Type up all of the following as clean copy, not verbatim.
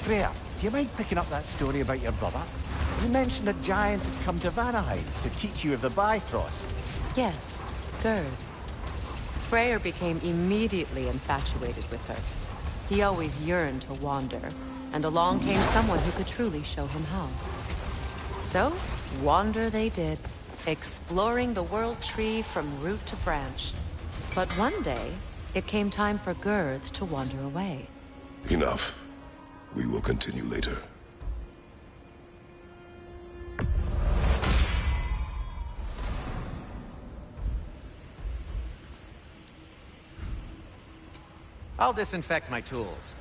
Freya, do you mind picking up that story about your brother? You mentioned a giant had come to Vanaheim to teach you of the Bifrost. Yes, Gerd. Freyr became immediately infatuated with her. He always yearned to wander, and along came someone who could truly show him how. So, wander they did, exploring the World Tree from root to branch. But one day, it came time for Gerd to wander away. Enough. We will continue later. I'll disinfect my tools.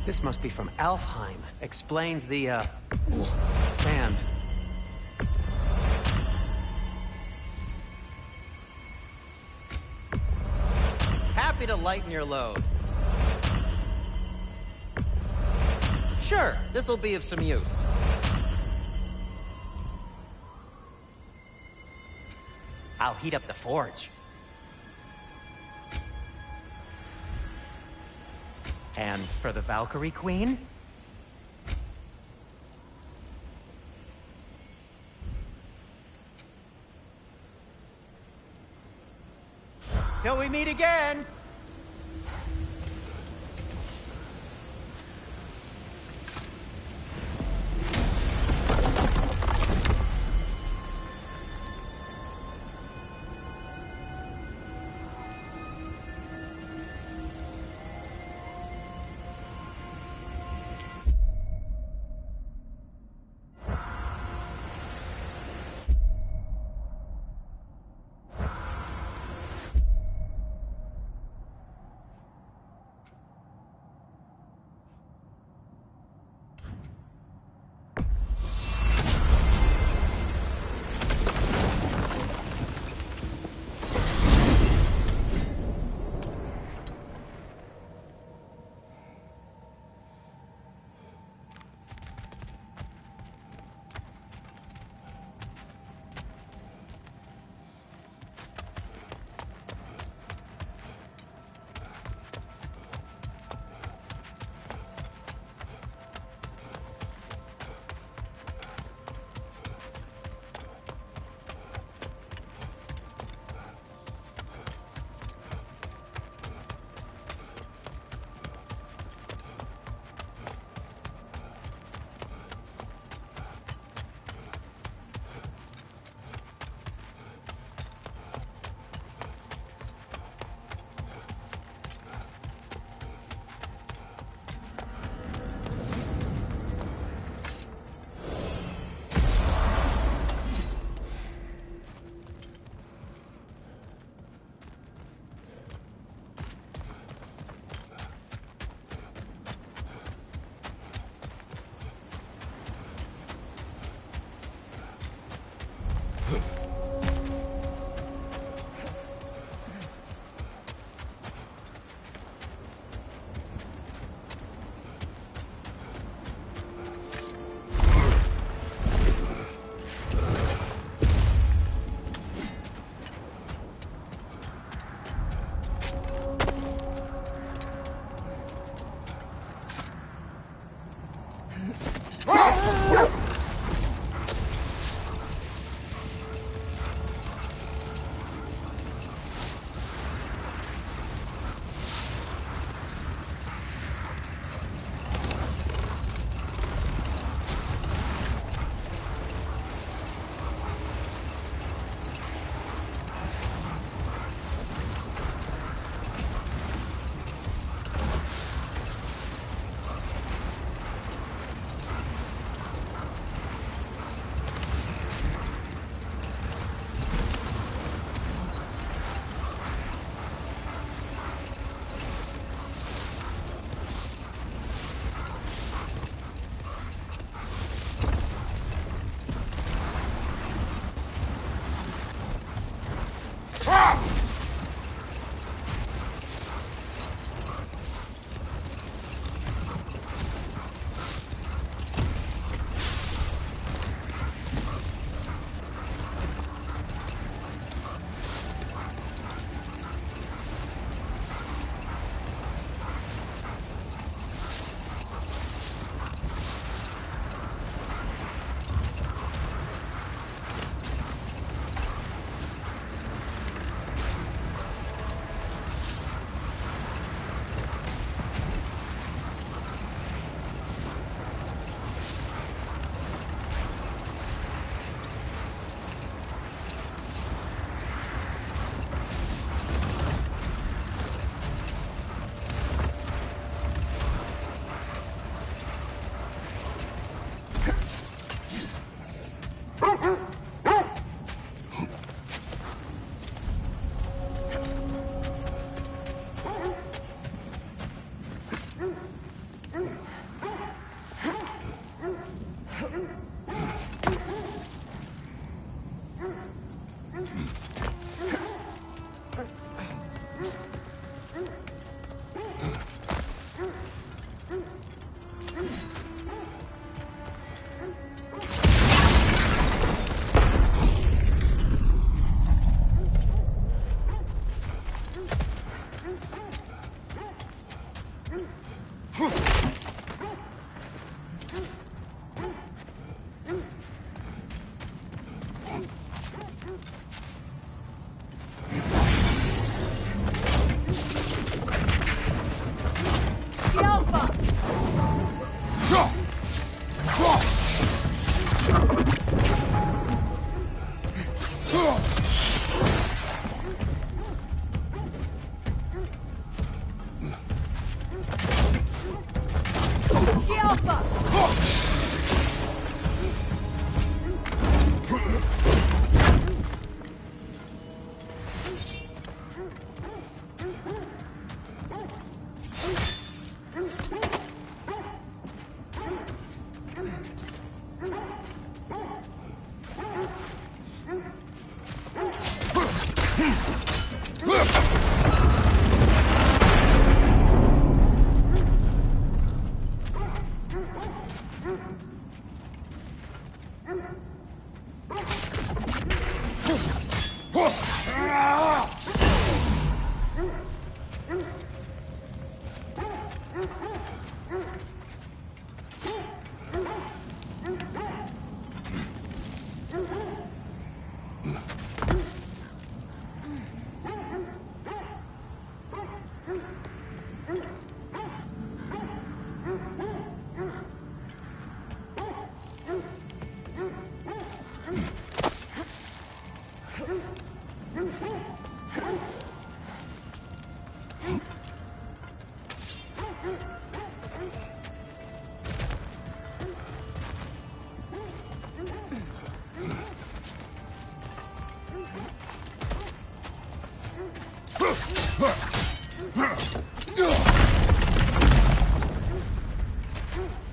This must be from Alfheim. Explains the, sand. Happy to lighten your load. Sure, this'll be of some use. I'll heat up the forge. And for the Valkyrie Queen? Till we meet again!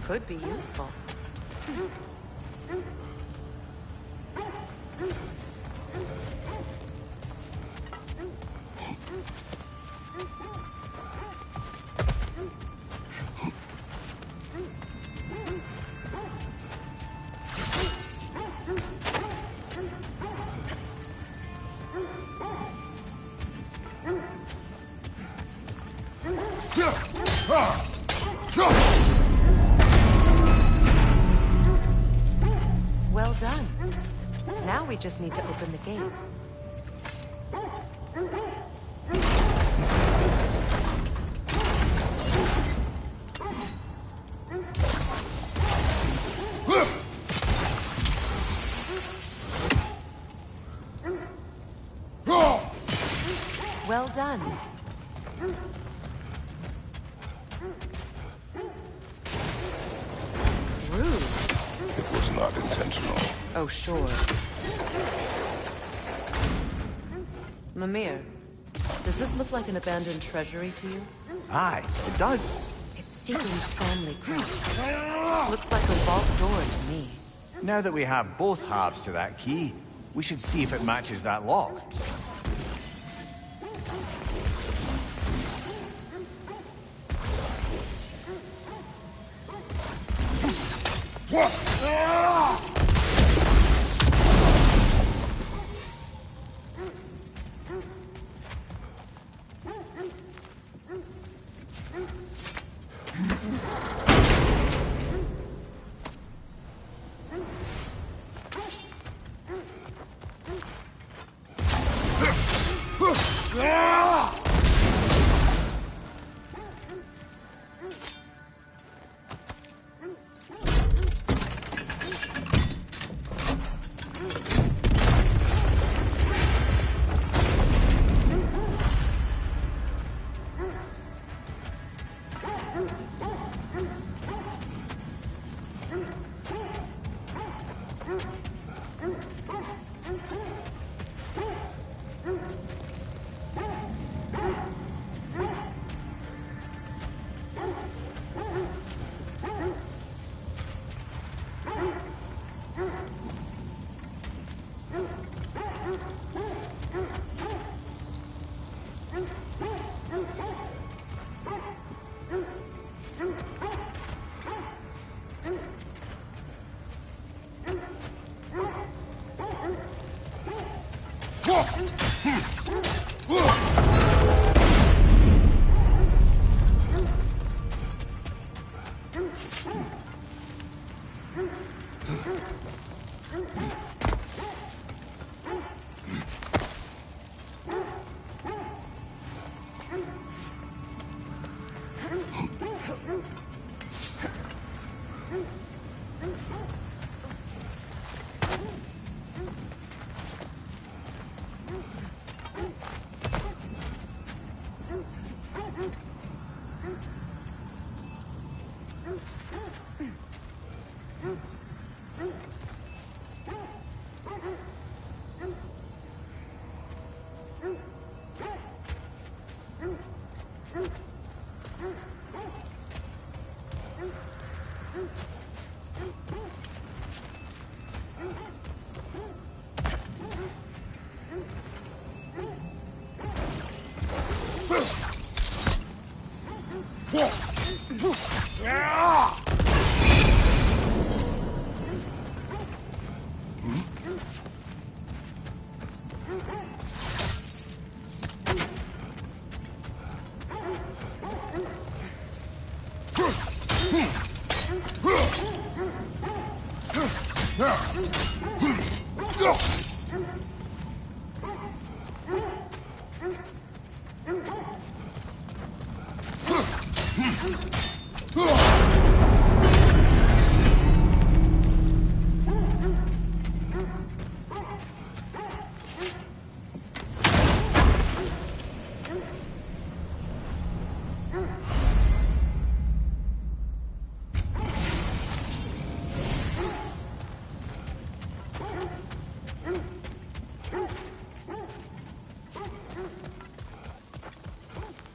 Could be useful. Well done. Now we just need to open the gate. Well done. Rude. It was not intentional. Oh, sure. Mimir, does this look like an abandoned treasury to you? Aye, it does. It's Seaton's family craft. Looks like a vault door to me. Now that we have both halves to that key, we should see if it matches that lock.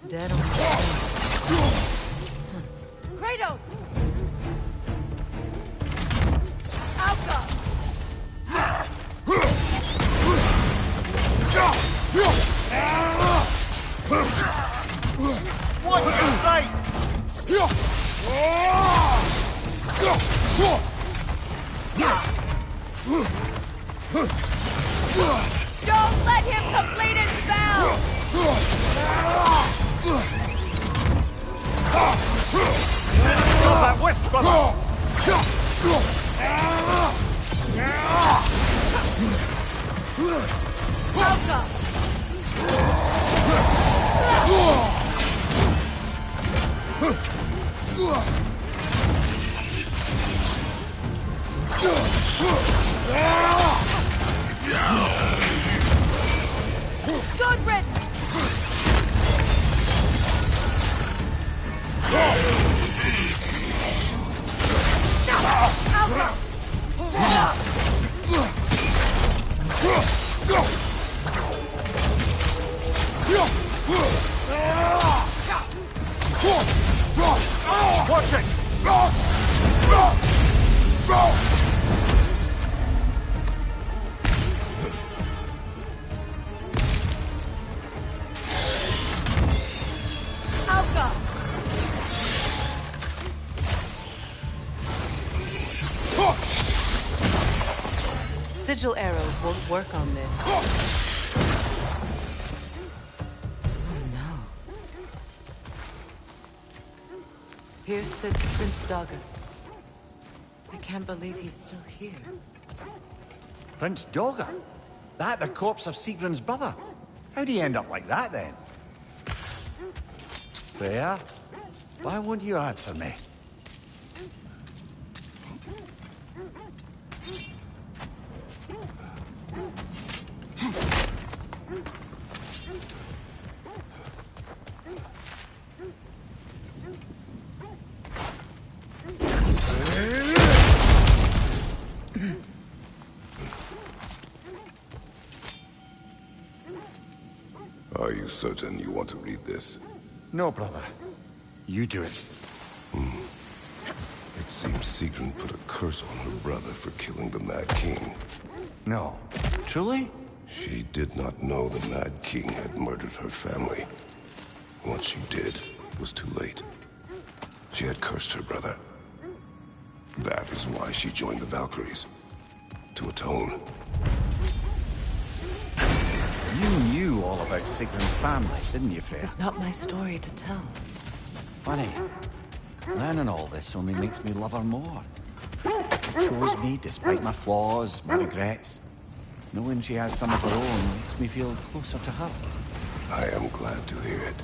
Dead on the Kratos! Alka! What's your right? Don't let him complete his spell! Got that wisp, brother! Alka! Good riddance! Watch it! Alka! Sigil arrows won't work on this. Oh no. Here sits Prince Dagger. I can't believe he's still here. Prince Dagger? That the corpse of Sigrun's brother? How'd he end up like that, then? Freya, why won't you answer me? Are you certain you want to read this? No, brother. You do it. It seems Sigrun put a curse on her brother for killing the Mad King. No. Truly? She did not know the Mad King had murdered her family. What she did was too late. She had cursed her brother. That is why she joined the Valkyries. To atone. You knew all about Sigrun's family, didn't you, Freya? It's not my story to tell. Funny. Learning all this only makes me love her more. It shows me, despite my flaws, my regrets. Knowing she has some of her own makes me feel closer to her. I am glad to hear it.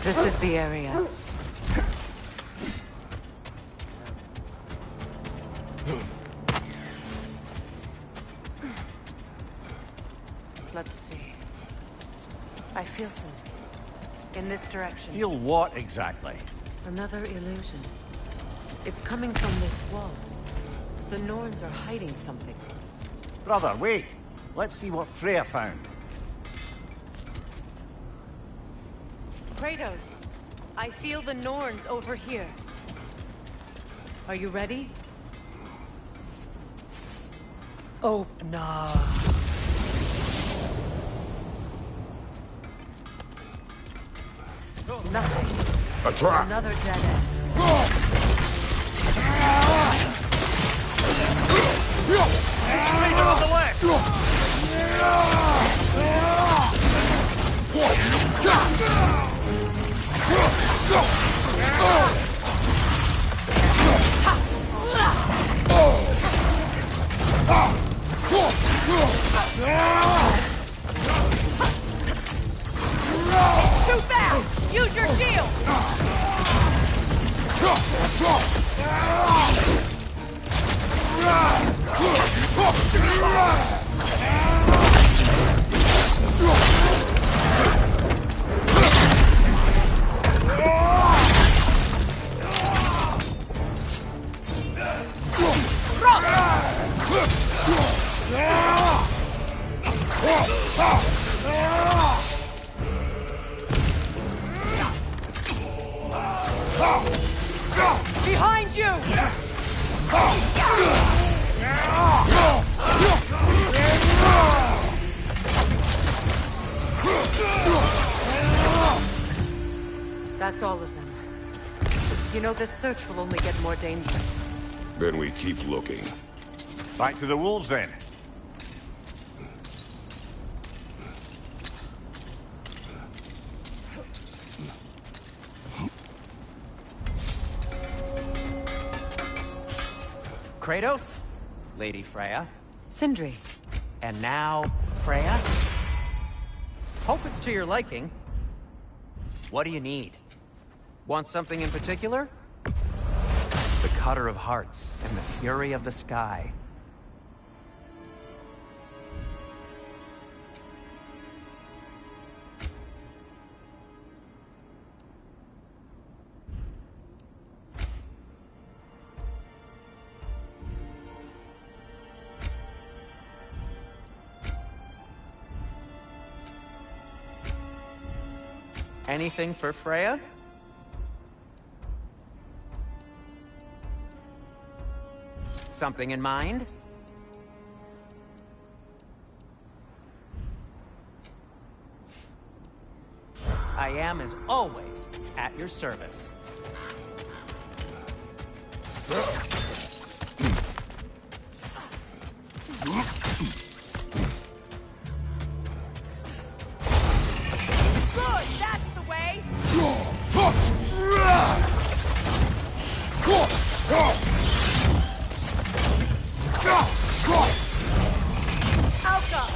This is the area. Let's see. I feel something. In this direction. Feel what exactly? Another illusion. It's coming from this wall. The Norns are hiding something. Brother, wait. Let's see what Freya found. Kratos, I feel the Norns over here. Are you ready? Open. Nothing. A trap! Another dead end. Leader on the left! Too fast! Use your shield! Behind you! That's all of them. You know, this search will only get more dangerous. Then we keep looking. Back to the wolves, then. Kratos, Lady Freya, Sindri. and now Freya. Hope it's to your liking. What do you need? Want something in particular? The Cutter of Hearts and the Fury of the Sky. Anything for Freya? Something in mind? I am, as always, at your service. Good! That's the way! Alka!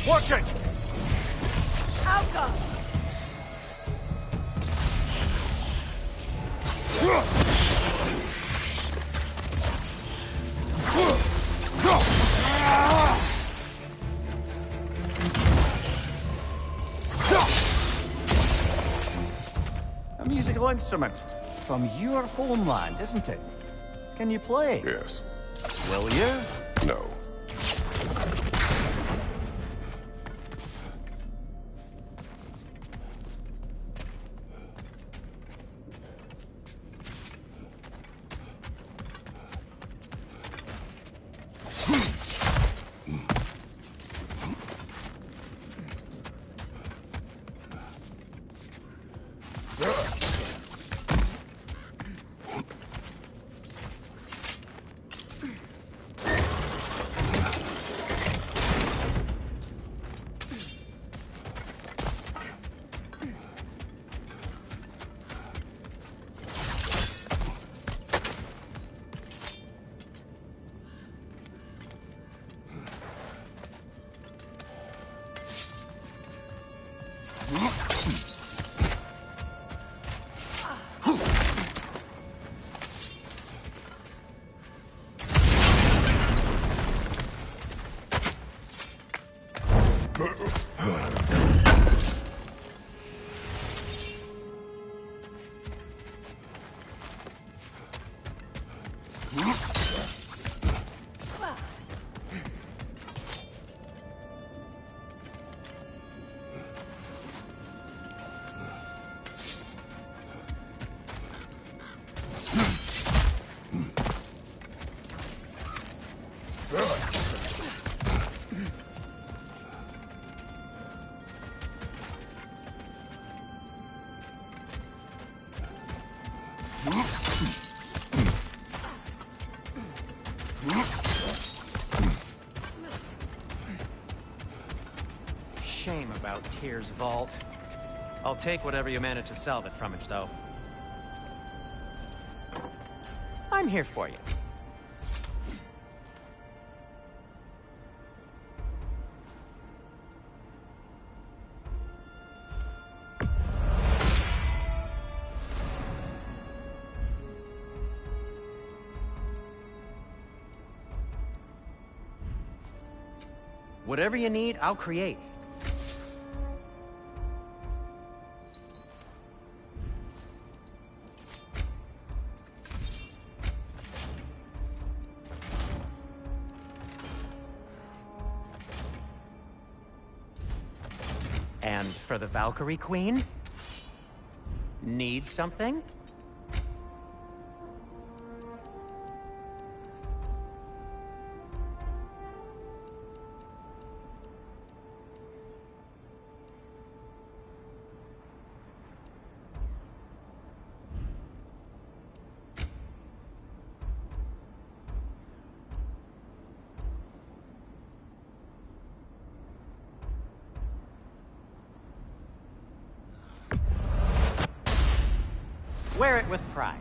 Watch it! Alka! musical instrument. From your homeland, isn't it? Can you play? Yes. Will you? No. Shame about Tyr's vault. I'll take whatever you manage to salvage from it, though. I'm here for you. Whatever you need, I'll create. And for the Valkyrie Queen? Need something? Wear it with pride.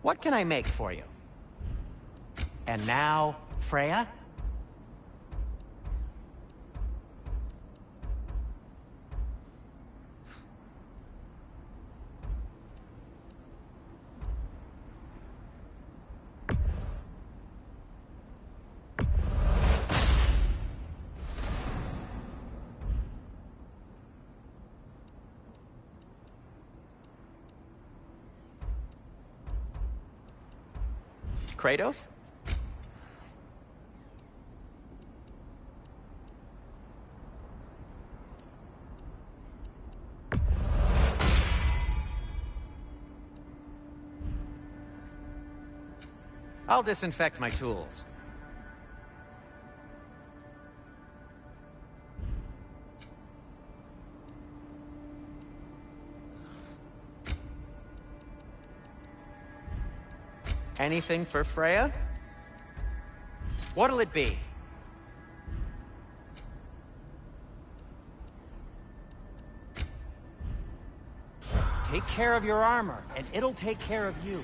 What can I make for you? And now, Freya? Kratos? I'll disinfect my tools. Anything for Freya? What'll it be? Take care of your armor, and it'll take care of you.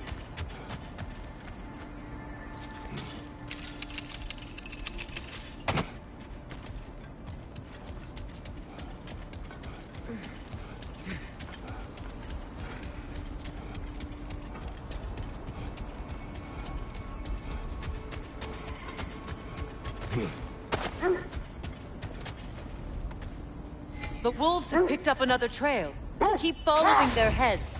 The wolves have picked up another trail. Keep following their heads.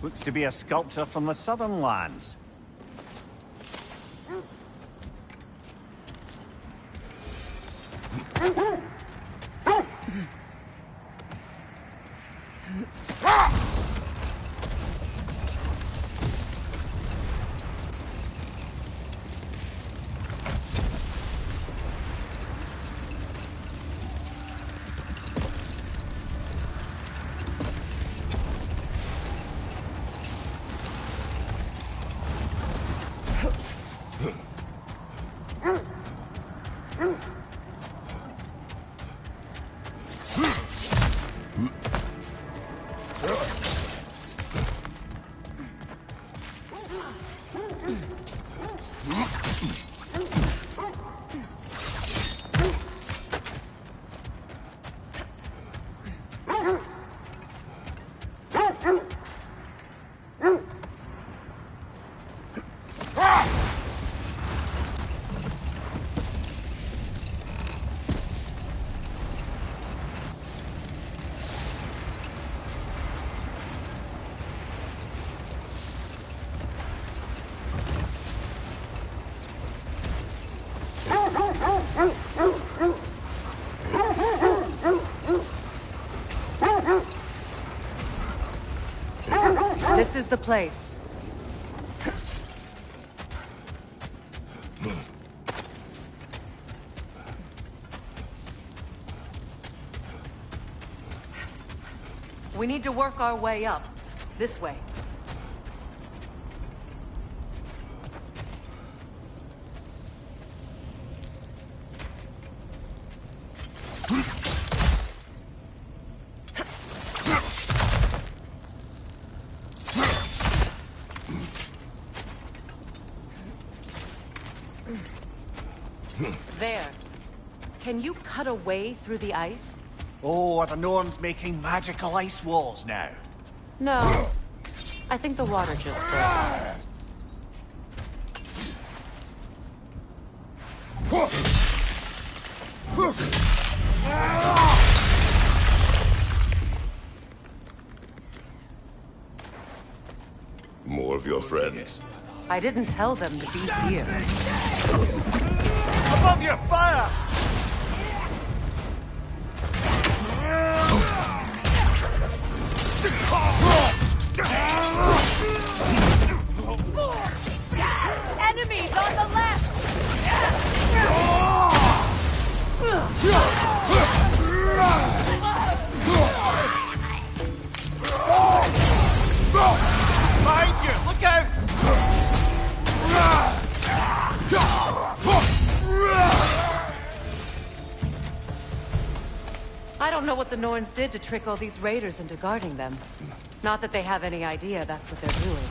Looks to be a sculptor from the southern lands. This is the place. We need to work our way up. This way. There. Can you cut a way through the ice? Oh, are the Norns making magical ice walls now? No. I think the water just broke. More of your friends. I didn't tell them to be here. Above you, fire! Enemies on the left! Behind you! Look out! I don't know what the Norns did to trick all these raiders into guarding them. Not that they have any idea that's what they're doing.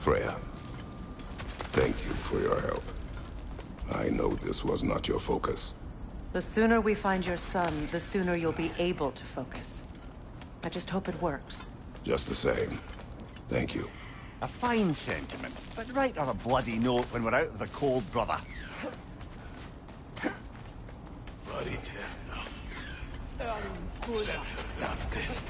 Freya, thank you for your help. I know this was not your focus. The sooner we find your son, the sooner you'll be able to focus. I just hope it works. Just the same. Thank you. A fine sentiment, but write her a bloody note when we're out of the cold, brother. Bloody damn. Stop this.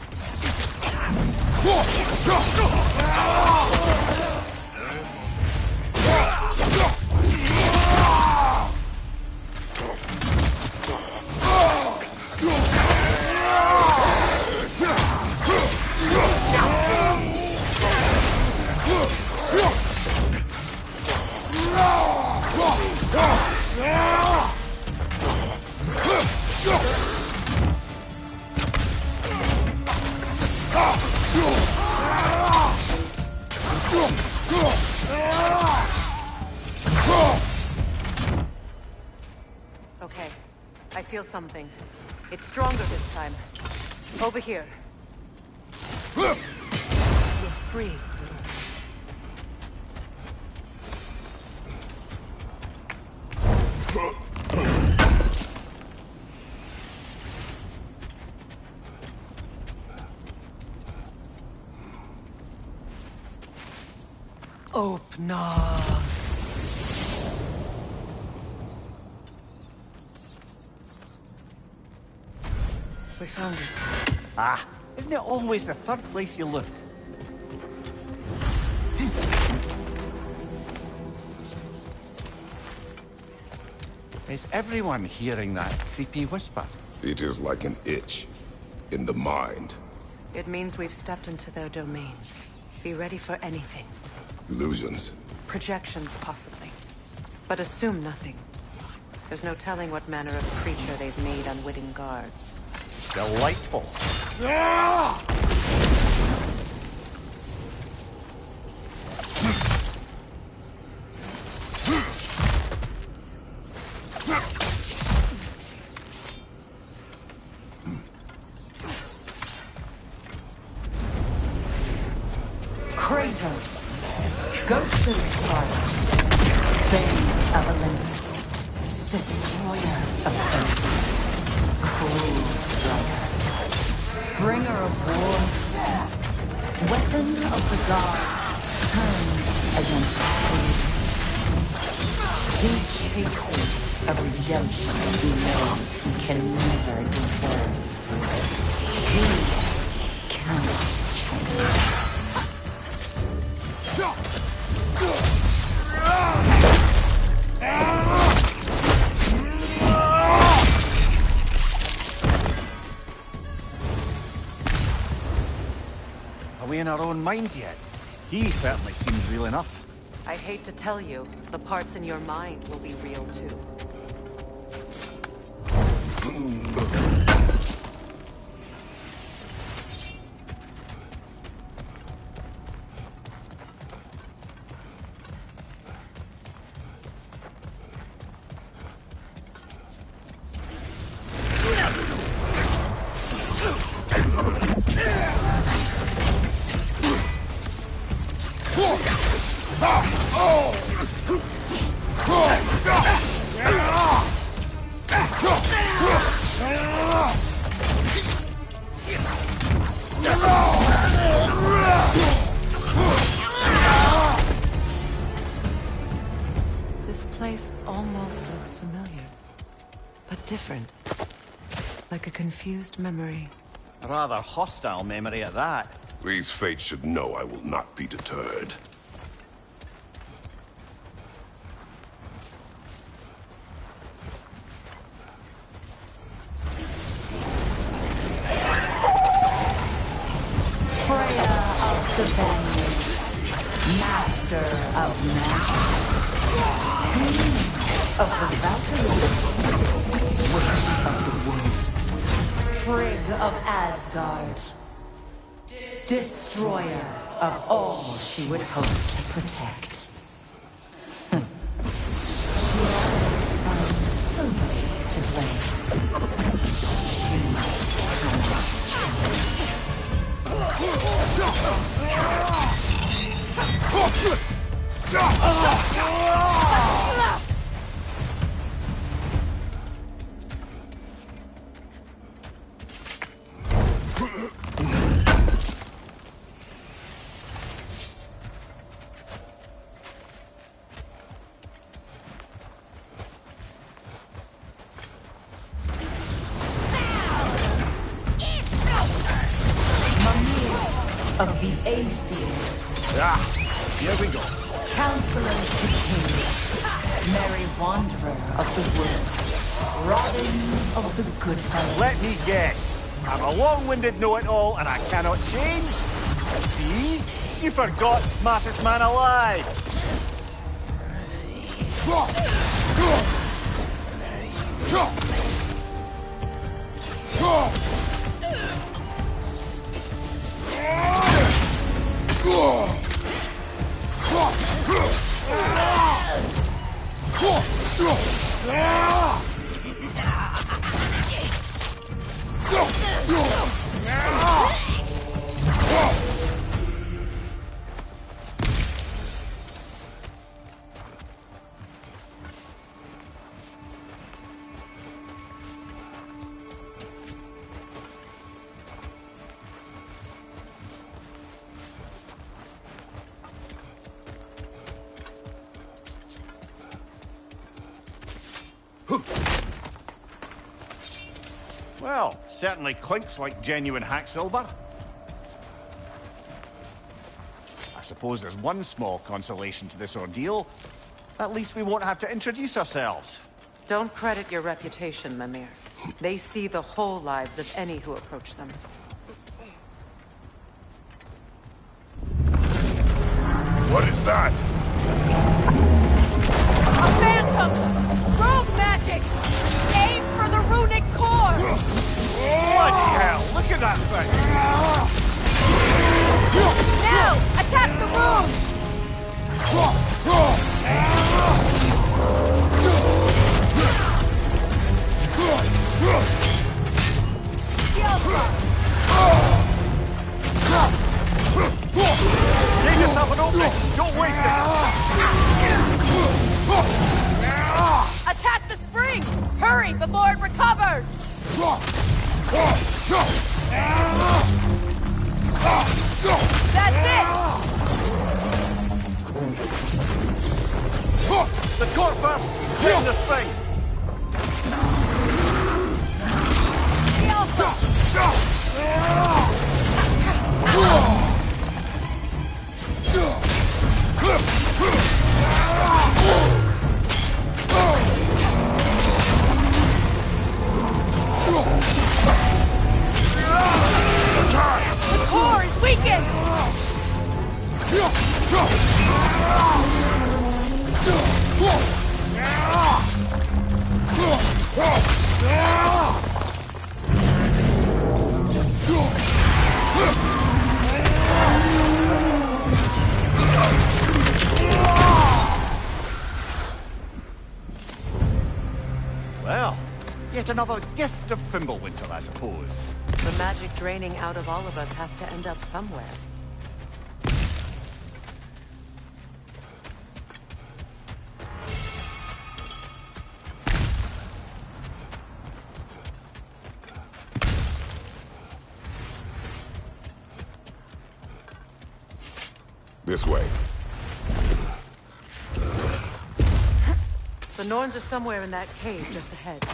Okay, I feel something. It's stronger this time. Over here. You're free. Open up. We found it. Ah, isn't it always the third place you look? Is everyone hearing that creepy whisper? It is like an itch in the mind. It means we've stepped into their domain. Be ready for anything. Illusions. Projections, possibly. But assume nothing. There's no telling what manner of creature they've made unwitting guards. Delightful. Kratos, Ghost of Sparta, Bane of Olympus, Destroyer of Earth, Cruel Striker, Bringer of War, Weapon of the Gods, turned against fools. He chases a redemption he knows he can never deserve. He cannot change. Are we in our own minds yet? He certainly seems real enough. I hate to tell you, the parts in your mind will be real too. This place almost looks familiar, but different. Like a confused memory. A rather hostile memory at that. These fates should know I will not be deterred. Freya of the Vineyard, Master of Magic, Queen of the Valkyries, Witch of the Woods, Frigg of Asgard, Destroyer of all she would hope to protect. She always finds somebody to blame. She of the Aesir, Ah, here we go. Counselor to Kings, Merry Wanderer of the Woods, Robin of the Good Fight. Let me guess. I'm a long-winded know-it-all and I cannot change? See? You forgot smartest man alive. Well, certainly clinks like genuine hack silver. I suppose there's one small consolation to this ordeal. At least we won't have to introduce ourselves. Don't credit your reputation, Mimir. They see the whole lives of any who approach them. What is that? A phantom! Rogue magic! Aim for the runic core! Bloody hell, look at that thing! Now! Attack the rune! Give yourself an opening! Don't waste it! Attack the springs! Hurry before it recovers! That's it! The core first! Hit the spring! The core is weakened! Well, yet another gift of Fimbulwinter, I suppose. The magic draining out of all of us has to end up somewhere. This way. The Norns are somewhere in that cave just ahead.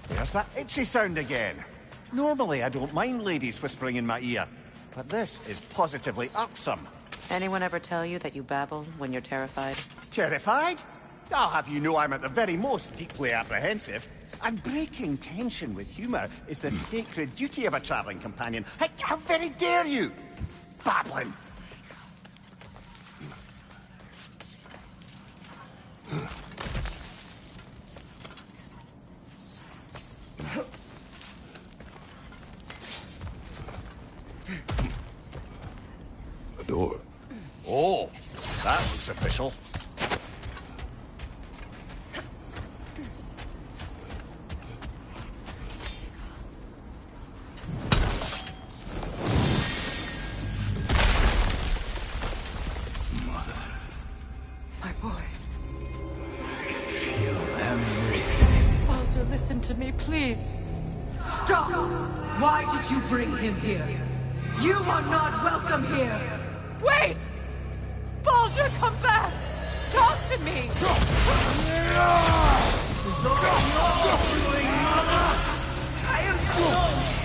There's that itchy sound again. Normally I don't mind ladies whispering in my ear, but this is positively irksome. Anyone ever tell you that you babble when you're terrified? Terrified? I'll have you know I'm at the very most deeply apprehensive. And breaking tension with humour is the sacred duty of a travelling companion. How very dare you! Babbling! A door. Oh, that looks official. My boy. Feel everything. Baldur, listen to me, please. Stop! Why did you bring him here? You are not welcome here! Wait! Baldur, come back! Talk to me! This is all your doing, Mother! I am so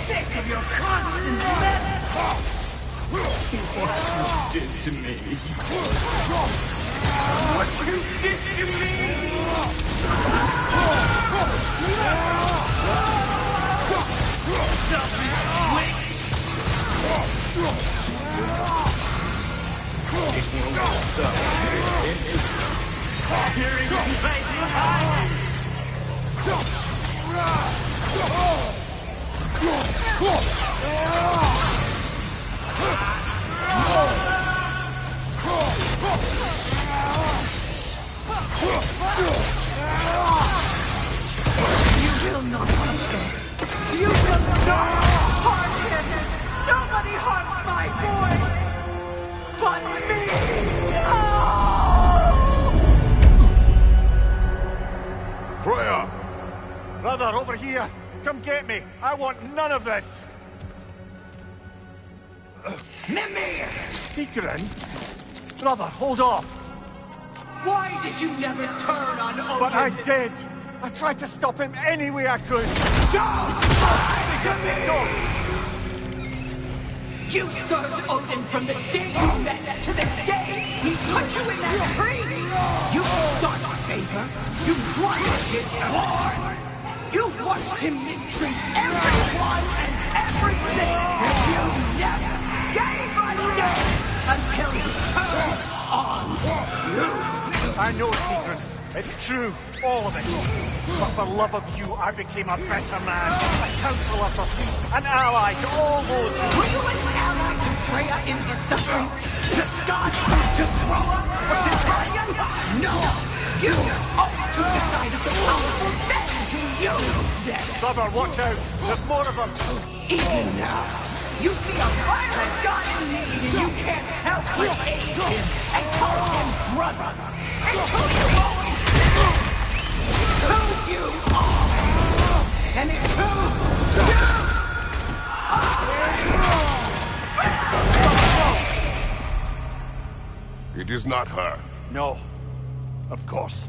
sick of your constant threats! What you did to me. What you did to me! Selfish witch! It won't stop. Hearing the face behind me! You will not touch them. You will not harm him. Nobody harms my boy but me. Oh! Freya! Brother, over here! Come get me! I want none of this! Mimir! Seekerin? Brother, hold off! Why did you never turn on Odin? But I did! I tried to stop him any way I could! Don't lie to me! Don't! You served Odin from the day you met to the day he put you in that tree! You sought favor. You wanted his horn. You watched him mistreat everyone and everything. And you never gave a damn until he turned on you. I know, Seekerin. It's true. All of it. But for love of you, I became a better man. A counselor for peace. An ally to all those who... Were you an ally to Freya in his suffering? To Scott? To Groa? Or to Tanya? No! You always took the side of the powerful men who used them! Brother, watch out! There's more of them! Even now, you see a violent god in need and you can't help but aid him and call him brother! It's who you always been! Who you are! And it's who you are! It is not her. No. Of course.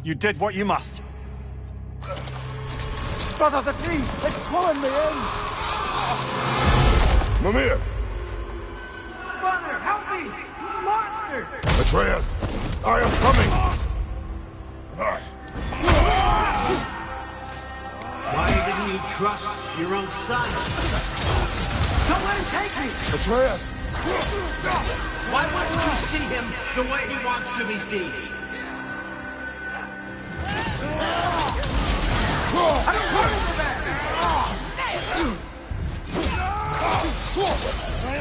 You did what you must. Brother, the tree! It's pulling me in! Mimir! Brother, help me! Monster! Atreus! I am coming! Why didn't you trust your own son? Don't let him take me! Atreus! Why wouldn't you see him the way he wants to be seen? I don't want him for that!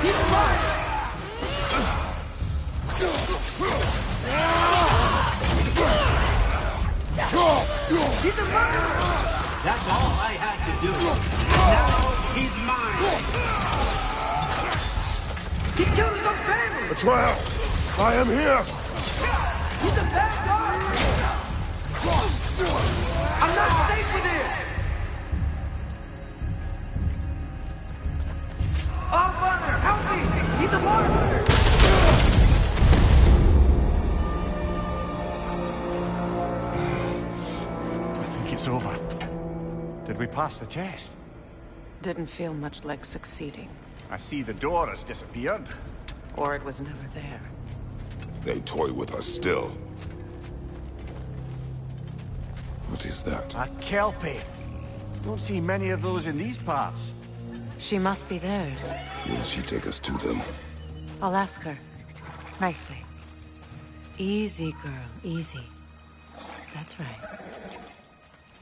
He's alive! He's a murderer! That's all I had to do. Now he's mine. He killed his own family! Atreus! I am here! He's a bad guy! I'm not safe with him! Oh, Father, help me! He's a monster! I think it's over. Did we pass the test? Didn't feel much like succeeding. I see the door has disappeared. Or it was never there. They toy with us still. What is that? A Kelpie. Don't see many of those in these parts. She must be theirs. Will she take us to them? I'll ask her. Nicely. Easy, girl. Easy. That's right.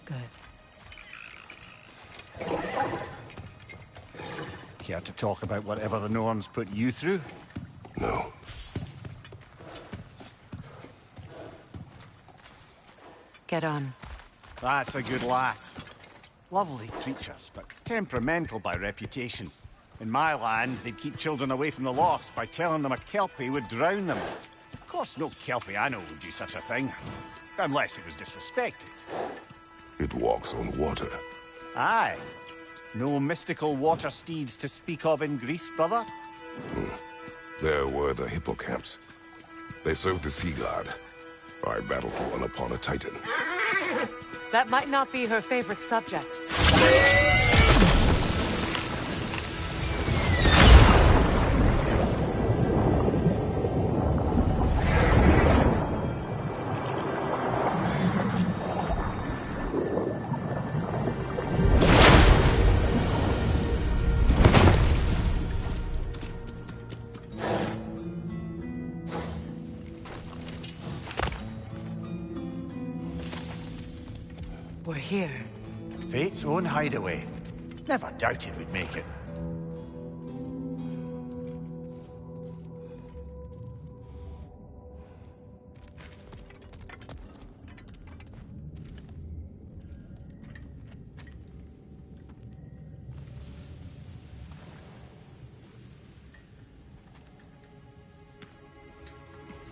Good. Care to talk about whatever the norms put you through? No. Get on. That's a good lass. Lovely creatures, but temperamental by reputation. In my land, they'd keep children away from the lochs by telling them a Kelpie would drown them. Of course, no Kelpie I know would do such a thing. Unless it was disrespected. It walks on water. Aye. No mystical water steeds to speak of in Greece, brother? There were the hippocamps. They served the sea god. I battled one upon a titan. That might not be her favorite subject. here. Fate's own hideaway. Never doubted we'd make it.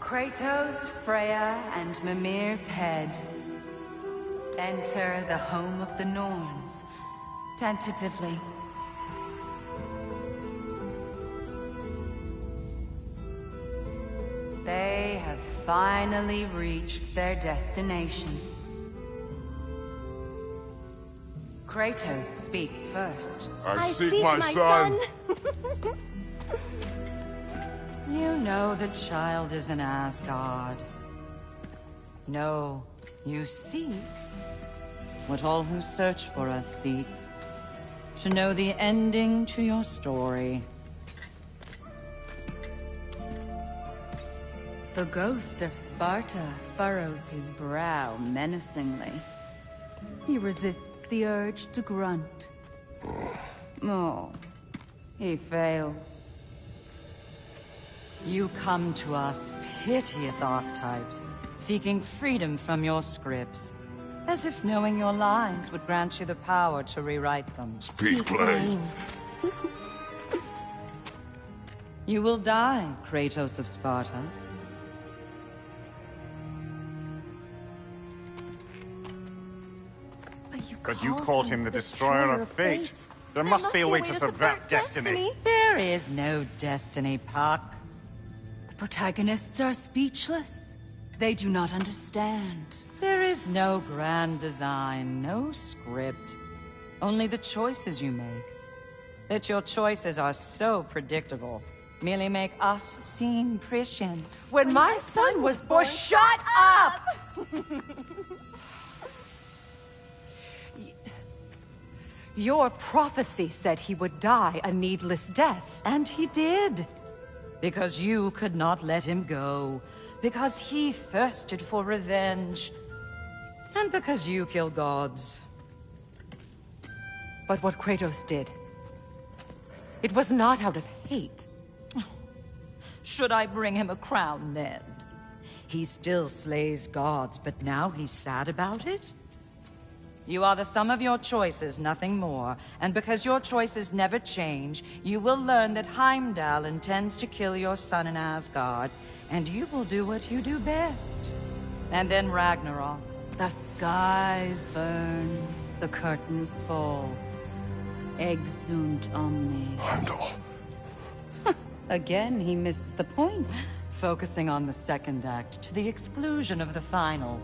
Kratos, Freya, and Mimir's head. Enter the home of the Norns, tentatively. They have finally reached their destination. Kratos speaks first. I seek my son. You know the child is in Asgard. No, you seek what all who search for us seek. To know the ending to your story. The ghost of Sparta furrows his brow menacingly. He resists the urge to grunt. Oh, he fails. You come to us, piteous archetypes, seeking freedom from your scripts. As if knowing your lines would grant you the power to rewrite them. Speak plain. You will die, Kratos of Sparta. But you called him the Destroyer of Fate. There must be a way to subvert destiny. There is no destiny, Puck. The protagonists are speechless. They do not understand. There is no grand design, no script. Only the choices you make. That your choices are so predictable merely make us seem prescient. When my son was born, shut up! Your prophecy said he would die a needless death. And he did. Because you could not let him go. Because he thirsted for revenge. And because you kill gods. But what Kratos did, it was not out of hate. Should I bring him a crown then? He still slays gods, but now he's sad about it? You are the sum of your choices, nothing more. And because your choices never change, you will learn that Heimdall intends to kill your son in Asgard, and you will do what you do best. And then Ragnarok. The skies burn, the curtains fall. Exunt omnes. Heimdall. Again, he misses the point. Focusing on the second act to the exclusion of the final.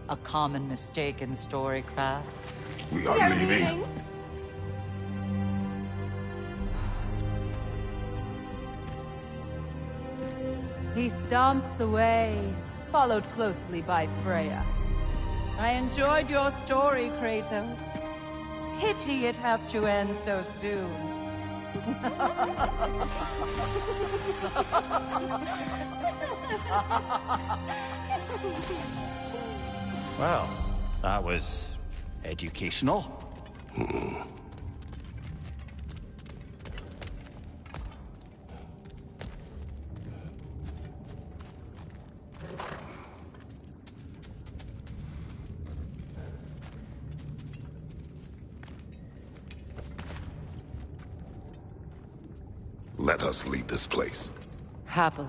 A common mistake in storycraft. We are leaving. He stomps away, followed closely by Freya. I enjoyed your story, Kratos. Pity it has to end so soon. Well, that was educational. Let us leave this place. Happily.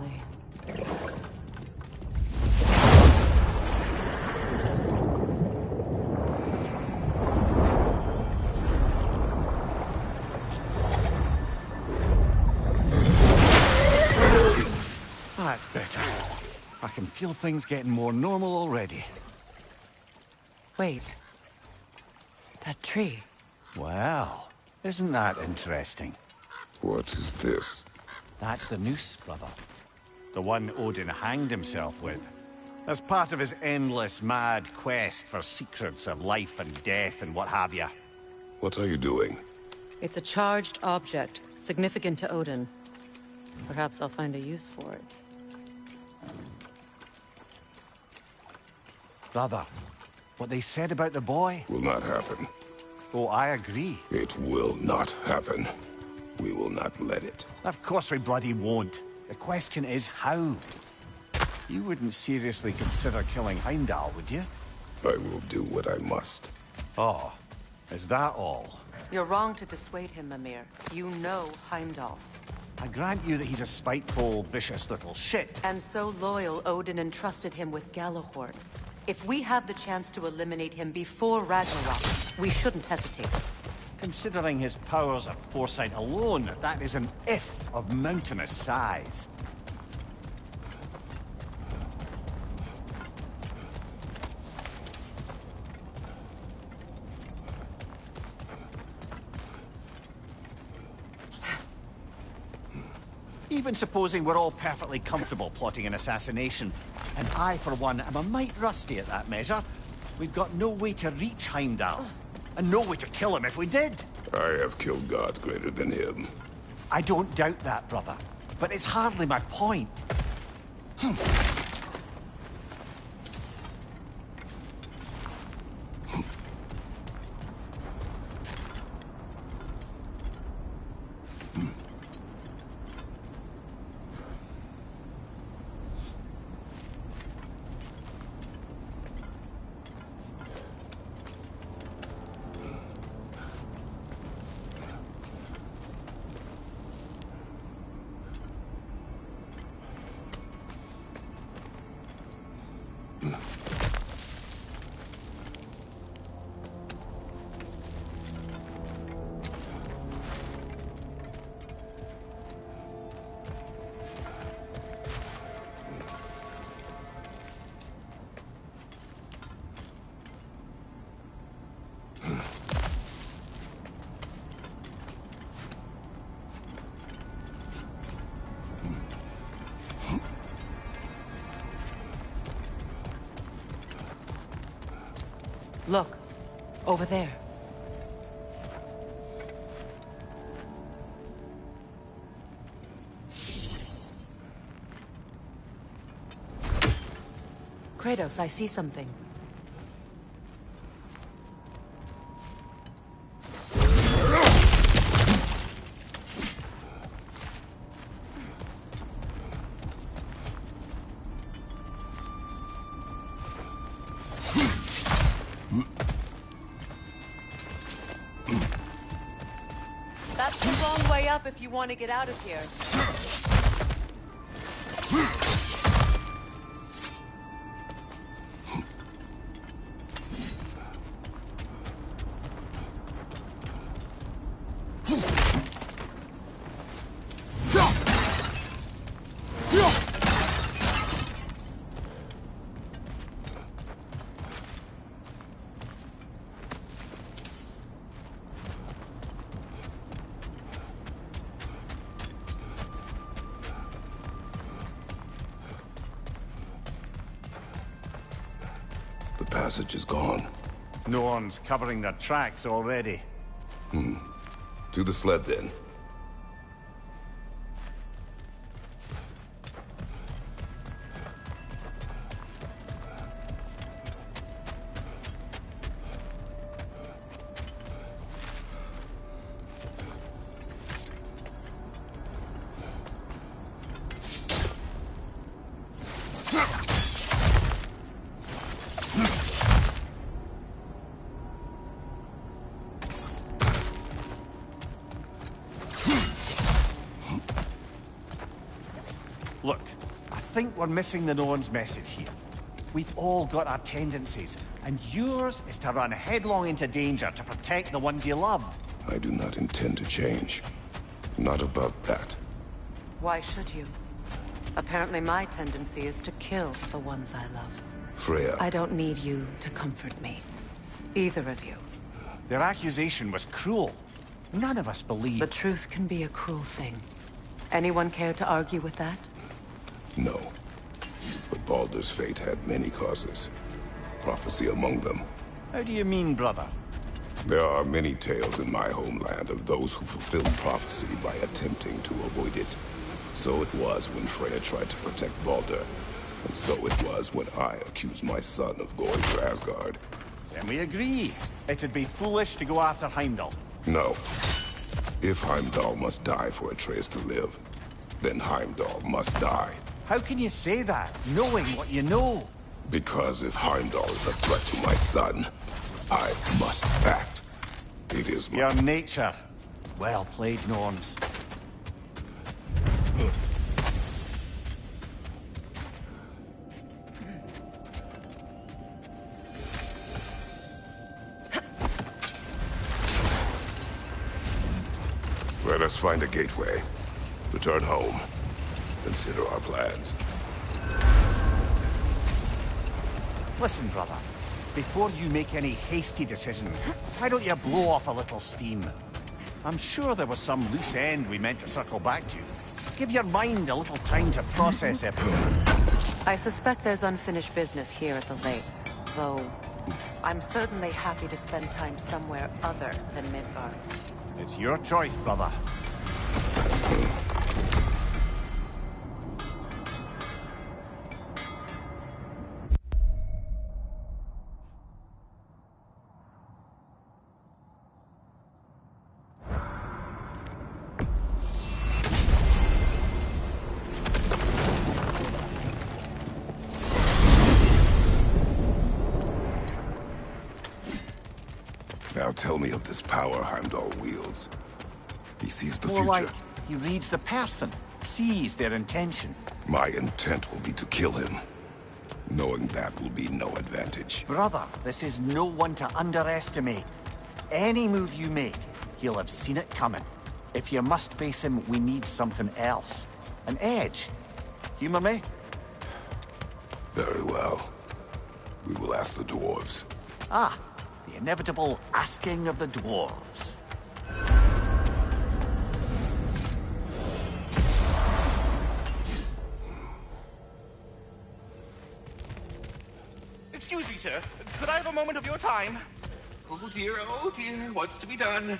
That's better. I can feel things getting more normal already. Wait. That tree. Well, isn't that interesting? What is this? That's the noose, brother. The one Odin hanged himself with. As part of his endless, mad quest for secrets of life and death and what have you. What are you doing? It's a charged object, significant to Odin. Perhaps I'll find a use for it. Brother, What they said about the boy? Will not happen. Oh, I agree. It will not happen. We will not let it. Of course we bloody won't. The question is how. You wouldn't seriously consider killing Heimdall, would you? I will do what I must. Oh, is that all? You're wrong to dissuade him, Mimir. You know Heimdall. I grant you that he's a spiteful, vicious little shit. And so loyal, Odin entrusted him with Galahorn. If we have the chance to eliminate him before Ragnarok, we shouldn't hesitate. Considering his powers of foresight alone, that is an if of mountainous size. Even supposing we're all perfectly comfortable plotting an assassination, and I, for one, am a mite rusty at that measure, we've got no way to reach Heimdall, and no way to kill him if we did. I have killed gods greater than him. I don't doubt that, brother, but it's hardly my point. Look, over there. Kratos, I see something. That's the wrong way up if you want to get out of here. The passage is gone. No one's covering their tracks already. To the sled, then. Look, I think we're missing the Norn's message here. We've all got our tendencies, and yours is to run headlong into danger to protect the ones you love. I do not intend to change. Not about that. Why should you? Apparently my tendency is to kill the ones I love. Freya. I don't need you to comfort me. Either of you. Their accusation was cruel. None of us believe. The truth can be a cruel thing. Anyone care to argue with that? No. But Baldur's fate had many causes. Prophecy among them. How do you mean, brother? There are many tales in my homeland of those who fulfilled prophecy by attempting to avoid it. So it was when Freya tried to protect Baldur. And so it was when I accused my son of going to Asgard. Then we agree. It'd be foolish to go after Heimdall. No. If Heimdall must die for Atreus to live, then Heimdall must die. How can you say that, knowing what you know? Because if Heimdall is a threat to my son, I must act. It is my... Your nature. Well played, Norns. Let us find a gateway. Return home. Consider our plans. Listen, brother. Before you make any hasty decisions, why don't you blow off a little steam? I'm sure there was some loose end we meant to circle back to. Give your mind a little time to process everything. I suspect there's unfinished business here at the lake, though I'm certainly happy to spend time somewhere other than Midgard. It's your choice, brother. Now tell me of this power Heimdall wields. He sees the More future. like he reads the person, sees their intention. My intent will be to kill him. Knowing that will be no advantage. Brother, this is no one to underestimate. Any move you make, he'll have seen it coming. If you must face him, we need something else. An edge. Humor me? Very well. We will ask the dwarves. Ah, the inevitable asking of the dwarves. Excuse me, sir. Could I have a moment of your time? Oh dear, what's to be done?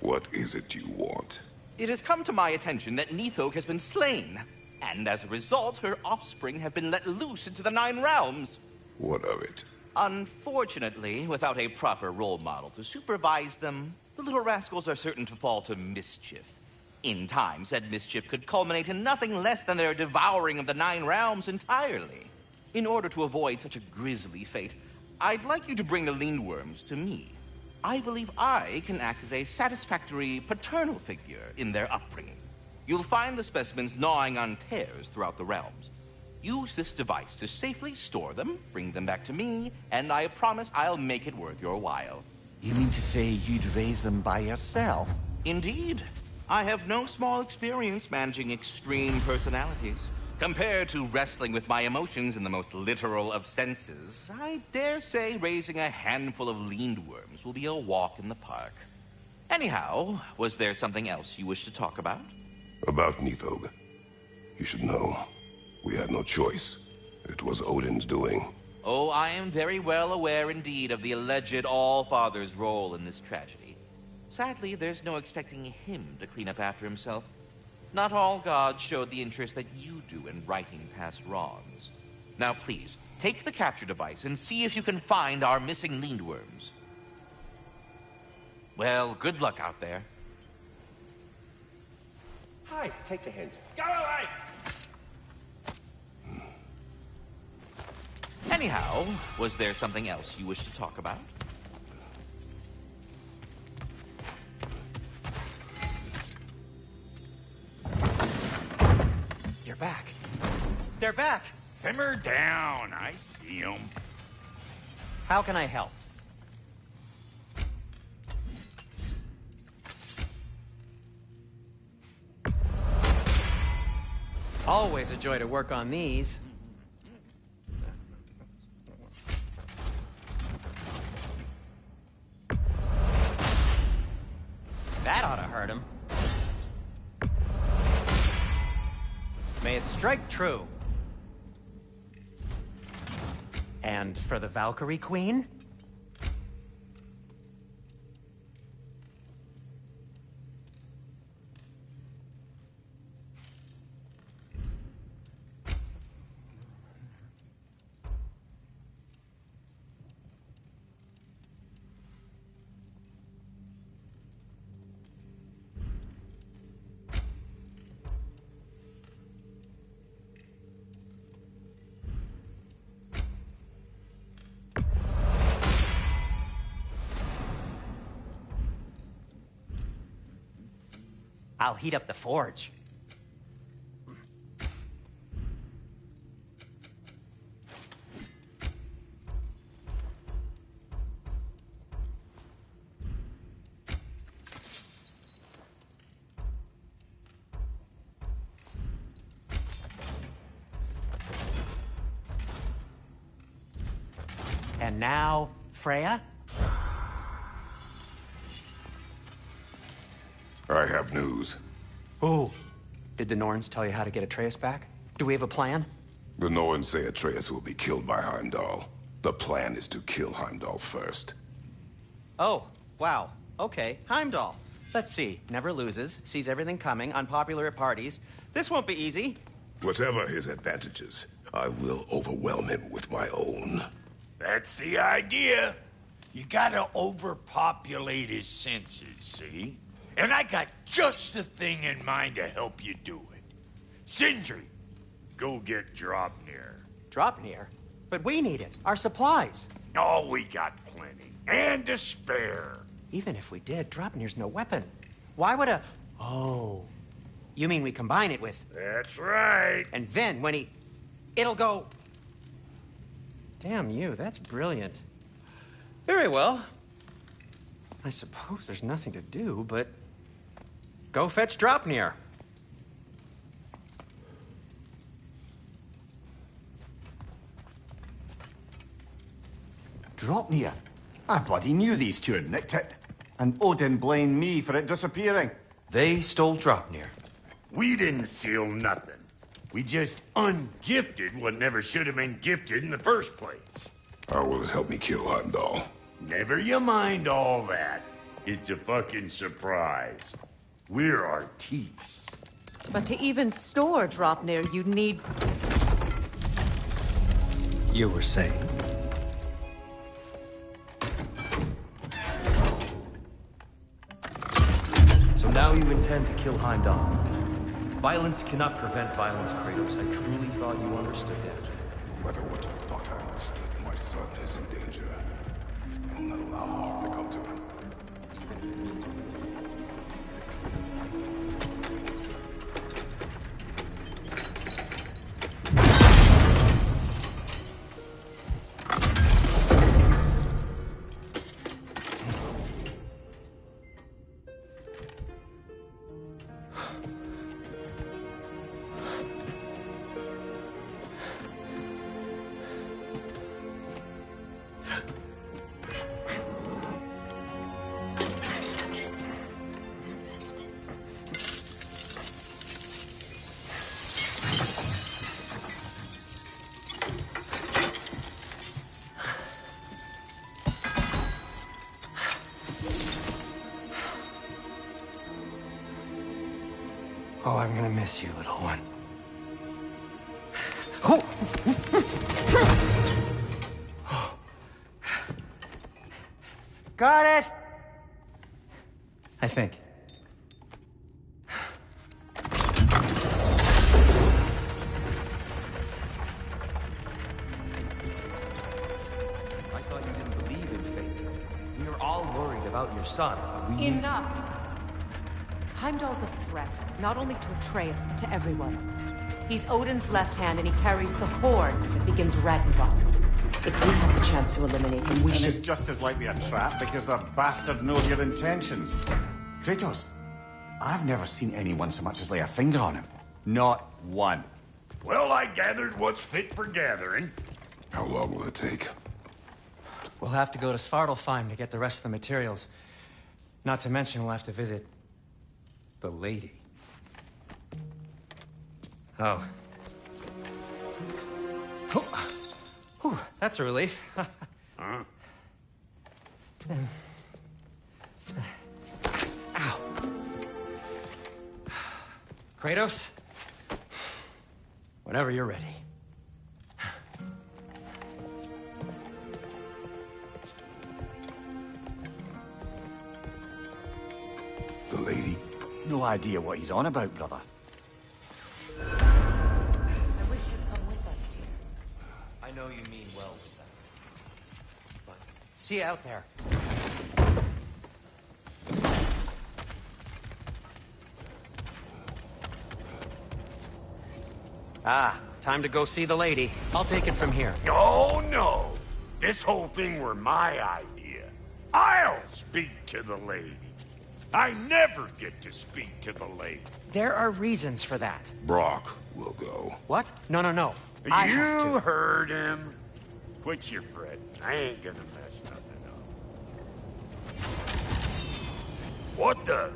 What is it you want? It has come to my attention that Nithog has been slain, and as a result, her offspring have been let loose into the Nine Realms. What of it? Unfortunately, without a proper role model to supervise them, the little rascals are certain to fall to mischief. In time, said mischief could culminate in nothing less than their devouring of the Nine Realms entirely. In order to avoid such a grisly fate, I'd like you to bring the Lindworms to me. I believe I can act as a satisfactory paternal figure in their upbringing. You'll find the specimens gnawing on tears throughout the realms. Use this device to safely store them, bring them back to me, and I promise I'll make it worth your while. You mean to say you'd raise them by yourself? Indeed. I have no small experience managing extreme personalities. Compared to wrestling with my emotions in the most literal of senses, I dare say raising a handful of Lindworms will be a walk in the park. Anyhow, was there something else you wish to talk about? About Nithog. You should know. We had no choice. It was Odin's doing. Oh, I am very well aware indeed of the alleged All-Father's role in this tragedy. Sadly, there's no expecting him to clean up after himself. Not all gods showed the interest that you do in righting past wrongs. Now please, take the capture device and see if you can find our missing Lindworms. Well, good luck out there. Hi, take the hint. Go away! Anyhow, was there something else you wish to talk about? You're back. They're back. Simmer down. I see them. How can I help? Always a joy to work on these. That ought to hurt him. May it strike true. And for the Valkyrie Queen? I'll heat up the forge. And now, Freya? I have news. Ooh. Did the Norns tell you how to get Atreus back? Do we have a plan? The Norns say Atreus will be killed by Heimdall. The plan is to kill Heimdall first. Oh, wow. Okay, Heimdall. Let's see. Never loses, sees everything coming, unpopular at parties. This won't be easy. Whatever his advantages, I will overwhelm him with my own. That's the idea. You gotta overpopulate his senses, see? And I got just the thing in mind to help you do it. Sindri, go get Draupnir. Draupnir? But we need it. Our supplies. Oh, we got plenty. And to spare. Even if we did, Draupnir's no weapon. Why would a... Oh. You mean we combine it with... That's right. And then when he... It'll go... Damn you, that's brilliant. Very well. I suppose there's nothing to do, but... Go fetch Draupnir. Draupnir? I bloody knew these two had nicked it. And Odin blamed me for it disappearing. They stole Draupnir. We didn't steal nothing. We just ungifted what never should have been gifted in the first place. How will it help me kill Heimdall? Never you mind all that. It's a fucking surprise. We're artistes. But to even store Draupnir, you'd need... You were saying? So now you intend to kill Heimdall. Violence cannot prevent violence, Kratos. I truly thought you understood that. No matter what you thought I understood, my son is in danger. I will not allow harm to come to him. Oh, I'm gonna miss you, little one. Oh. Got it! I think. I thought you didn't believe in fate. We were all worried about your son. We Enough! Heimdall's a threat, not only to Atreus, but to everyone. He's Odin's left hand, and he carries the horn that begins Ragnarok. If we have the chance to eliminate him, we And should... it's just as likely a trap because the bastard knows your intentions. Kratos, I've never seen anyone so much as lay a finger on him. Not one. Well, I gathered what's fit for gathering. How long will it take? We'll have to go to Svartalfheim to get the rest of the materials. Not to mention we'll have to visit... the lady. Oh. Whew, that's a relief. Huh? Ow. Kratos? Whenever you're ready. The lady? No idea what he's on about, brother. I wish you'd come with us, dear. I know you mean well with that. But See you out there. Ah, time to go see the lady. I'll take it from here. Oh, no. This whole thing were my idea. I'll speak to the lady. I never get to speak to the lady. There are reasons for that. Brock will go. What? No, no, no. I have You to. heard him. Quit your fretting. I ain't gonna mess nothing up. What the?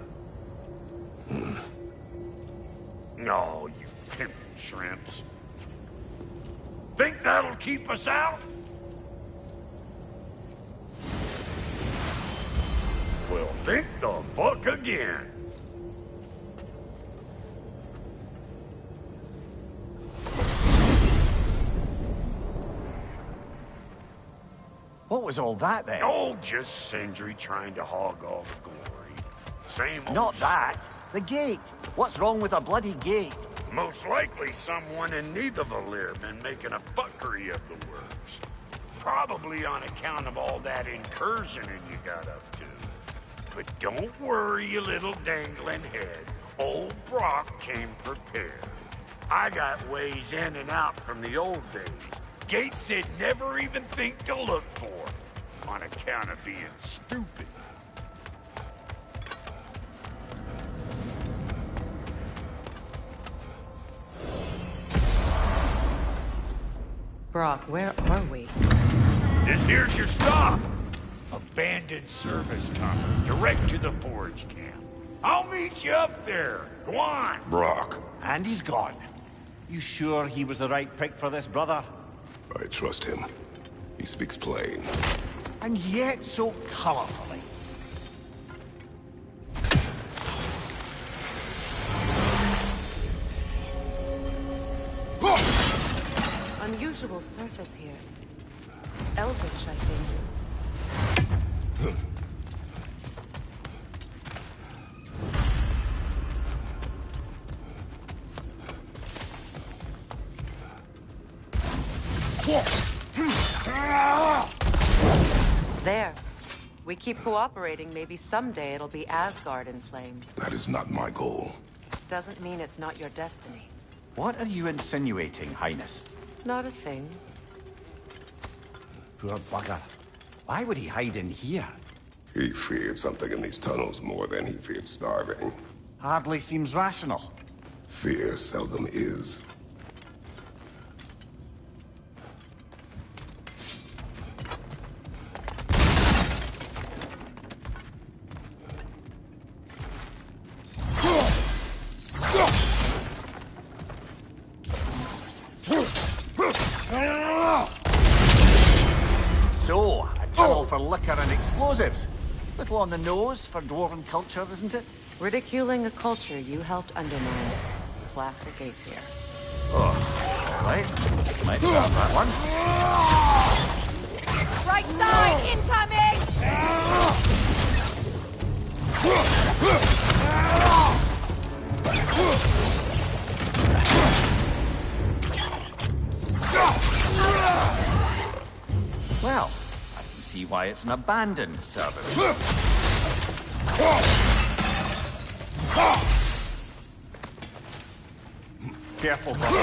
No, you pimple shrimps. Think that'll keep us out? Well, think the fuck again. What was all that then? Oh, just Sindri trying to hog all the glory. Same old Not that. The gate. What's wrong with a bloody gate? Most likely someone in Nidavellir been making a fuckery of the works. Probably on account of all that incursioning you got up to. But don't worry, you little dangling head. Old Brock came prepared. I got ways in and out from the old days. Gates they'd never even think to look for, on account of being stupid. Brock, where are we? This here's your stop. Abandoned service tunnel, direct to the forge camp. I'll meet you up there. Go on. Brock, And he's gone. You sure he was the right pick for this, brother? I trust him. He speaks plain. And yet so colorfully. Unusual surface here. Elvish, I think. There. We keep cooperating, maybe someday it'll be Asgard in flames. That is not my goal. Doesn't mean it's not your destiny. What are you insinuating, Highness? Not a thing. Poor bugger. Why would he hide in here? He feared something in these tunnels more than he feared starving. Hardly seems rational. Fear seldom is. So, a tunnel for liquor and explosives. Little on the nose for dwarven culture, isn't it? Ridiculing a culture you helped undermine. Classic Aesir. Right. Might have that one. Right side, incoming! Well, I can see why it's an abandoned service. Careful, brother.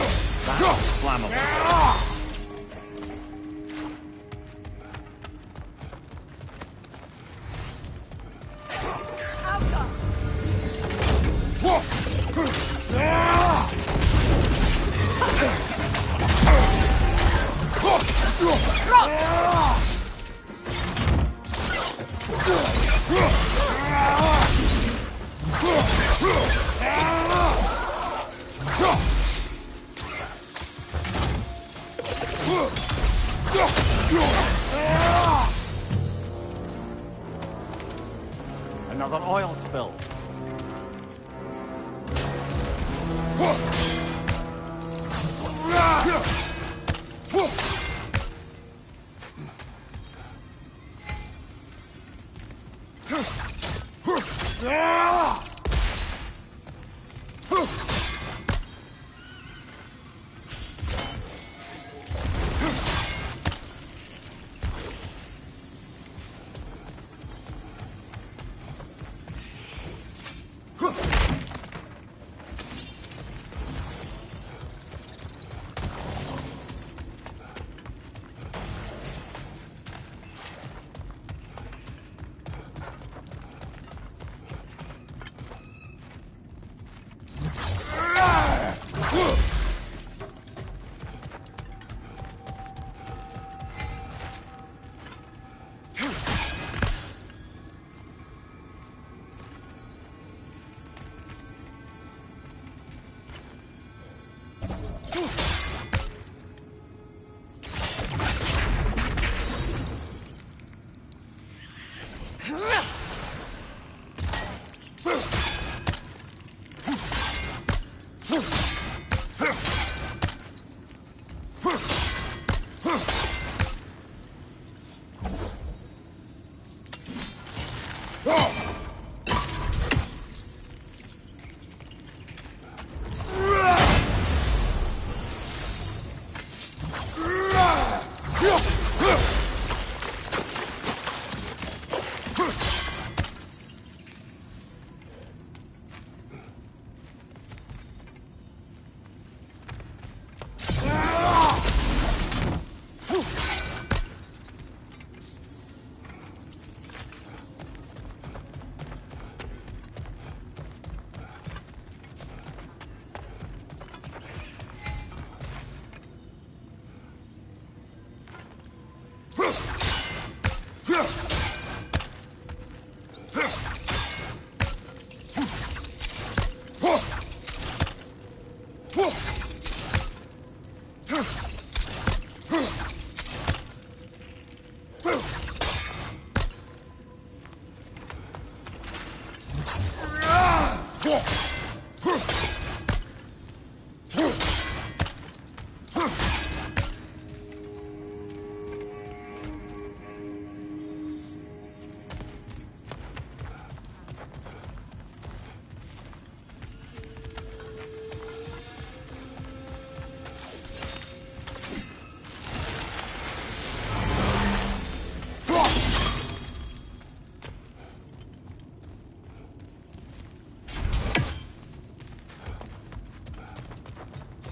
That's flammable. Another oil spill.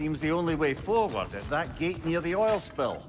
Seems the only way forward is that gate near the oil spill.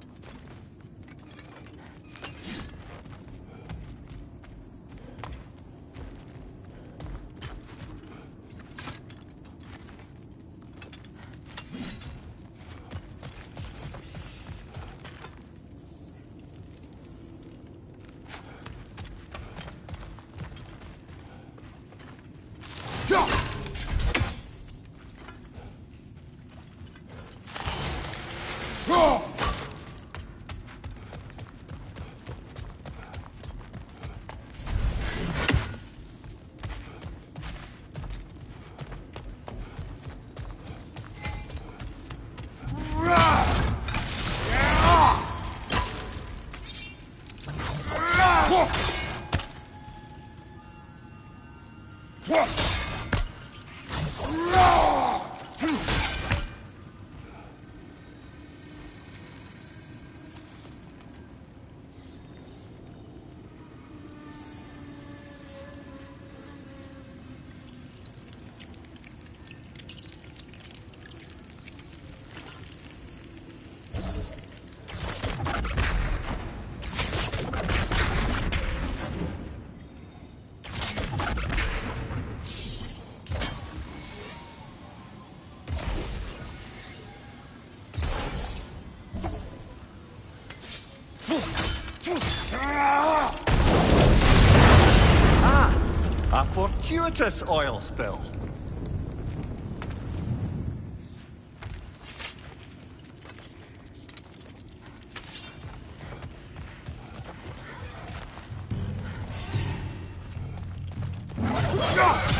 A fortuitous oil spill.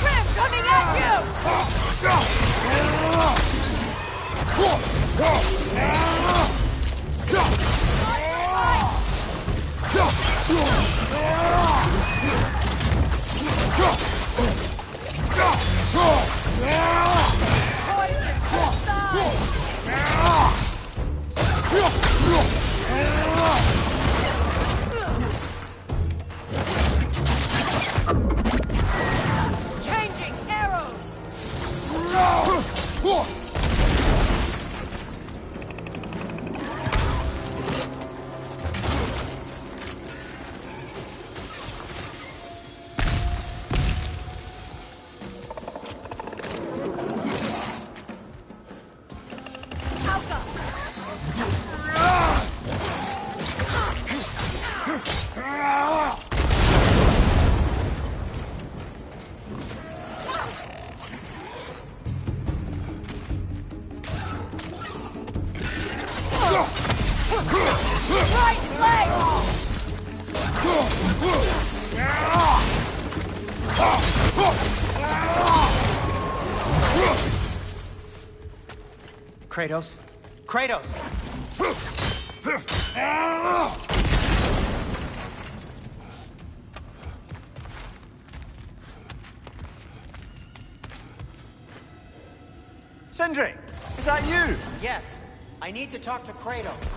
Rim coming at Changing arrows! Right leg! Kratos? Kratos! Sindri, is that you? Yes, I need to talk to Kratos.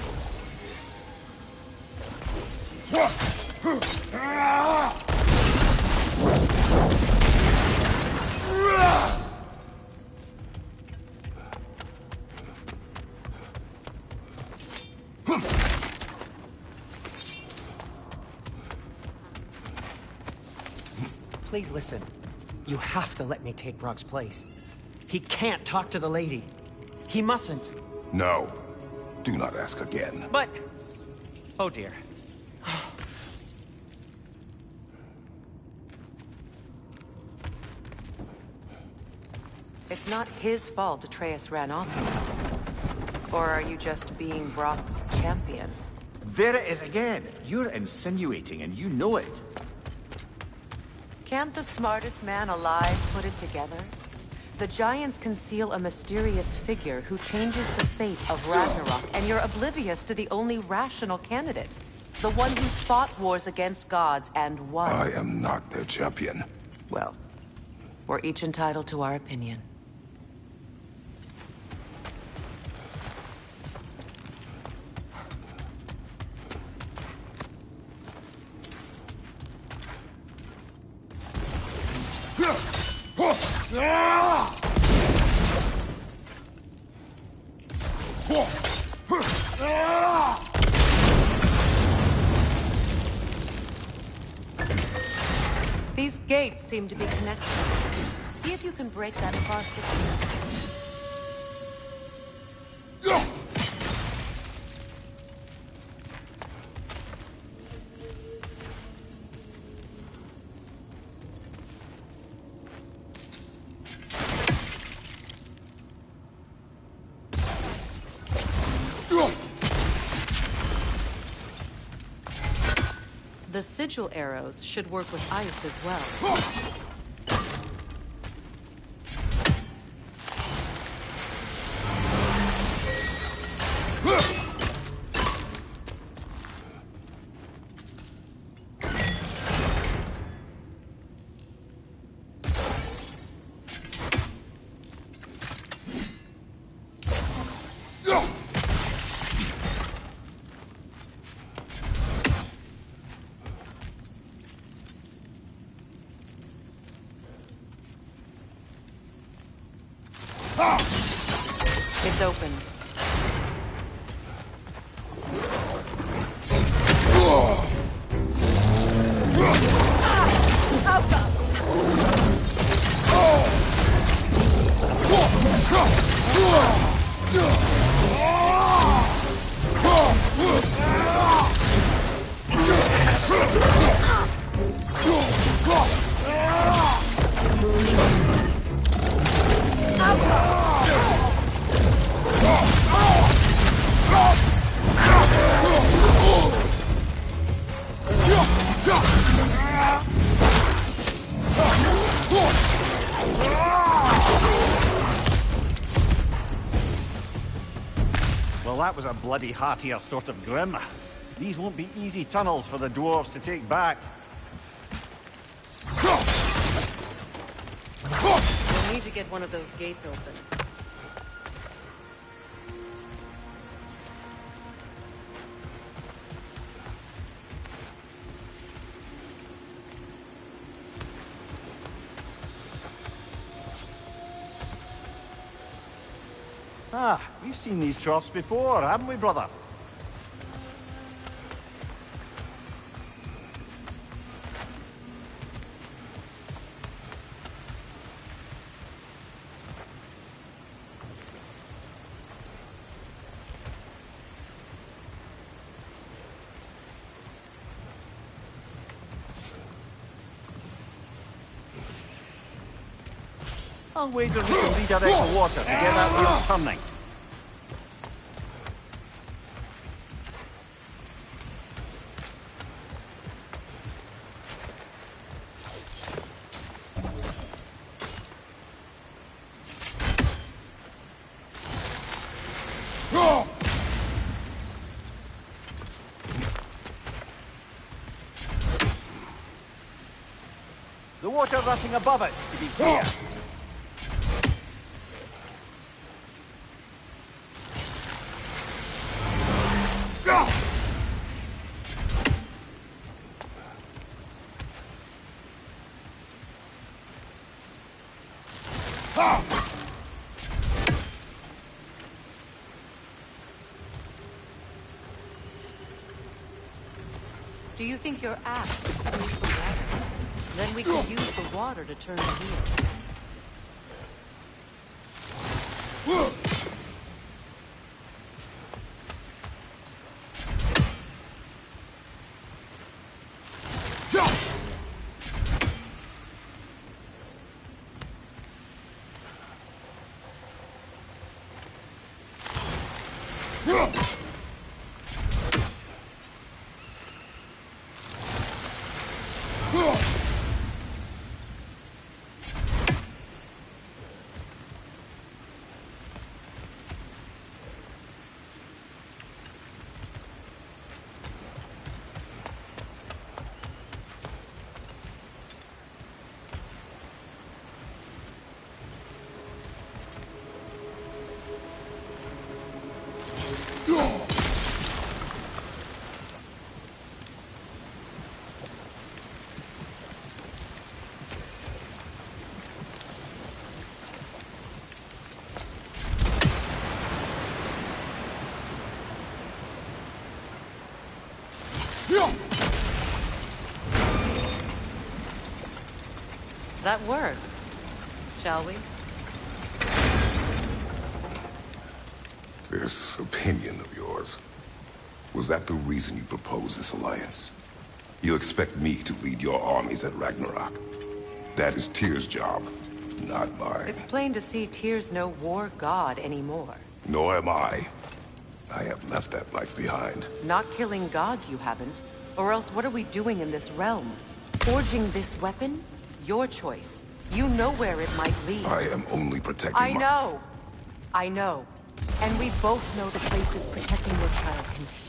Please listen. You have to let me take Brog's place. He can't talk to the lady. He mustn't. No. Do not ask again. But... oh dear. It's not his fault Atreus ran off with you. Or are you just being Brock's champion? There it is again. You're insinuating and you know it. Can't the smartest man alive put it together? The Giants conceal a mysterious figure who changes the fate of Ragnarok, and you're oblivious to the only rational candidate. The one who's fought wars against gods and won. I am not their champion. Well, we're each entitled to our opinion. These gates seem to be connected. See if you can break that fast signal. The sigil arrows should work with ice as well. It's open. Well, that was a bloody heartier sort of grim. These won't be easy tunnels for the dwarves to take back. We'll need to get one of those gates open. Ah, we've seen these troughs before, haven't we, brother? I'll wager we can redirect the water to get that wheel turning. The water rushing above us, to be clear. Do you think your axe could move the water? Then we could use the water to turn the wheel. that work. Shall we? This opinion of yours, was that the reason you proposed this alliance? You expect me to lead your armies at Ragnarok? That is Tyr's job, not mine. It's plain to see Tyr's no war god anymore. Nor am I. I have left that life behind. Not killing gods, you haven't. Or else what are we doing in this realm? Forging this weapon? Your choice. You know where it might lead. I am only protecting I know. I know. And we both know the places protecting your child can take you.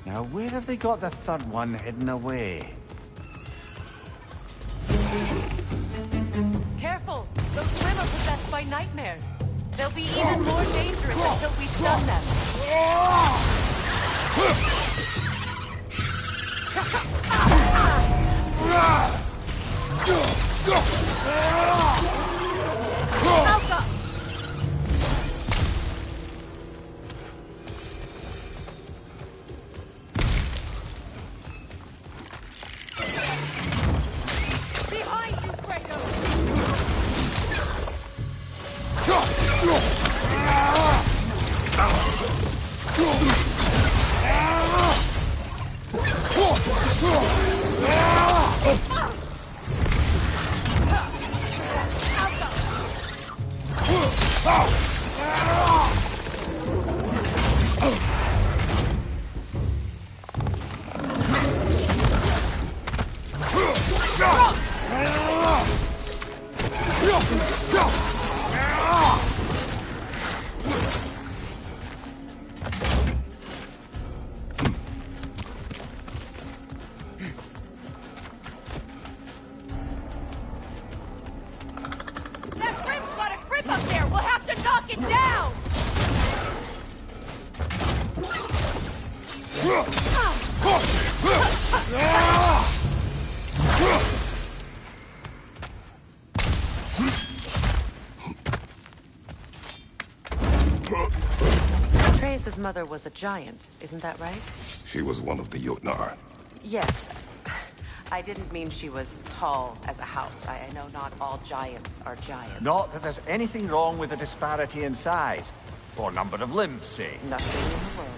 Now, where have they got the third one hidden away? Careful! Those women are possessed by nightmares. They'll be even more dangerous until we stun them. Alpha! Behind you, That Grim's got a grip up there! We'll have to knock it down! Atreus' mother was a giant, isn't that right? She was one of the Jotnar. Yes. I didn't mean she was tall as a house. I know not all giants are giants. Not that there's anything wrong with the disparity in size, or number of limbs, say. Nothing in the world.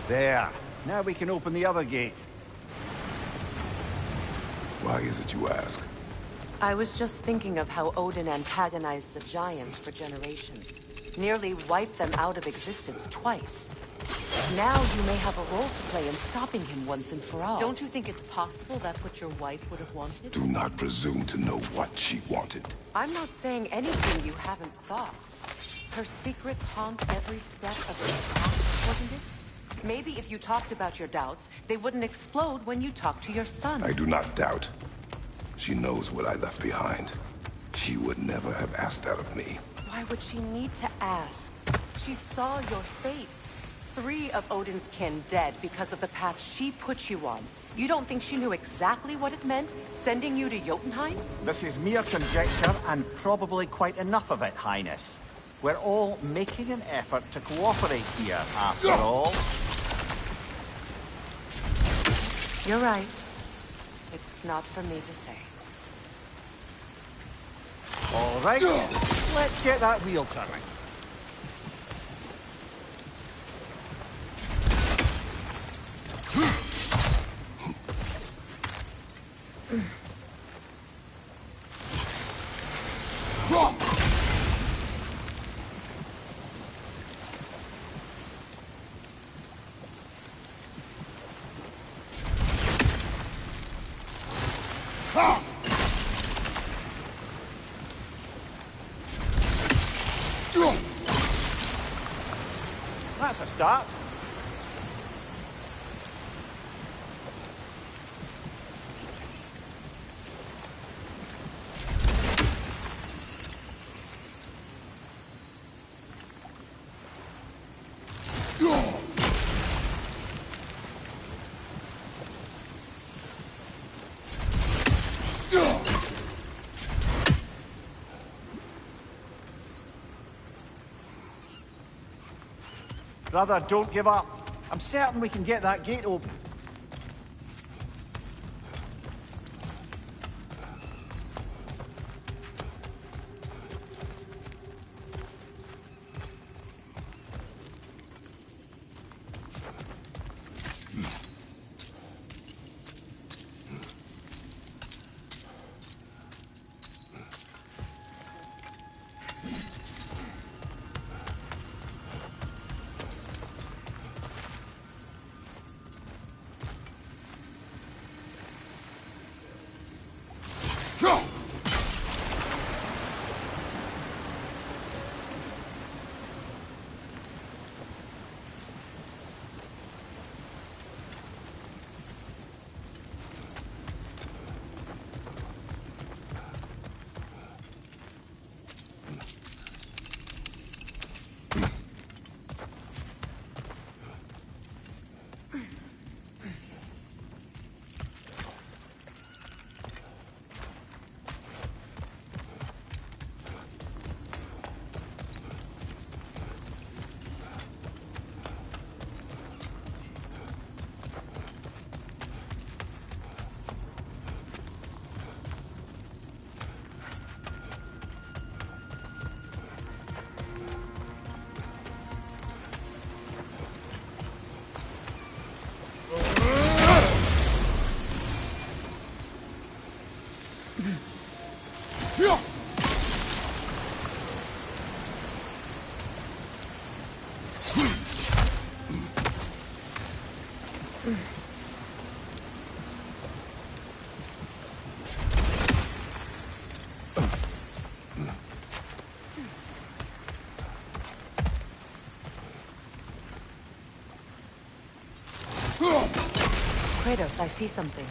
There. Now we can open the other gate. Why is it you ask? I was just thinking of how Odin antagonized the giants for generations. Nearly wiped them out of existence twice. Now you may have a role to play in stopping him once and for all. Don't you think it's possible that's what your wife would have wanted? Do not presume to know what she wanted. I'm not saying anything you haven't thought. Her secrets haunt every step of her path, wasn't it? Maybe if you talked about your doubts, they wouldn't explode when you talked to your son. I do not doubt. She knows what I left behind. She would never have asked that of me. Why would she need to ask? She saw your fate. 3 of Odin's kin dead because of the path she put you on. You don't think she knew exactly what it meant, sending you to Jotunheim? This is mere conjecture, and probably quite enough of it, Highness. We're all making an effort to cooperate here, after all. You're right. It's not for me to say. All right, let's get that wheel turning. That's a start. Brother, don't give up. I'm certain we can get that gate open. Kratos, I see something.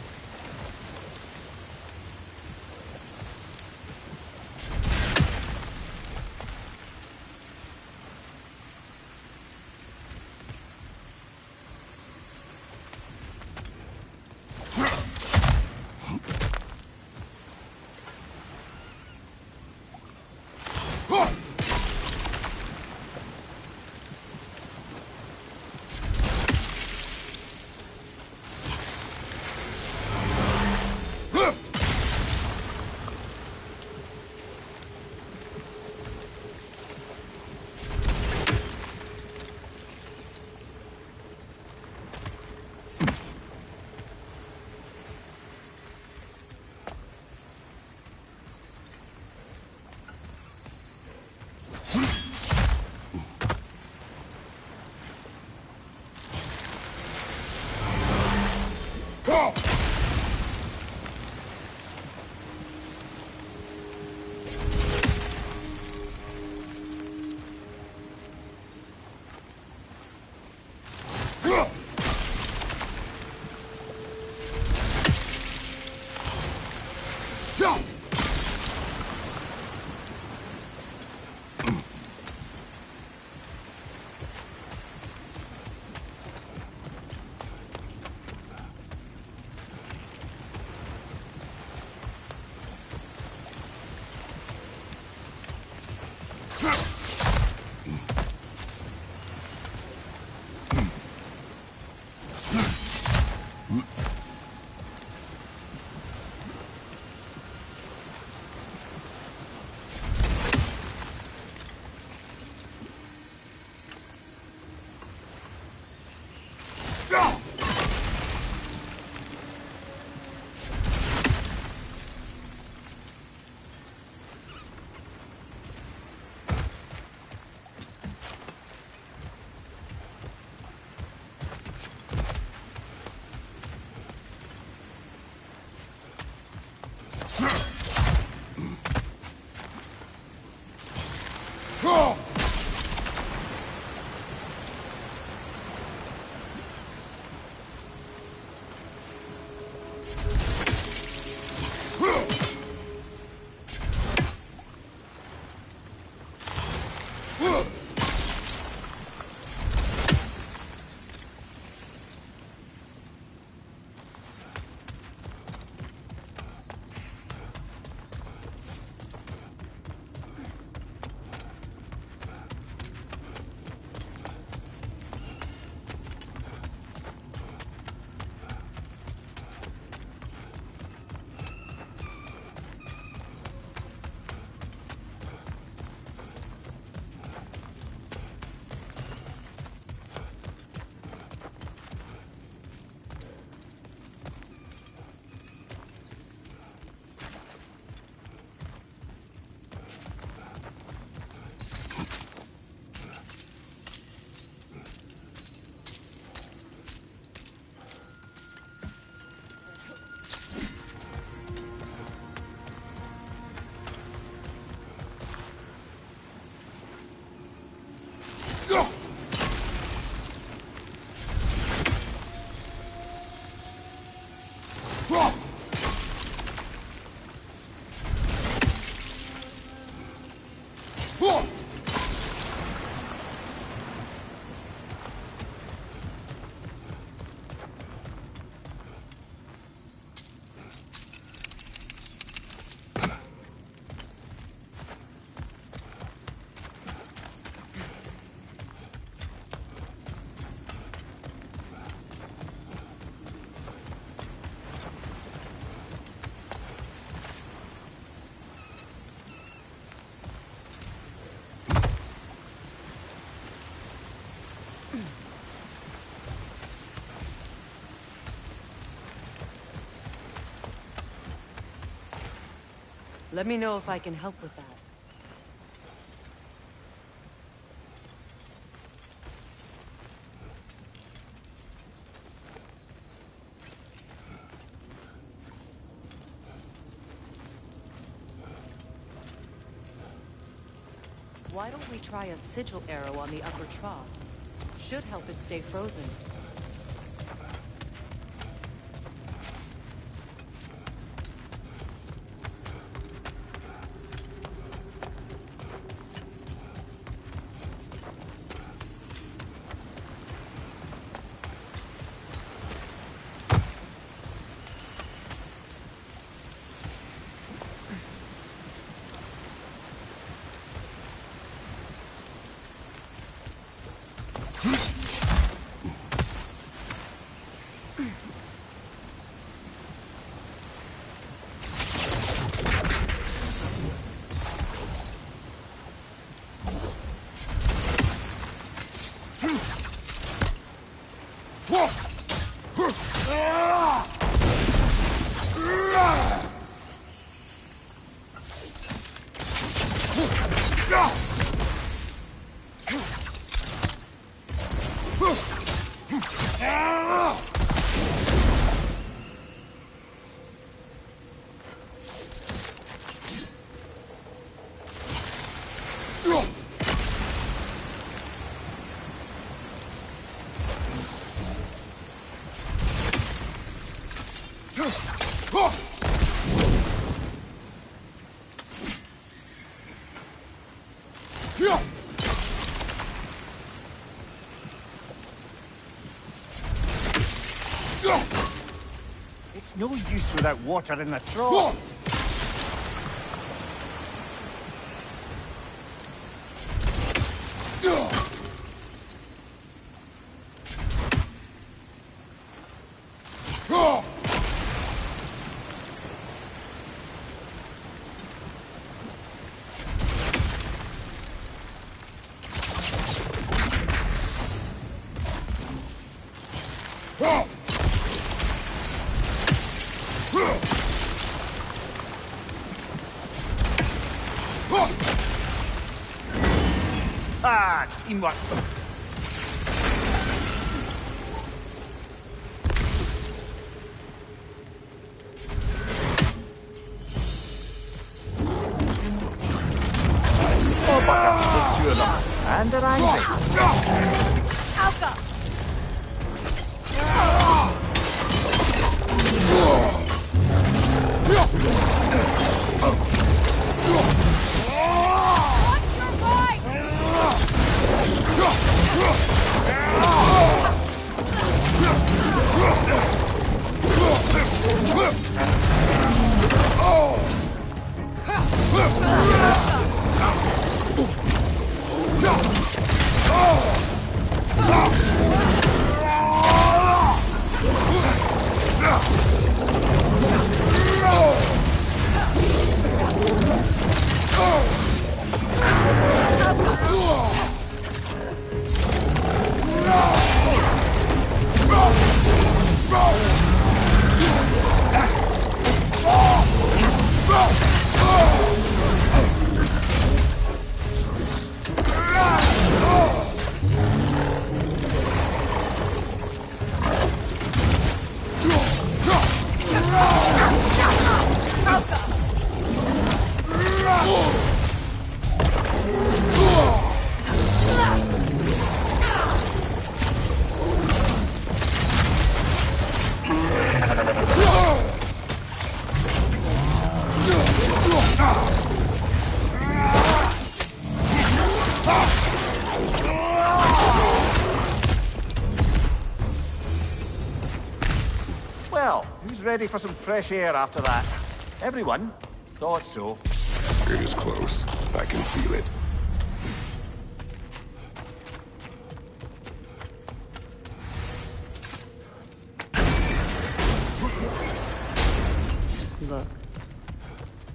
Let me know if I can help with that. Why don't we try a sigil arrow on the upper trough? Should help it stay frozen. It's no use without water in the trough. Ah, teamwork. Oh, Butter, there's two of them. And they're angry. Alka! Watch your bike! Well, who's ready for some fresh air after that? Everyone? Thought so. It is close. I can feel it. Look,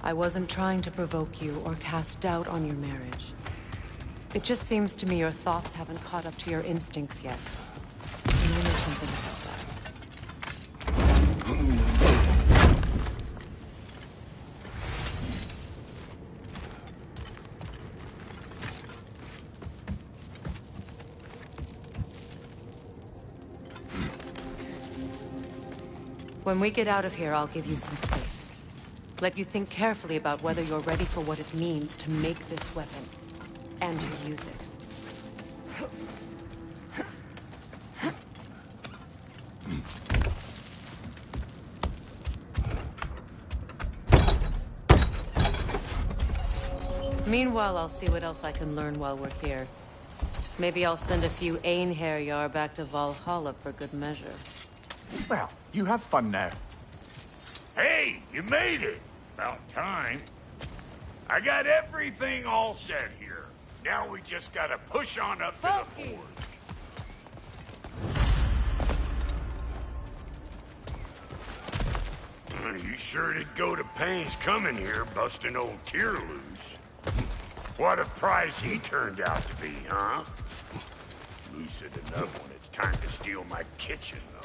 I wasn't trying to provoke you or cast doubt on your marriage. It just seems to me your thoughts haven't caught up to your instincts yet. And I know something about that. When we get out of here, I'll give you some space. Let you think carefully about whether you're ready for what it means to make this weapon, and to use it. Meanwhile, I'll see what else I can learn while we're here. Maybe I'll send a few Einherjar back to Valhalla for good measure. Well, you have fun now. Hey, you made it! About time. I got everything all set here. Now we just gotta push on up to the forge. You sure did go to pains coming here, busting old Tyr loose. What a prize he turned out to be, huh? Lucid enough when it's time to steal my kitchen, though.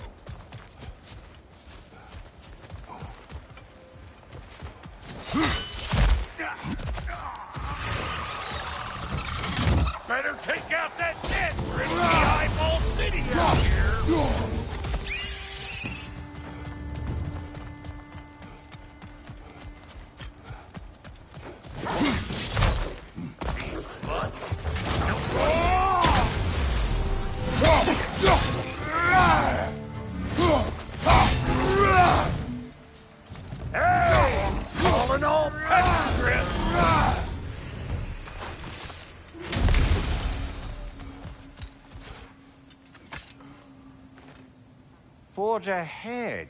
Better take out that dead for it'll be eyeball city out here. Hey! All in all, pepper grip. Forge ahead.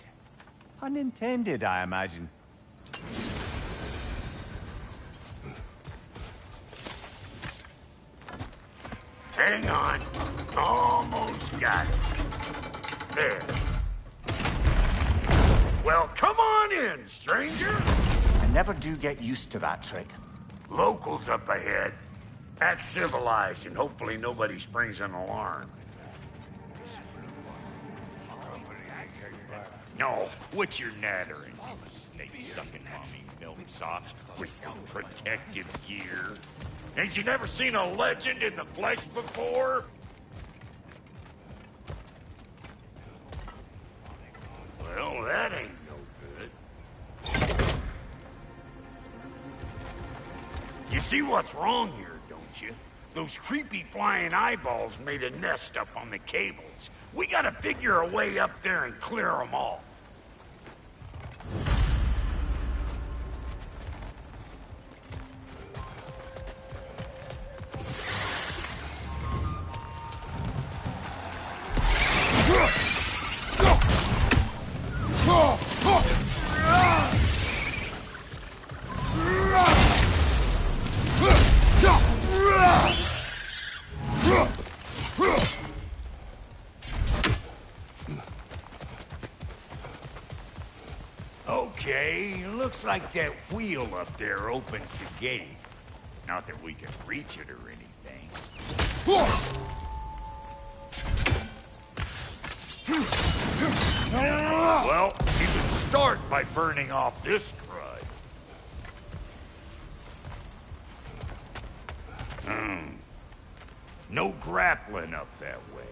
Unintended, I imagine. Hang on. Almost got it. There. Well, come on in, stranger. I never do get used to that trick. Locals up ahead. Act civilized and hopefully nobody springs an alarm. No, quit your nattering, you snake-sucking mommy milksops with your protective gear. Ain't you never seen a legend in the flesh before? Well, that ain't no good. You see what's wrong here, don't you? Those creepy flying eyeballs made a nest up on the cables. We gotta figure a way up there and clear them all. Okay, looks like that wheel up there opens the gate. Not that we can reach it or anything. Well, you can start by burning off this crud. No grappling up that way.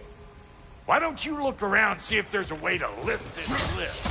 Why don't you look around, see if there's a way to lift this lift?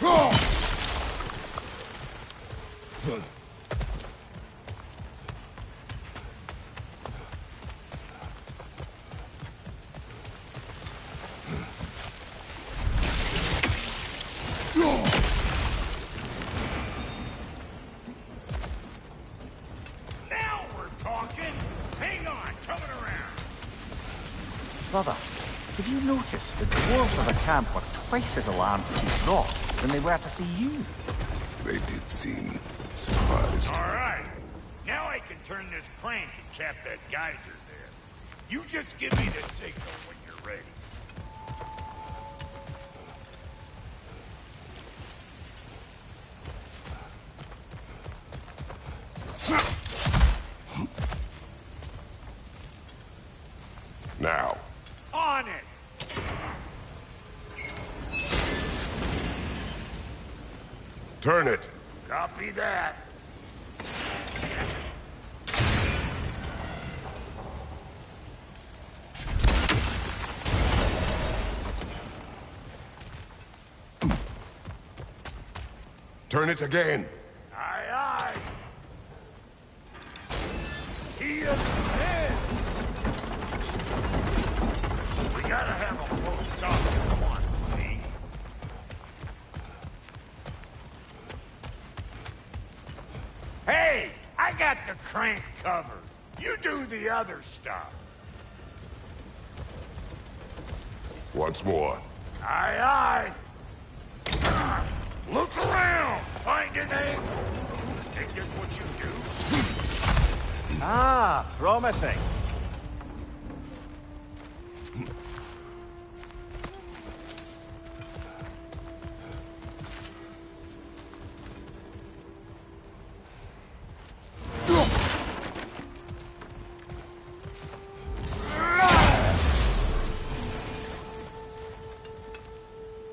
Now we're talking. Hang on, coming around. Brother, have you noticed the dwarves of the camp were twice as alarmed to see Brock than they were to see you? They did seem surprised. All right. Now I can turn this crank and cap that geyser there. You just give me the signal when you're ready. Now. On it! Turn it. Copy that. Turn it again. Aye, aye. He is dead. We gotta have a close talk at once, see? Hey, I got the crank covered. You do the other stuff. Once more. Aye, aye. Look around. Find an angle. Think this what you do? Ah, promising.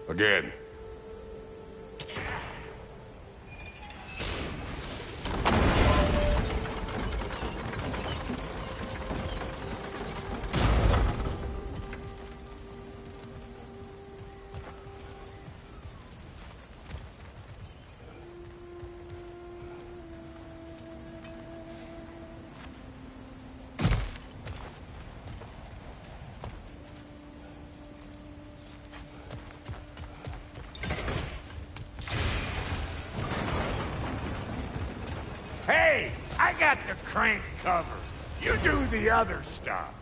Again. Hey, I got the crank covered. You do the other stuff.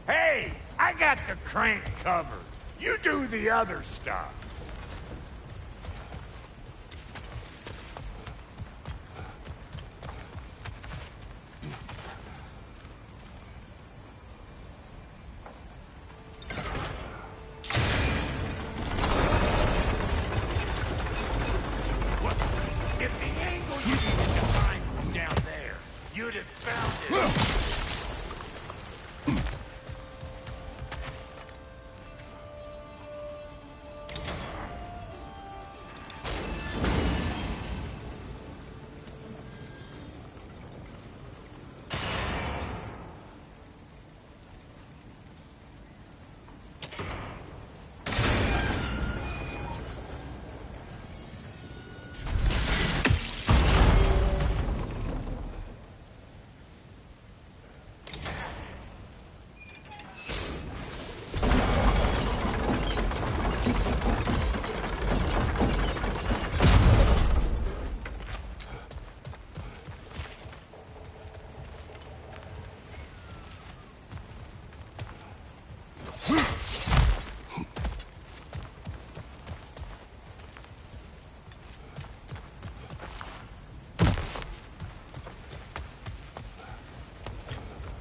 Hey, I got the crank covered. You do the other stuff. What? If the angle you needed to find was down there, you'd have found it.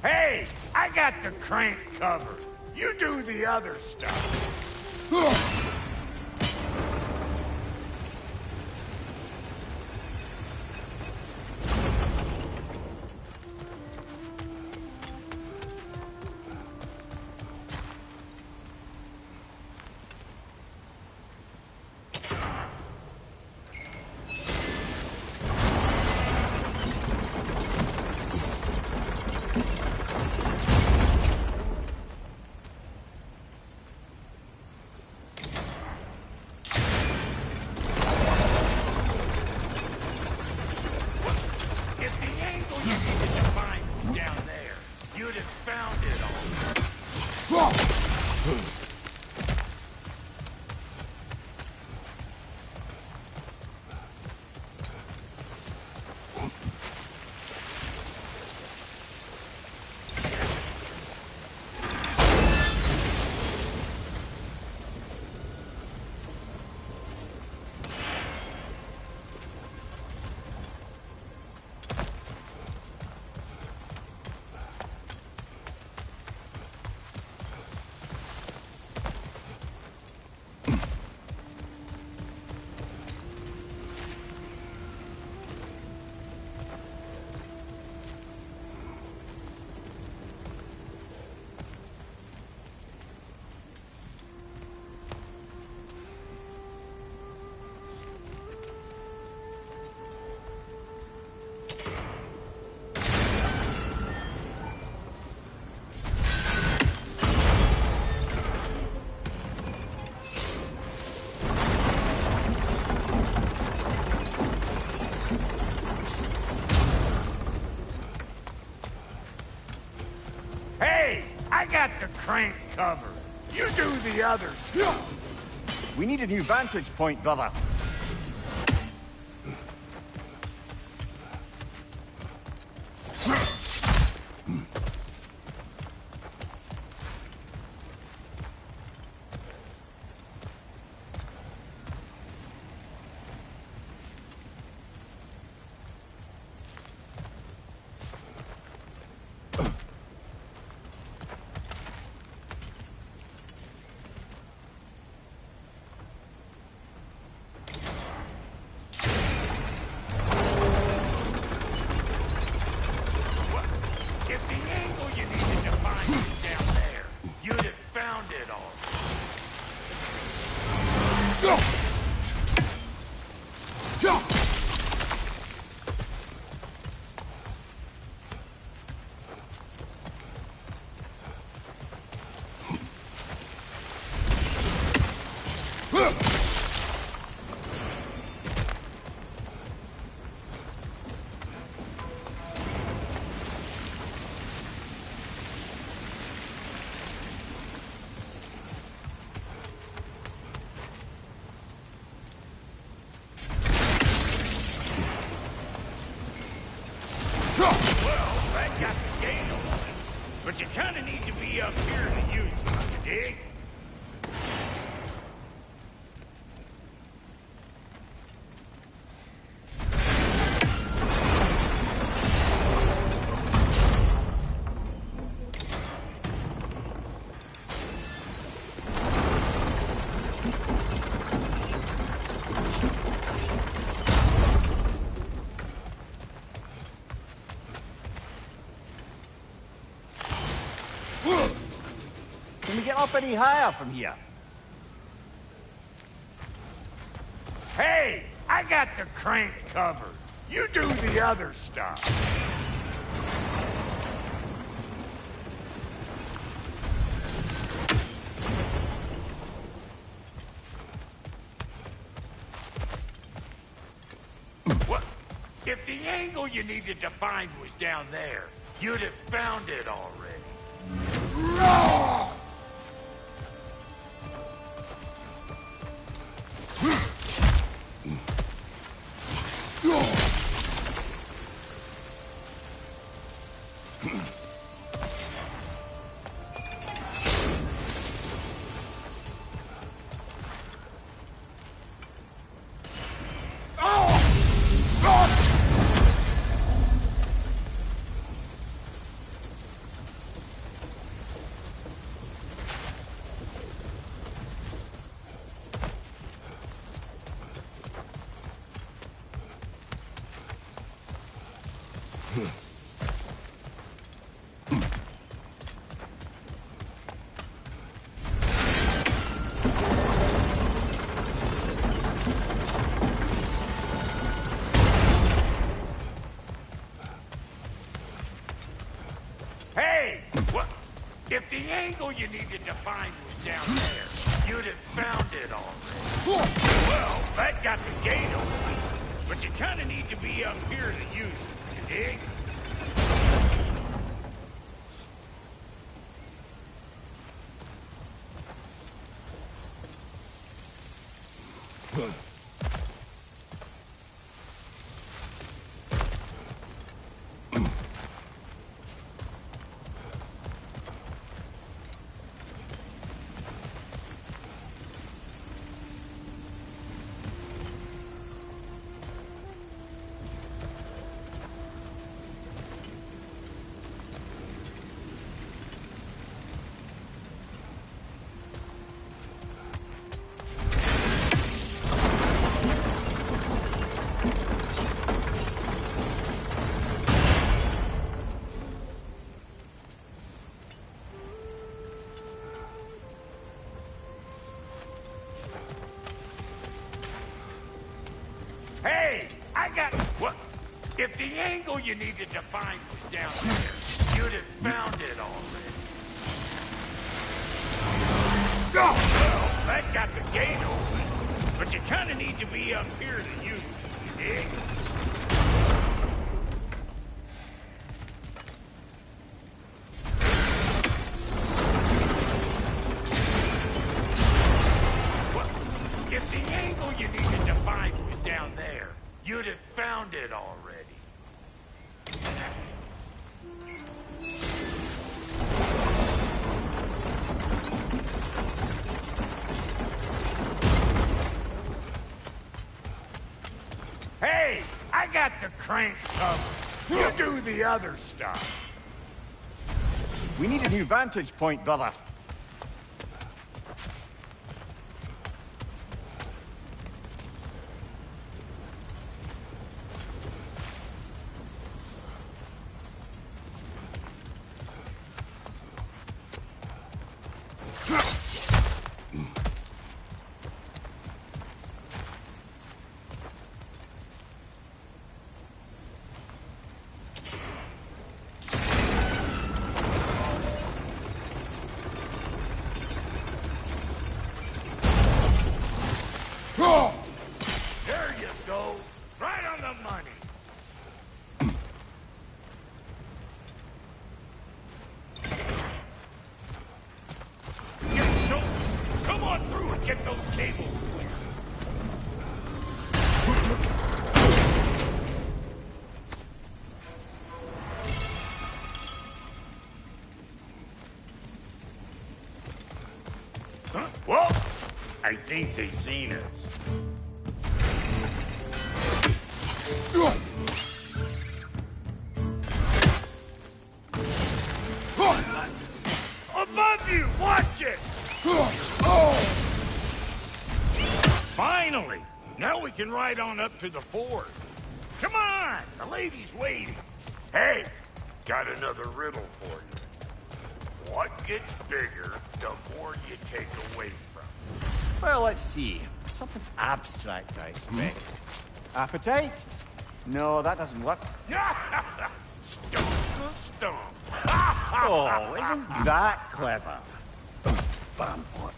Hey, I got the crank covered. You do the other stuff. got the crank covered. You do the others. We need a new vantage point, brother. But you kinda need to be up here to use it, you dig? Can we get up any higher from here? Hey, I got the crank covered. You do the other stuff. What? If the angle you needed to find was down there, you'd have found it already. Hey! What? If the angle you needed to find was down there, you'd have found it already. Well, that got the gate open, but you kinda need to be up here to use it, you dig? Hey! I got... What? If the angle you needed to find was down there, you'd have found it already. Well, that got the gate open, but you kinda need to be up here to use it, you dig? got the crank covered. You do the other stuff. We need a new vantage point, brother. There you go. Right on the money. Yeah, so come on through and get those cables. Huh? Well, I think they seen us. Above you! Watch it! Finally! Now we can ride on up to the fort. Come on! The lady's waiting. Hey! Got another riddle for you. What gets bigger the more you take away from? Well, let's see. Something abstract, I expect. Appetite? No, that doesn't work. Stomp the stomp. Oh, isn't that clever? Bam, what?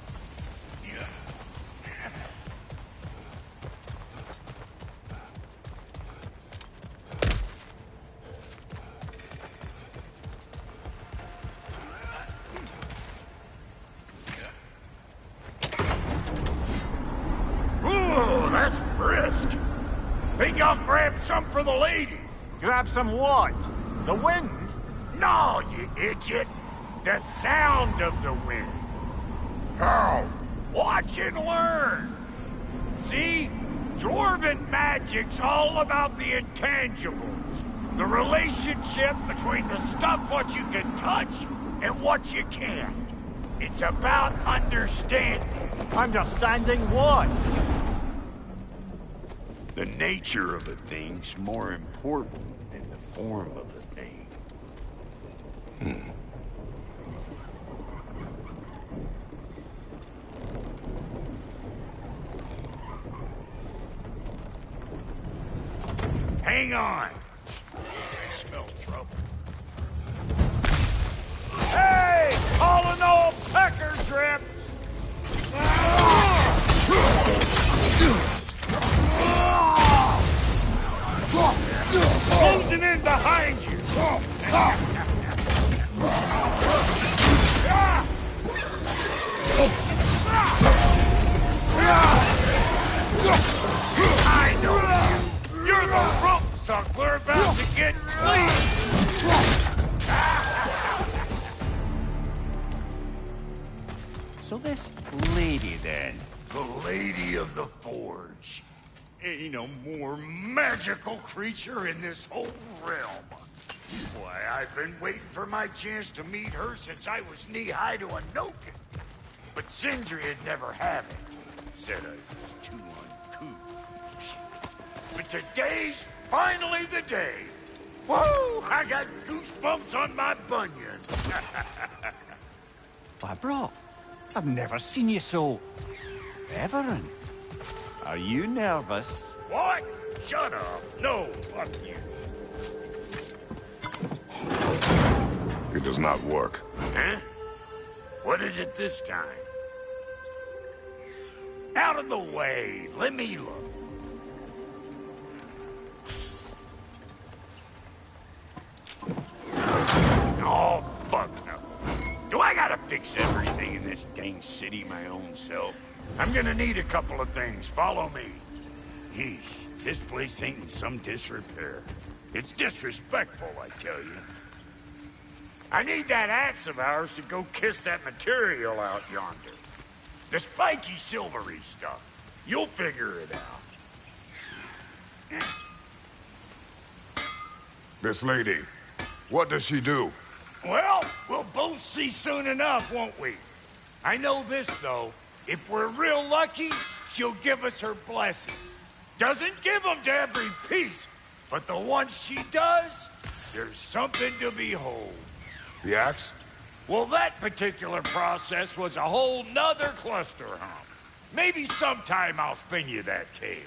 Ooh, that's brisk. Think I'll grab some for the lady? Grab some what? The wind? No, you idiot. The sound of the wind. How? Watch and learn. See? Dwarven magic's all about the intangibles. The relationship between the stuff what you can touch and what you can't. It's about understanding. Understanding what? The nature of a thing's more important than the form of a thing. Hang on. I smell trouble. Hey! Calling all pecker drip! Closing in behind you! I know you! You're the rope suckler about to get clean! So this lady, then? The Lady of the Forge. Ain't no more magical creature in this whole realm. Why, I've been waiting for my chance to meet her since I was knee-high to a Noken. But Sindri had never had it. Said I was too uncouth. But today's finally the day. Woo! I got goosebumps on my bunions. Why, bro, I've never seen you so... reverent. Are you nervous? What? Shut up. No, fuck you. It does not work. Huh? What is it this time? Out of the way. Let me look. Oh, fuck no. Do I gotta fix everything in this dang city my own self? I'm gonna need a couple of things. Follow me. Yeesh, if this place ain't in some disrepair. It's disrespectful, I tell you. I need that axe of ours to go kiss that material out yonder. The spiky, silvery stuff. You'll figure it out. This lady, what does she do? Well, we'll both see soon enough, won't we? I know this, though. If we're real lucky, she'll give us her blessing. Doesn't give them to every piece, but the ones she does, there's something to behold. The axe? Well, that particular process was a whole nother cluster hump. Maybe sometime I'll spin you that tale.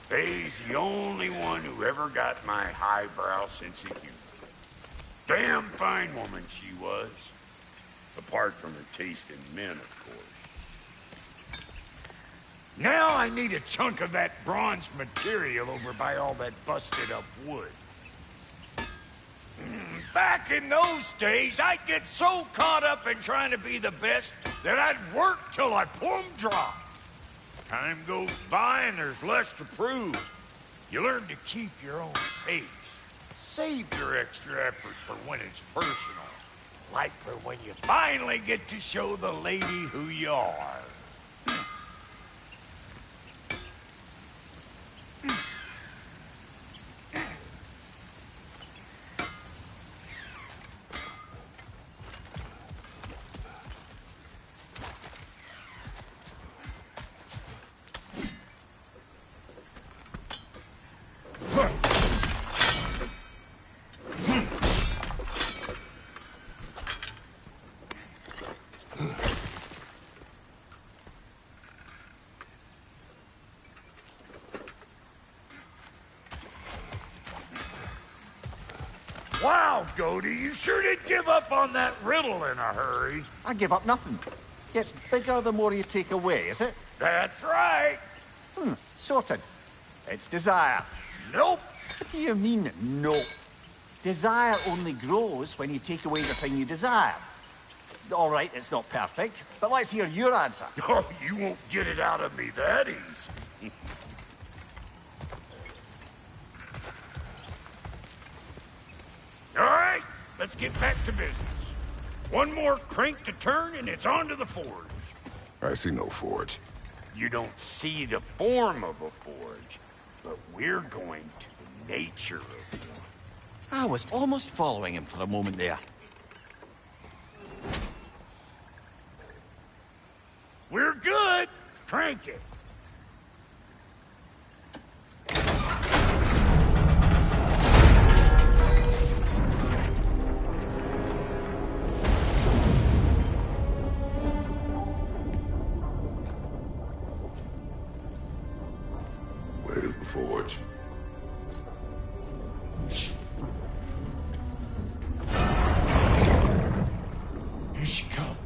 Faye's the only one who ever got my highbrow sense of humor. Damn fine woman she was. Apart from her taste in men, of course. Now I need a chunk of that bronze material over by all that busted up wood. Back in those days, I'd get so caught up in trying to be the best that I'd work till I plumb dropped. Time goes by and there's less to prove. You learn to keep your own pace. Save your extra effort for when it's personal. Like for when you finally get to show the lady who you are. Wow, Goaty, you sure did give up on that riddle in a hurry. I give up nothing. Gets bigger the more you take away, is it? That's right. Sorted. It's desire. Nope. What do you mean, nope? Desire only grows when you take away the thing you desire. All right, it's not perfect, but let's hear your answer. Oh, you won't get it out of me that easy. All right, let's get back to business. One more crank to turn and it's on to the forge. I see no forge. You don't see the form of a forge, but we're going to the nature of one. I was almost following him for a moment there. We're good. Crank it. Where's the forge? Here she comes.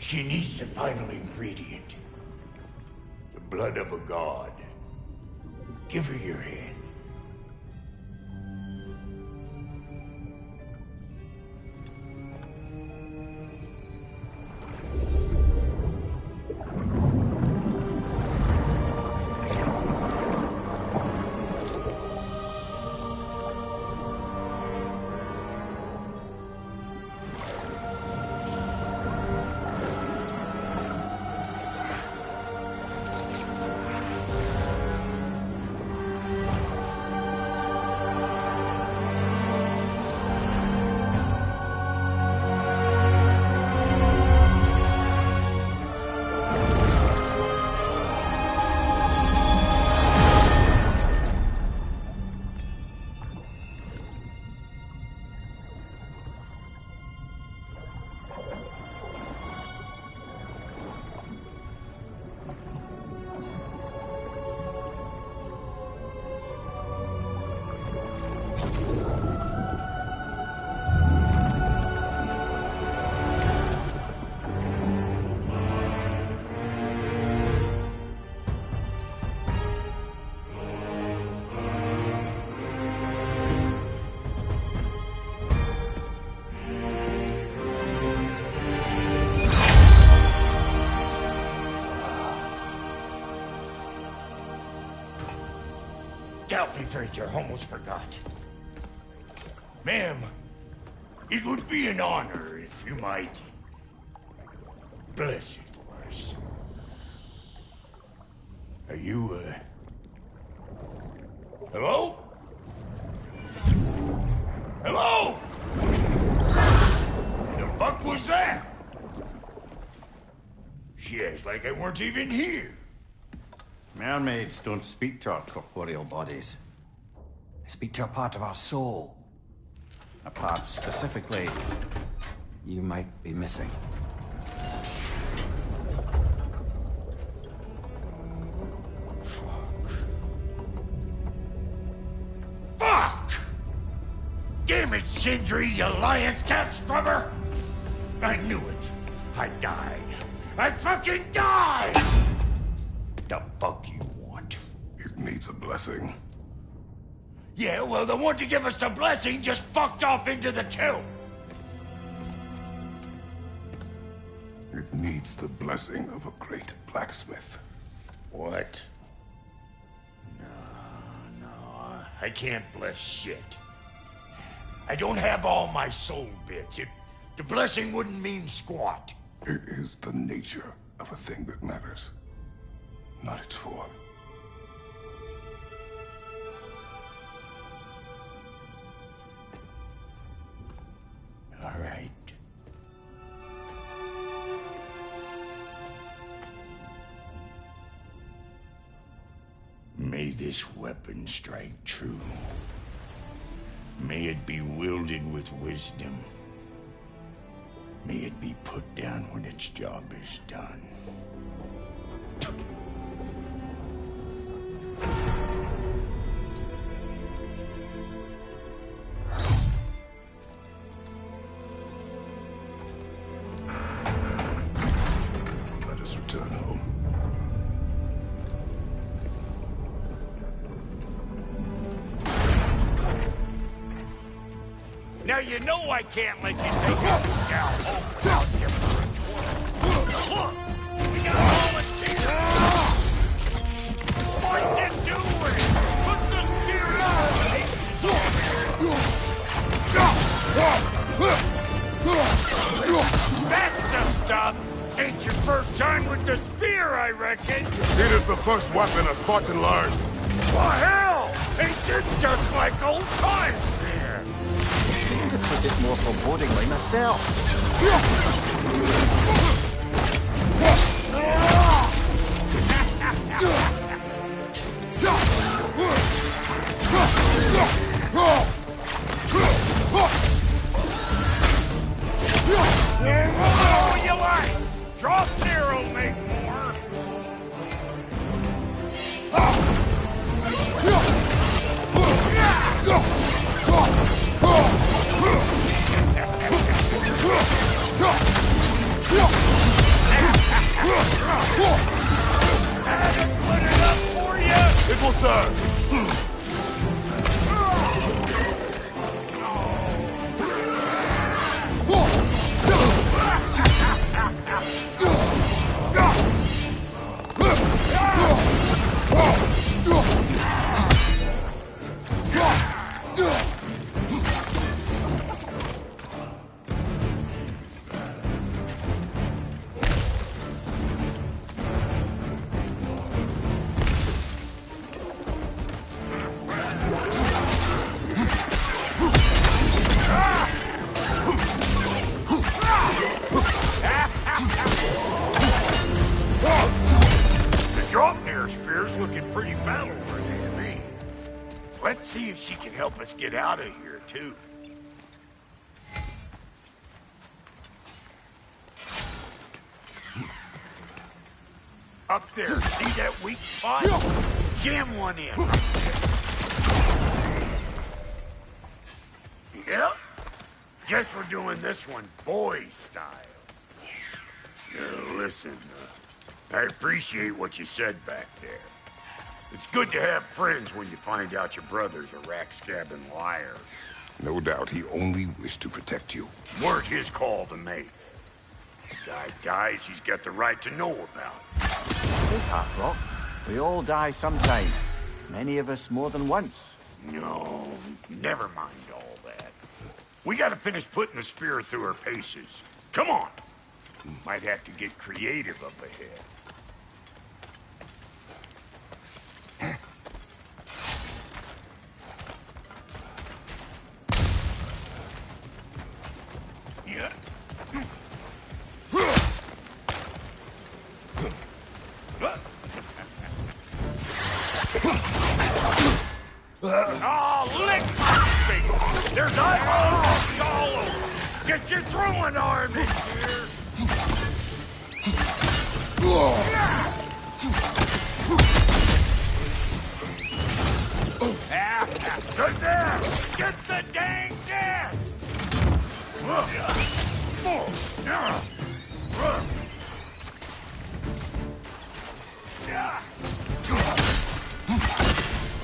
She needs the final ingredient. The blood of a god. Give her your hand. I almost forgot. Ma'am, it would be an honor if you might bless it for us. Are you, hello? Hello? The fuck was that? She acts like I weren't even here. Mermaids don't speak to our corporeal bodies. They speak to a part of our soul. A part specifically you might be missing. Fuck! Damn it, Sindri, you lion's cat scrubber! I knew it. I died. I fucking died! The fuck you want? It needs a blessing. Yeah, well, the one to give us the blessing just fucked off into the tomb. It needs the blessing of a great blacksmith. What? No, I can't bless shit. I don't have all my soul bits. The blessing wouldn't mean squat. It is the nature of a thing that matters, not its form. All right. May this weapon strike true. May it be wielded with wisdom. May it be put down when its job is done. Let us return home. Now you know I can't let you take it down home without you for a tour. Look! We got volunteers! What's it doing? Put the spear on! That's the stuff! Ain't your first time with the spear, I reckon! It is the first weapon a Spartan learned. Well, hell! Ain't this just like old times here? I could put it more forebodingly myself. Oh, you like! Drop zero, make more! Closer! Let's see if she can help us get out of here, too. Up there, see that weak spot? Jam one in. Yep. Guess we're doing this one boy style. Listen, I appreciate what you said back there. It's good to have friends when you find out your brother's a rack-scabbing liar. No doubt he only wished to protect you. Weren't his call to make. Guy dies, he's got the right to know about it. Sweetheart, Rock. We all die sometime. Many of us more than once. No, never mind all that. We gotta finish putting the spear through her paces. Come on. Might have to get creative up ahead. Yeah. Oh, lick my face! There's eyeballs all over! Get your throwing arm in here! Good there! Get the dang gas!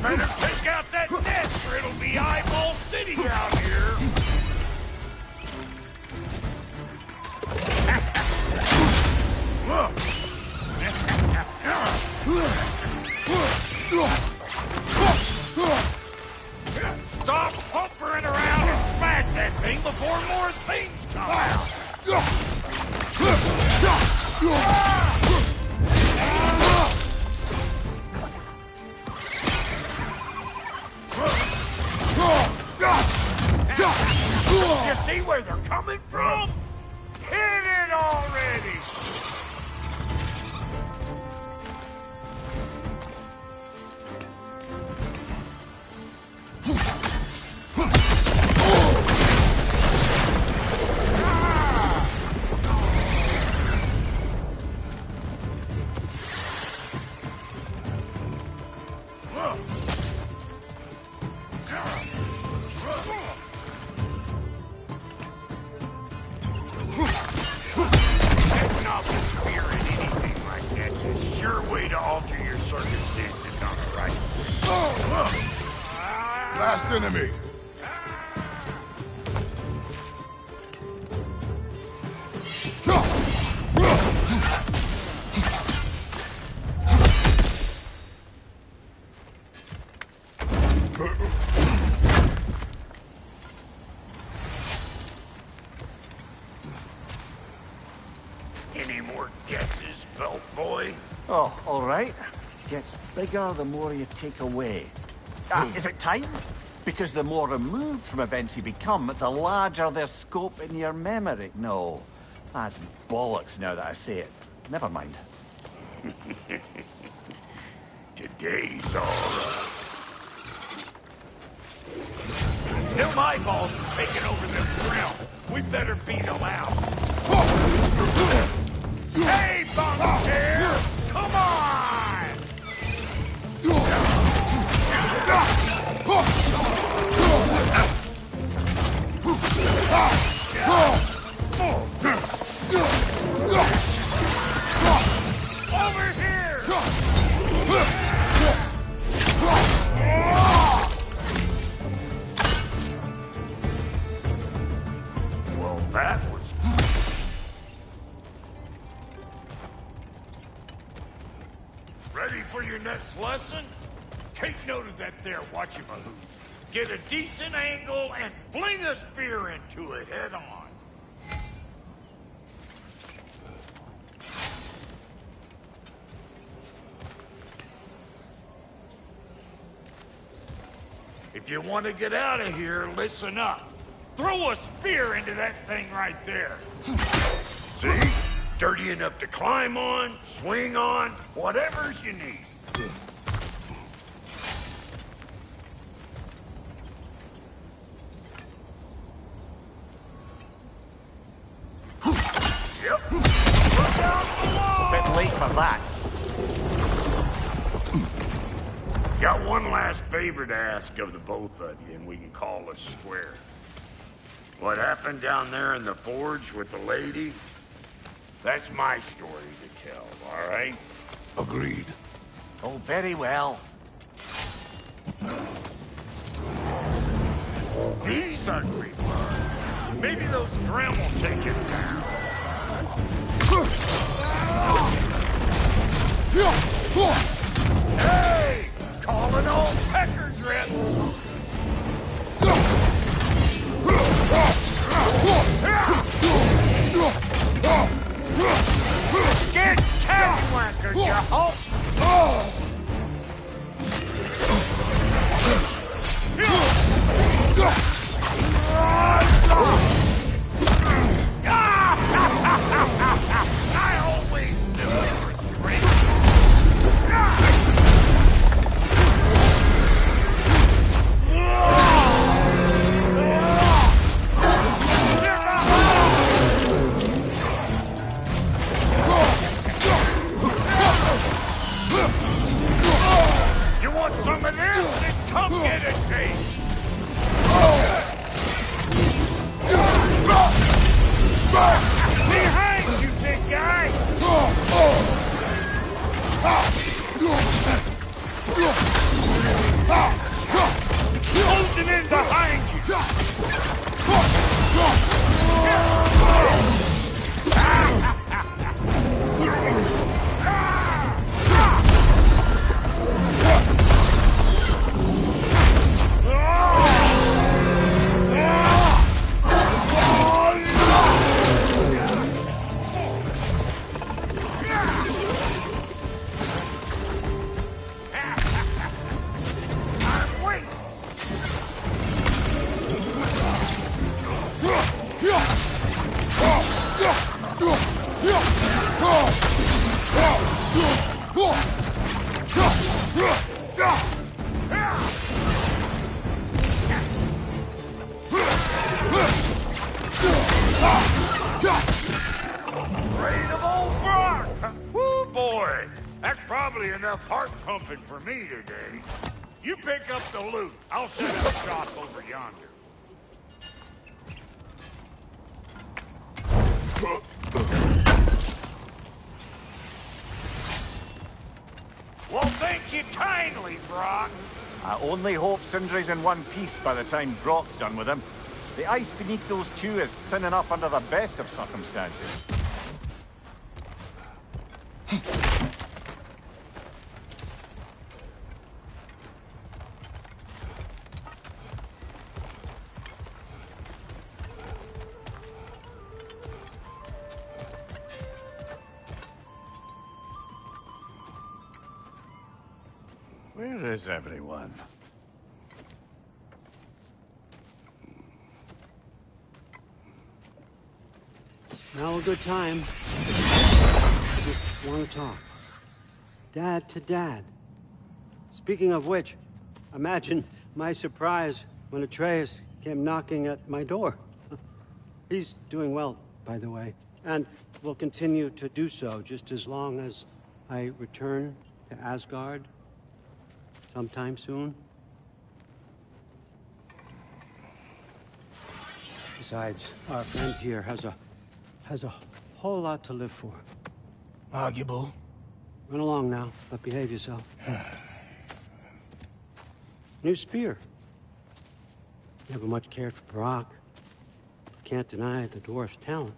Better take out that nest or it'll be Eyeball City out here! Stop hovering around and smash that thing before more things come out! You see where they're coming from? Hit it already! Last enemy. Any more guesses, belt boy? Oh, all right. Gets bigger the more you take away. Is it time? Because the more removed from events you become, the larger their scope in your memory. No, that's bollocks now that I say it. Never mind. Today's all right. Them eyeballs are taking over this realm. We better beat them out. Hey, Bunktail! Come on! Over here! lesson? Take note of that there whatchamahoo. Get a decent angle and fling a spear into it head on. If you want to get out of here, listen up. Throw a spear into that thing right there. See? Dirty enough to climb on, swing on, whatever's you need. Yep. Look down below! Bit late for that. Got one last favor to ask of the both of you, and we can call us square. What happened down there in the forge with the lady? That's my story to tell, all right? Agreed. Oh, very well. These ugly bugs. Maybe those Grim will take it down. Hey! Calling old pecker drip! Get catwhackers, you hope! I always knew you were crazy. You want some of this? Then come get it, Dave! Behind you, big guy! Closing in behind you! Afraid of old Brock? Woo, boy! That's probably enough heart pumping for me today. You pick up the loot. I'll set up shop over yonder. Well, thank you kindly, Brock. I only hope Sindri's in one piece by the time Brock's done with him. The ice beneath those two is thin enough under the best of circumstances. Where is everyone? Now a good time. I just want to talk. Dad to Dad. Speaking of which, imagine my surprise when Atreus came knocking at my door. He's doing well, by the way, and will continue to do so just as long as I return to Asgard sometime soon. Besides, our friend here has a whole lot to live for. Arguable. Run along now, but behave yourself. New spear. Never much cared for Brock. Can't deny the dwarf's talent.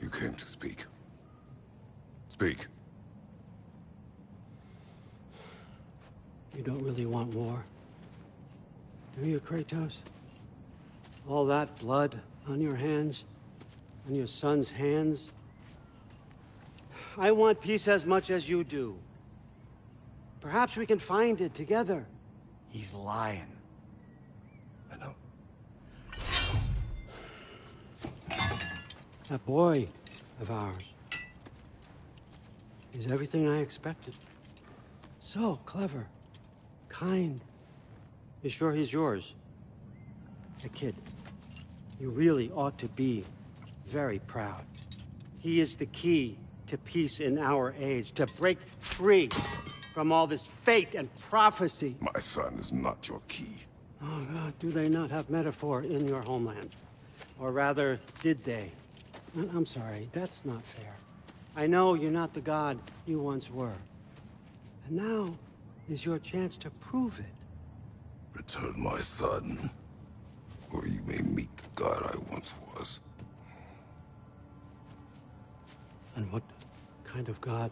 You came to speak. Speak. You don't really want war, do you, Kratos? All that blood on your hands, on your son's hands. I want peace as much as you do. Perhaps we can find it together. He's lying. I know. That boy of ours is everything I expected. So clever, kind. You sure he's yours? The kid. You really ought to be very proud. He is the key to peace in our age, to break free from all this fate and prophecy. My son is not your key. Oh, God, do they not have metaphor in your homeland? Or rather, did they? I'm sorry, that's not fair. I know you're not the god you once were. And now is your chance to prove it. Return my son, or you may meet the god I once was. And what kind of god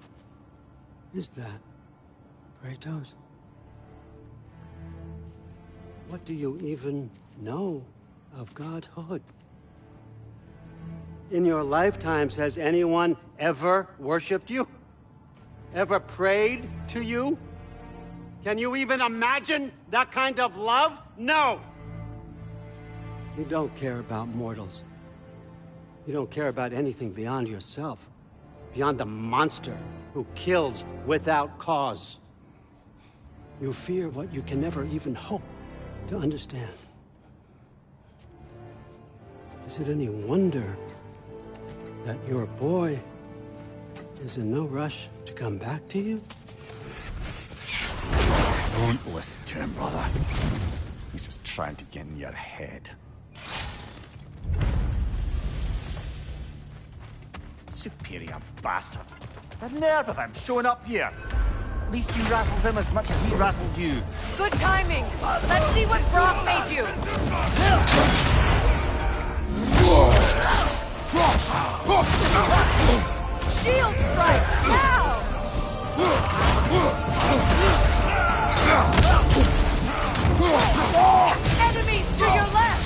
is that, Kratos? What do you even know of godhood? In your lifetimes, has anyone ever worshipped you? Ever prayed to you? Can you even imagine that kind of love? No! You don't care about mortals. You don't care about anything beyond yourself. Beyond the monster who kills without cause. You fear what you can never even hope to understand. Is it any wonder that your boy is in no rush to come back to you? Don't listen to him, brother. He's just trying to get in your head. Superior bastard. The nerve of him showing up here. At least you rattled him as much as he rattled you. Good timing. Let's see what Brock made you. Shield strike now! Enemies to your left!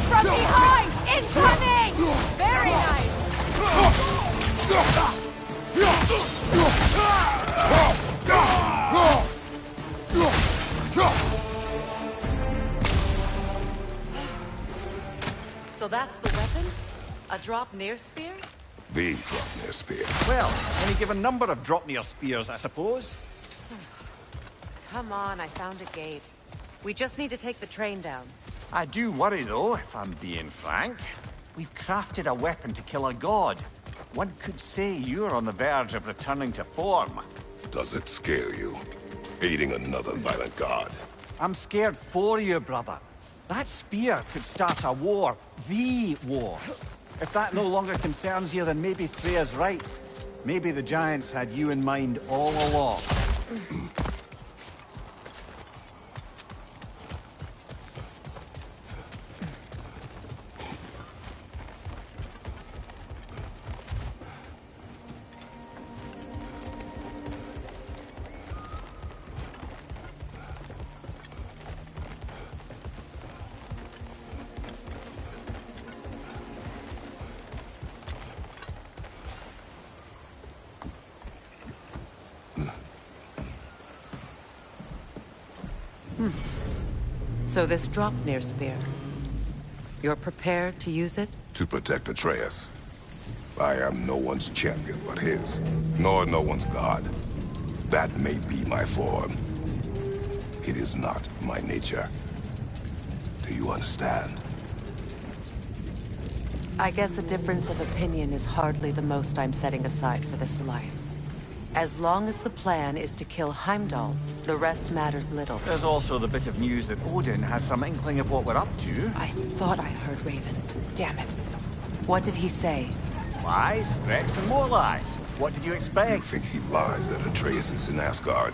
From behind! Incoming! Very nice! So that's the weapon? A drop near spear? The Draupnir spear. Well, any given number of Draupnir spears, I suppose. Come on, I found a gate. We just need to take the train down. I do worry, though, if I'm being frank. We've crafted a weapon to kill a god. One could say you're on the verge of returning to form. Does it scare you? Aiding another violent god? I'm scared for you, brother. That spear could start a war. The war. If that no longer concerns you, then maybe Freya's right. Maybe the Giants had you in mind all along. So this Draupnir spear, you're prepared to use it? To protect Atreus. I am no one's champion but his, nor no one's god. That may be my form. It is not my nature. Do you understand? I guess a difference of opinion is hardly the most I'm setting aside for this alliance. As long as the plan is to kill Heimdall, the rest matters little. There's also the bit of news that Odin has some inkling of what we're up to. I thought I heard ravens. Damn it. What did he say? Lies, threats, and more lies. What did you expect? You think he lies that Atreus is in Asgard?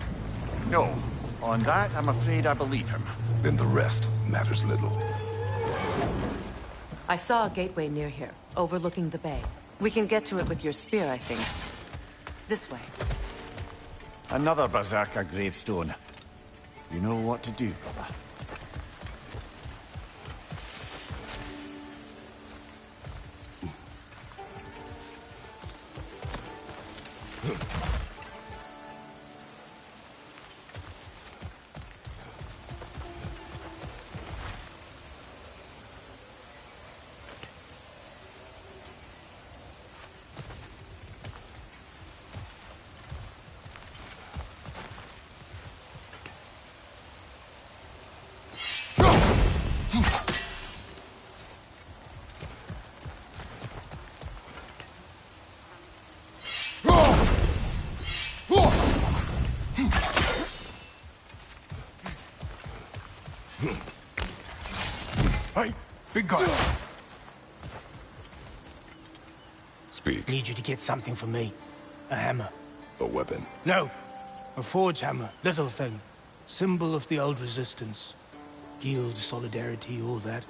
No. On that, I'm afraid I believe him. Then the rest matters little. I saw a gateway near here, overlooking the bay. We can get to it with your spear, I think. This way. Another Berserker gravestone. You know what to do, brother. Hey, big guy. Speak. Need you to get something for me. A hammer. A weapon. No. A forge hammer. Little thing. Symbol of the old resistance. Guild, solidarity, all that.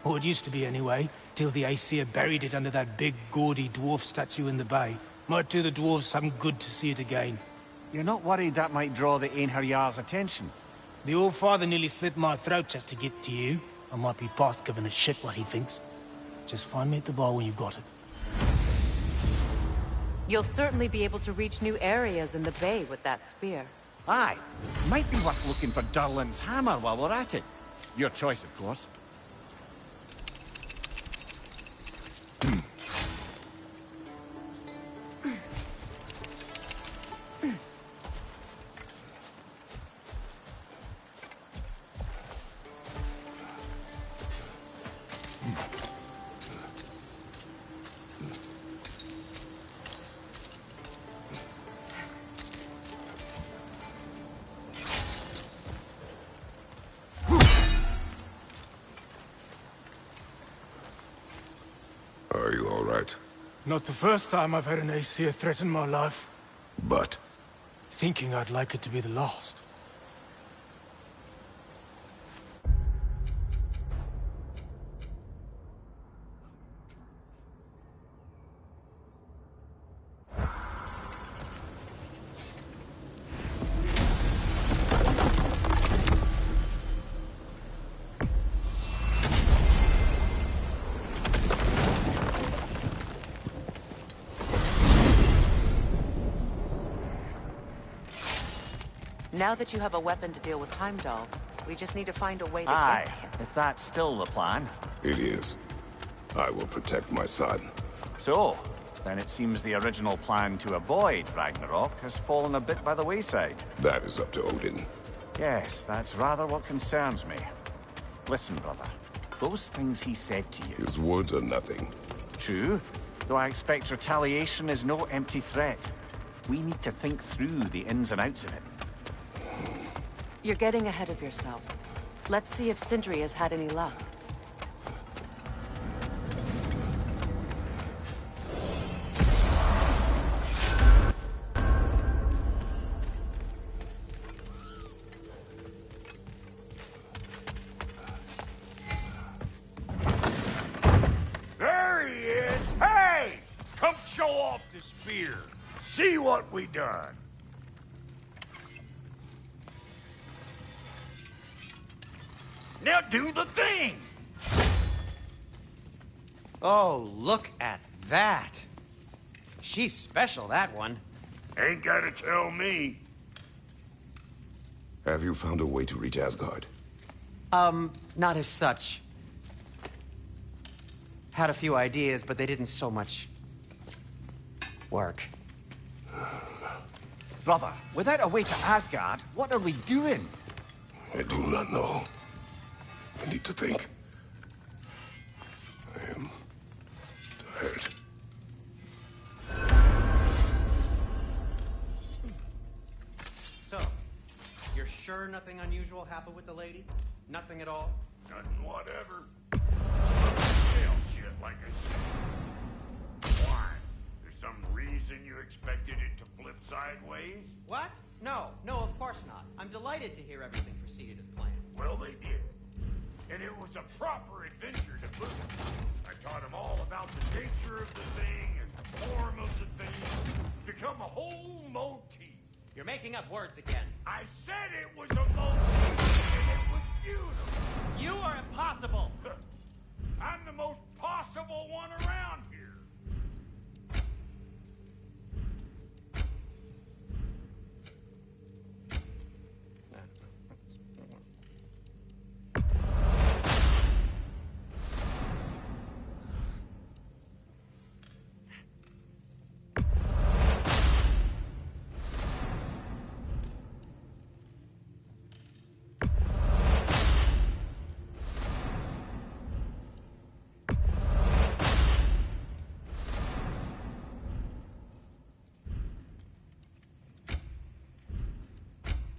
Or it used to be anyway, till the Aesir buried it under that big, gaudy dwarf statue in the bay. Might do the dwarves some good to see it again. You're not worried that might draw the Einherjar's attention? The All-Father nearly slit my throat just to get to you. I might be past giving a shit what he thinks. Just find me at the bar when you've got it. You'll certainly be able to reach new areas in the bay with that spear. Aye. Might be worth looking for Durlin's hammer while we're at it. Your choice, of course. Are you all right? Not the first time I've had an Aesir threaten my life. But Thinking I'd like it to be the last. Now that you have a weapon to deal with Heimdall, we just need to find a way to Aye, get to him. if that's still the plan. it is. I will protect my son. So, then it seems the original plan to avoid Ragnarok has fallen a bit by the wayside. That is up to Odin. Yes, that's rather what concerns me. Listen, brother. Those things he said to you... His words are nothing. True, though I expect retaliation is no empty threat. We need to think through the ins and outs of it. You're getting ahead of yourself. Let's see if Sindri has had any luck. There he is! Hey! Come show off the spear. See what we done. Now do the thing! Oh, look at that. She's special, that one. Ain't gotta tell me. Have you found a way to reach Asgard? Not as such. Had a few ideas, but they didn't so much work. Brother, without a way to Asgard, what are we doing? I do not know. I need to think. I am tired. So, you're sure nothing unusual happened with the lady? Nothing at all? Nothing whatever. Hell shit like I said. sideways? What? No, of course not. I'm delighted to hear everything proceeded as planned. Well, they did. And it was a proper adventure to boot. I taught them all about the nature of the thing and the form of the thing. Become a whole motif. You're making up words again. I said it was a motif, and it was beautiful. You are impossible. I'm the most possible one around here.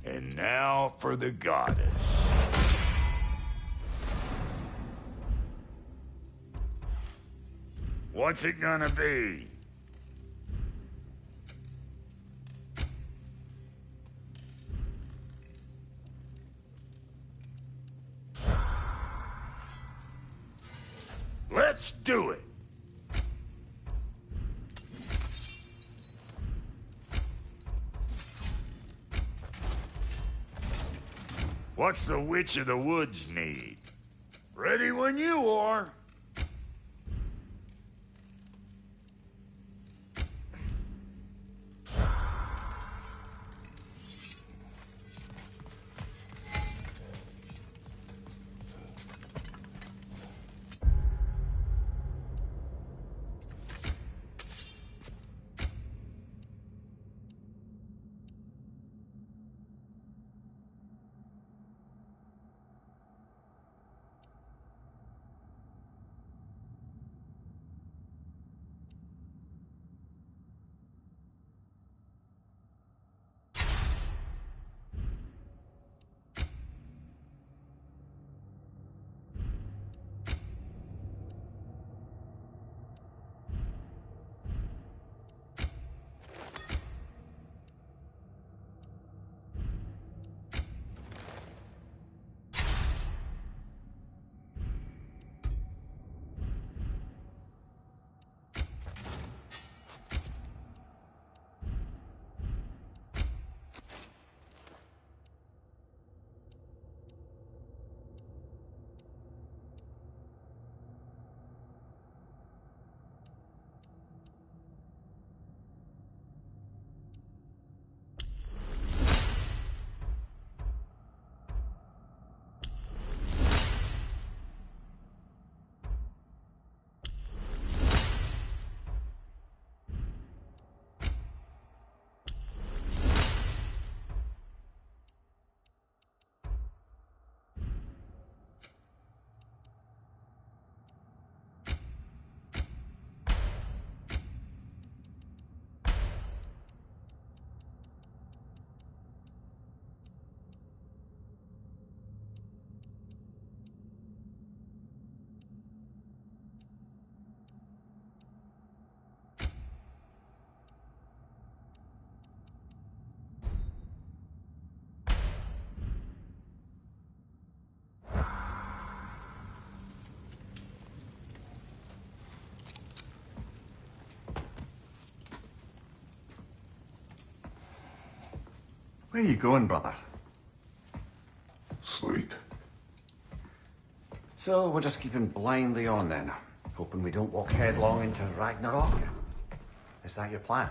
And now for the goddess. What's it gonna be? Let's do it. What's the Witch of the Woods need? Ready when you are. Where are you going, brother? Sleep. So we're just keeping blindly on then, hoping we don't walk headlong into Ragnarok. Is that your plan?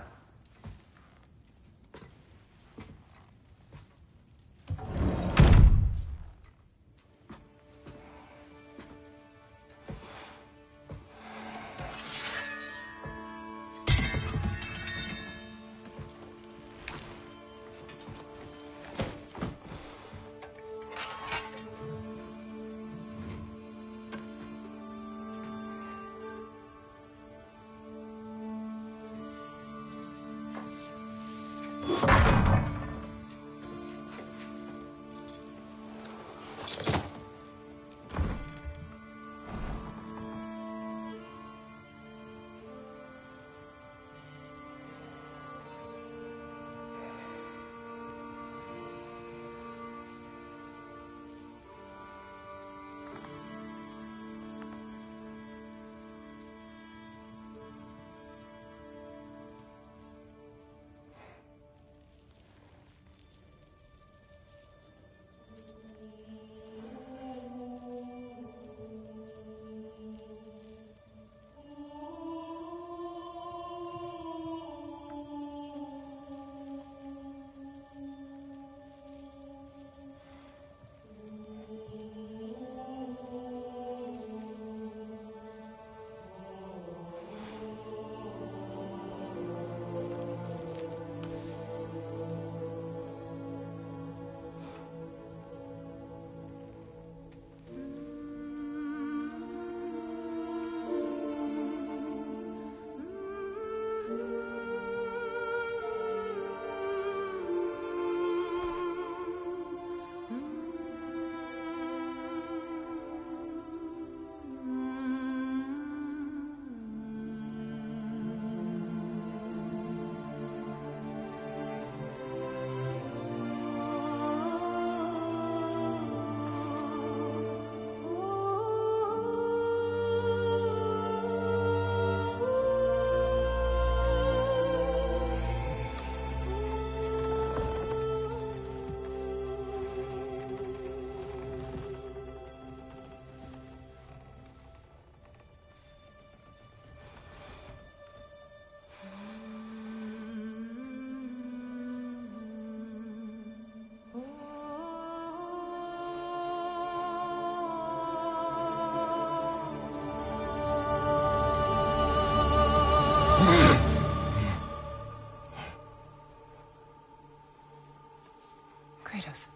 Kratos.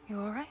You all right?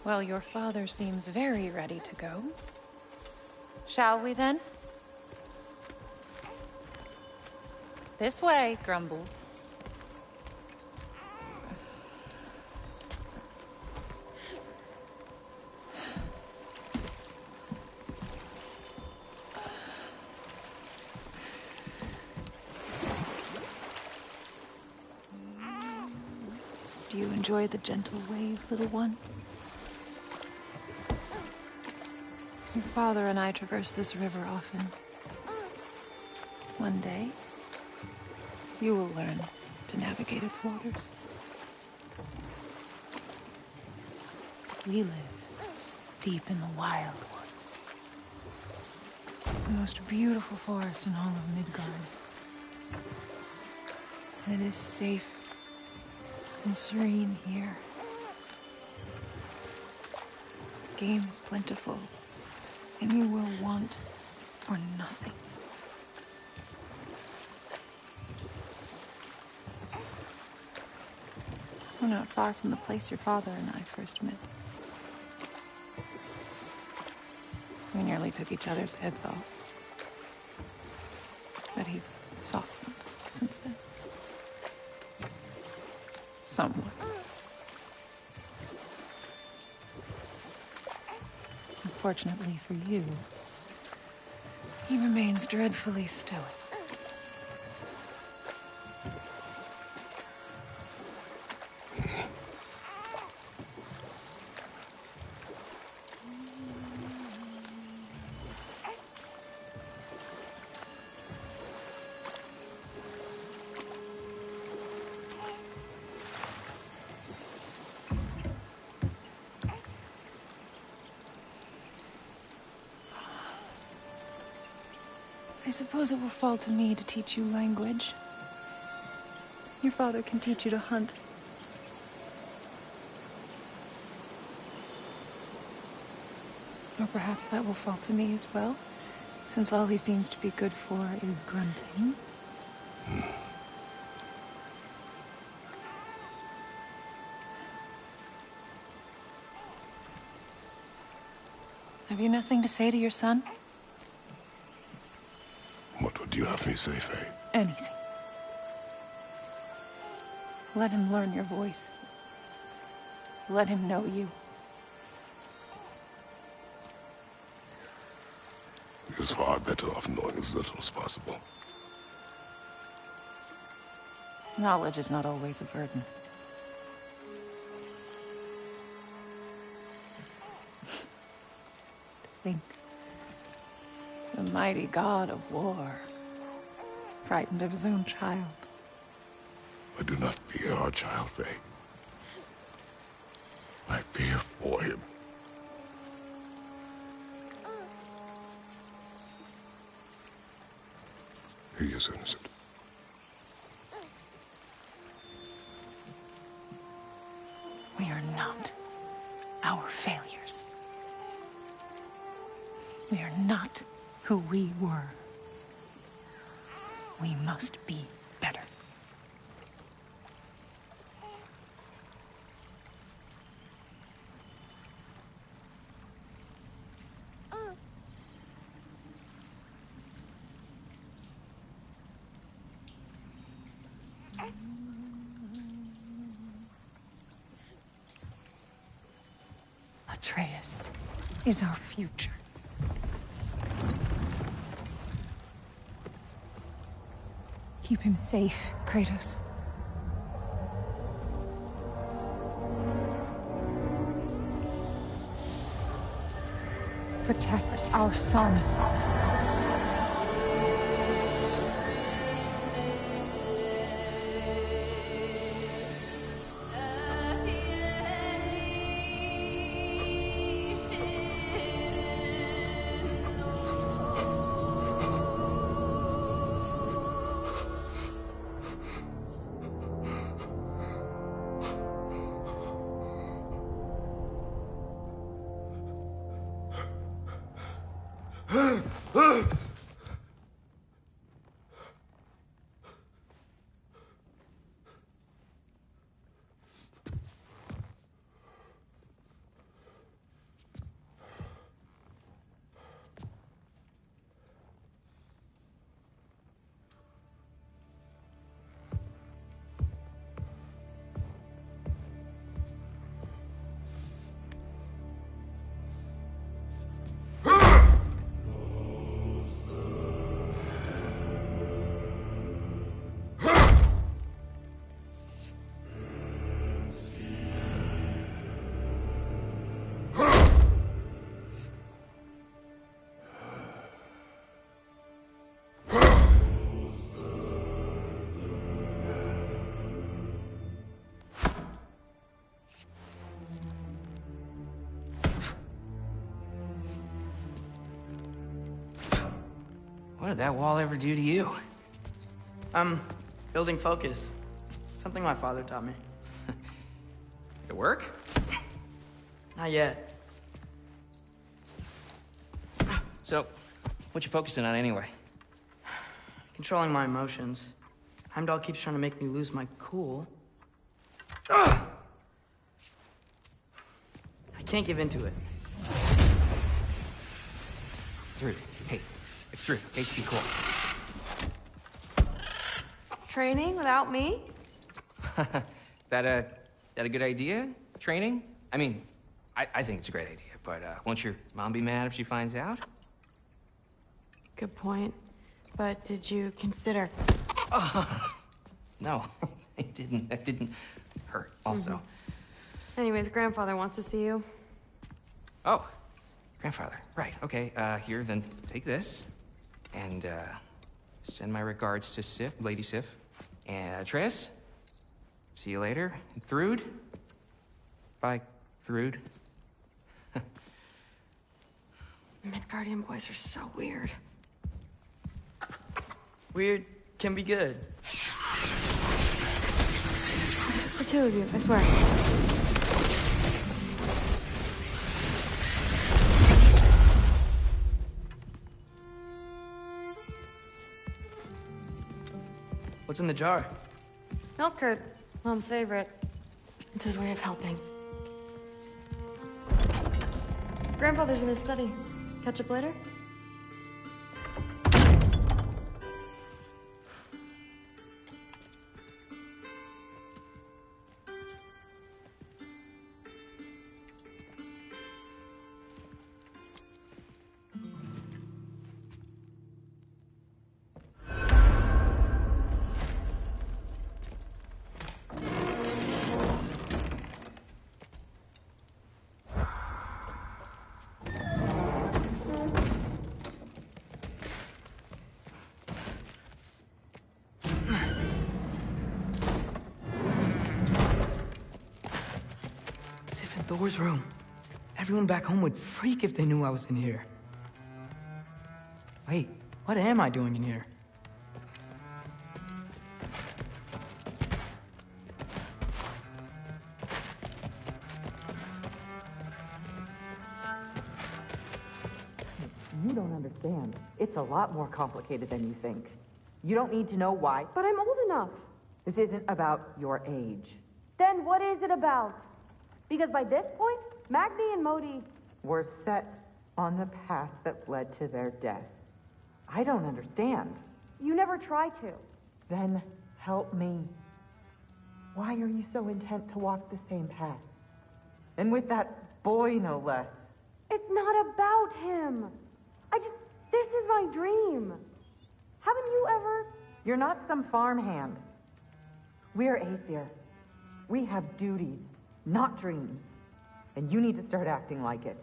Well, your father seems very ready to go. Shall we then? This way, Grumbles. Do you enjoy the gentle waves, little one? Your father and I traverse this river often. One day, you will learn to navigate its waters. We live deep in the wild woods. The most beautiful forest in all of Midgard. And it is safe and serene here. Game is plentiful, and you will want for nothing. We're not far from the place your father and I first met. We nearly took each other's heads off. But he's softened since then. Somewhat. Unfortunately for you, he remains dreadfully stoic. I suppose it will fall to me to teach you language. Your father can teach you to hunt. Or perhaps that will fall to me as well, since all he seems to be good for is grunting. Have you nothing to say to your son? What would you have me say, Faye? Anything. Let him learn your voice. Let him know you. He was far better off knowing as little as possible. Knowledge is not always a burden. Think. The mighty god of war, frightened of his own child. I do not fear our child, Faye. I fear for him. He is innocent. We are not our failures. We are not who we were. We must be better. Atreus is our future. Keep him safe, Kratos. protect our son. What did that wall ever do to you? Building focus. Something my father taught me. It work? Not yet. So, what you focusing on anyway? Controlling my emotions. Heimdall keeps trying to make me lose my cool. I can't give into it. Through. Hey, it's through. Hey, be cool. Training without me? That a good idea? Training? I mean, I think it's a great idea, but won't your mom be mad if she finds out? Good point. But did you consider... No, I didn't. That didn't hurt, also. Anyways, grandfather wants to see you. Oh, grandfather. Right, okay. Here, then take this. And, send my regards to Sif, Lady Sif. And, Triss. See you later. Thrud. Bye, Thrud. Midgardian boys are so weird. Weird can be good. The two of you, I swear. What's in the jar? Milk curd, Mom's favorite. It's his way of helping. Grandfather's in his study. Catch up later? Thor's room. Everyone back home would freak if they knew I was in here. Wait, what am I doing in here? You don't understand. It's a lot more complicated than you think. You don't need to know why. But I'm old enough. This isn't about your age. Then what is it about? Because by this point, Magni and Modi... were set on the path that led to their deaths. I don't understand. You never try to. Then help me. Why are you so intent to walk the same path? And with that boy, no less. It's not about him. This is my dream. Haven't you ever... You're not some farmhand. We're Aesir. We have duties, not dreams. And you need to start acting like it.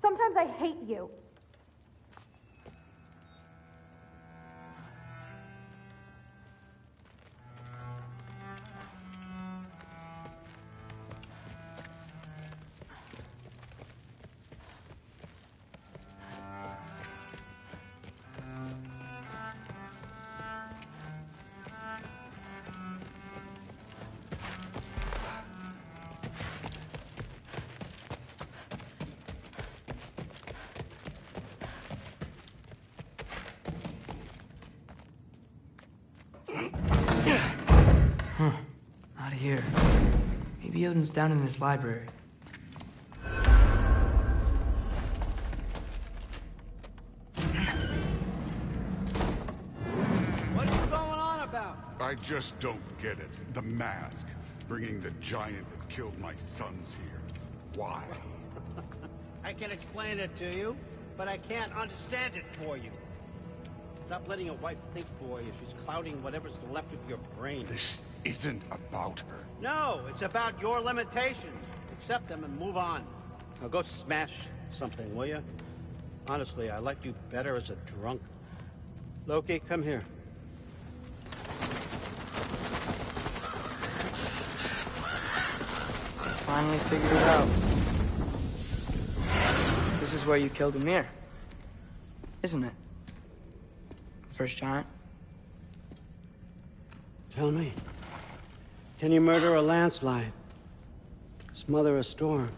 Sometimes I hate you. Not here. Maybe Odin's down in his library. What are you going on about? I just don't get it. The mask. Bringing the giant that killed my sons here. Why? I can explain it to you, but I can't understand it for you. Stop letting your wife think for you. She's clouding whatever's left of your brain. This isn't about her. No, it's about your limitations. Accept them and move on. Now go smash something, will you? Honestly, I liked you better as a drunk. Loki, come here. Finally figured it out. This is where you killed Ymir, isn't it? First giant. Tell me, can you murder a landslide? Smother a storm?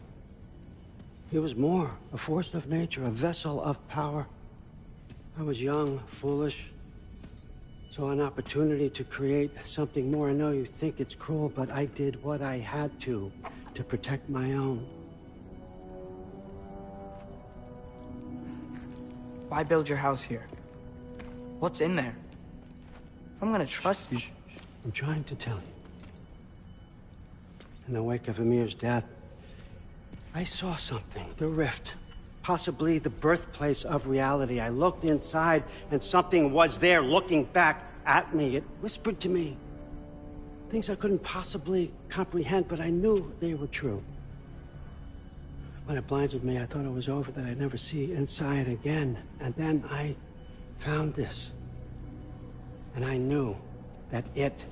He was more, a force of nature, a vessel of power. I was young, foolish, saw an opportunity to create something more. I know you think it's cruel, but I did what I had to protect my own. Why build your house here? What's in there? If I'm gonna trust you... I'm trying to tell you. In the wake of Ymir's death, I saw something. The rift. Possibly the birthplace of reality. I looked inside, and something was there looking back at me. It whispered to me. Things I couldn't possibly comprehend, but I knew they were true. When it blinded me, I thought it was over, that I'd never see inside again. And then I found this. And I knew that it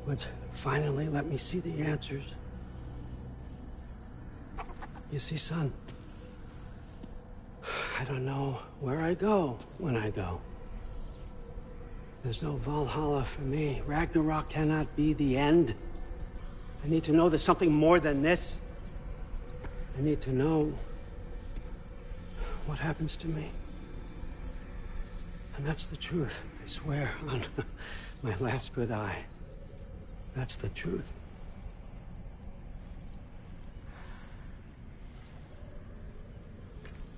would finally let me see the answers. You see, son, I don't know where I go when I go. There's no Valhalla for me. Ragnarok cannot be the end. I need to know there's something more than this. I need to know what happens to me. And that's the truth, I swear, on my last good eye. That's the truth.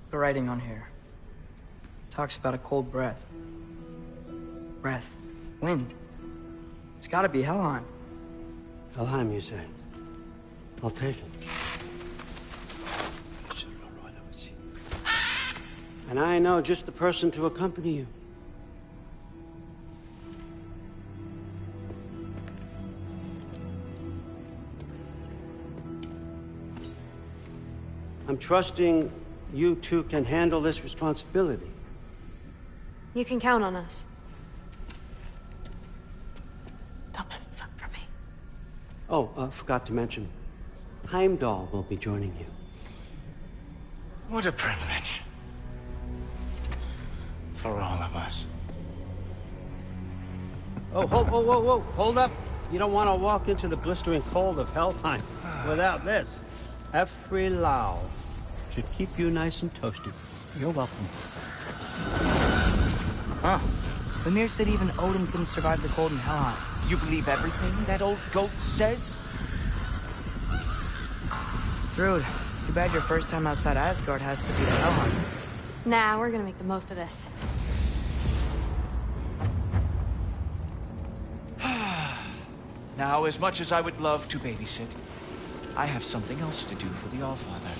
The writing on here talks about a cold breath. Breath. Wind. It's gotta be Helheim. Helheim, you say? I'll take it. And I know just the person to accompany you. I'm trusting you two can handle this responsibility. You can count on us. Don't mess this up for me. Oh, forgot to mention, Heimdall will be joining you. What a privilege. For all of us. Oh, whoa, hold up. You don't want to walk into the blistering cold of Helheim without this. Every Lau should keep you nice and toasted. You're welcome. Huh. Ymir said even Odin couldn't survive the cold in Helheim. You believe everything that old goat says? Thrud, too bad your first time outside Asgard has to be to Helheim. Nah, we're gonna make the most of this. Now, as much as I would love to babysit, I have something else to do for the Allfather.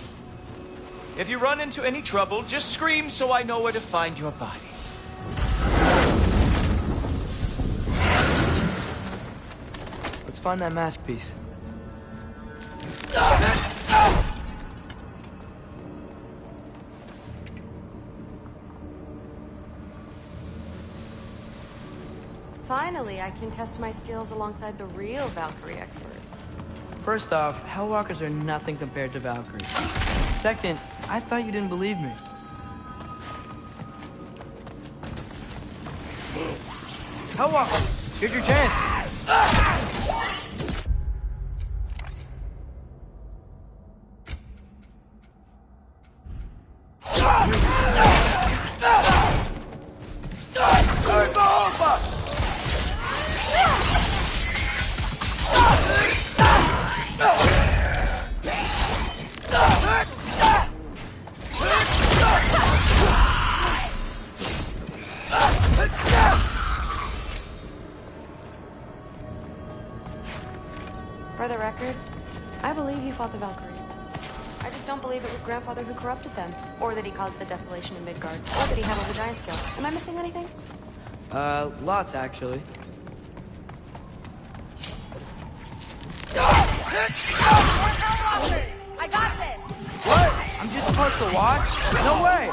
If you run into any trouble, just scream so I know where to find your bodies. Let's find that mask piece. Finally, I can test my skills alongside the real Valkyrie expert. First off, Hellwalkers are nothing compared to Valkyries. Second, I thought you didn't believe me. Hellwalker, here's your chance. For the record, I believe you fought the Valkyries. I just don't believe it was Grandfather who corrupted them, or that he caused the desolation in Midgard, or that he handled the giant skill. Am I missing anything? Lots, actually. I got this! What? I'm just supposed to watch? No way!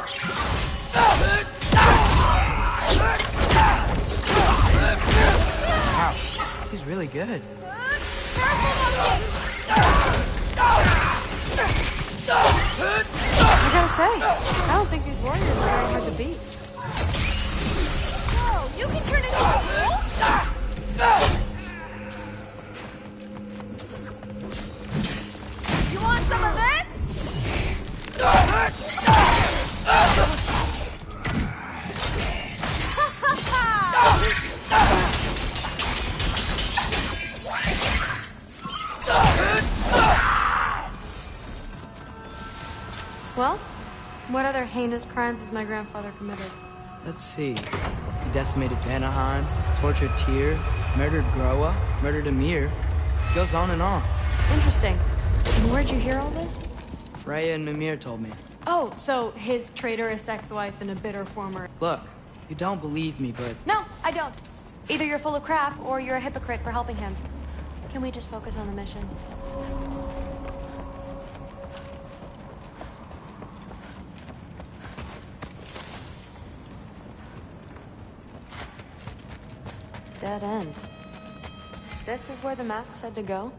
Wow, he's really good. I gotta say, I don't think these warriors are very hard to beat. Whoa, you can turn into a wolf? You want some of this? Well, what other heinous crimes has my grandfather committed? Let's see. He decimated Vanaheim, tortured Tyr, murdered Groa, murdered Ymir. Goes on and on. Interesting. And where'd you hear all this? Freya and Mimir told me. Oh, so his traitorous ex-wife and a bitter former... Look, you don't believe me, but... No, I don't. Either you're full of crap, or you're a hypocrite for helping him. Can we just focus on the mission? Dead end. This is where the mask said to go?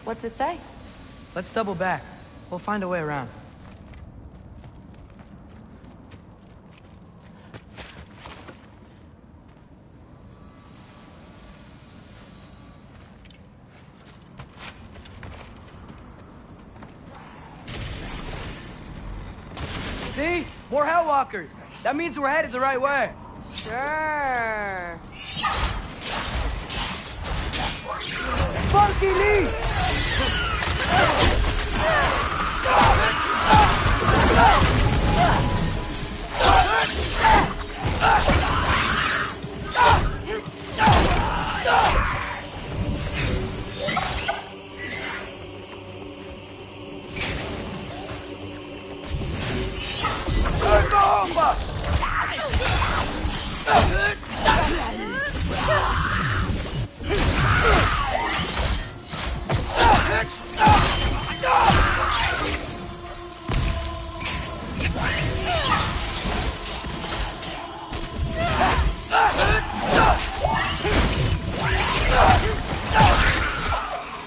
What's it say? Let's double back. We'll find a way around. See? More Hellwalkers! That means we're headed the right way! Sure. Funky Lee!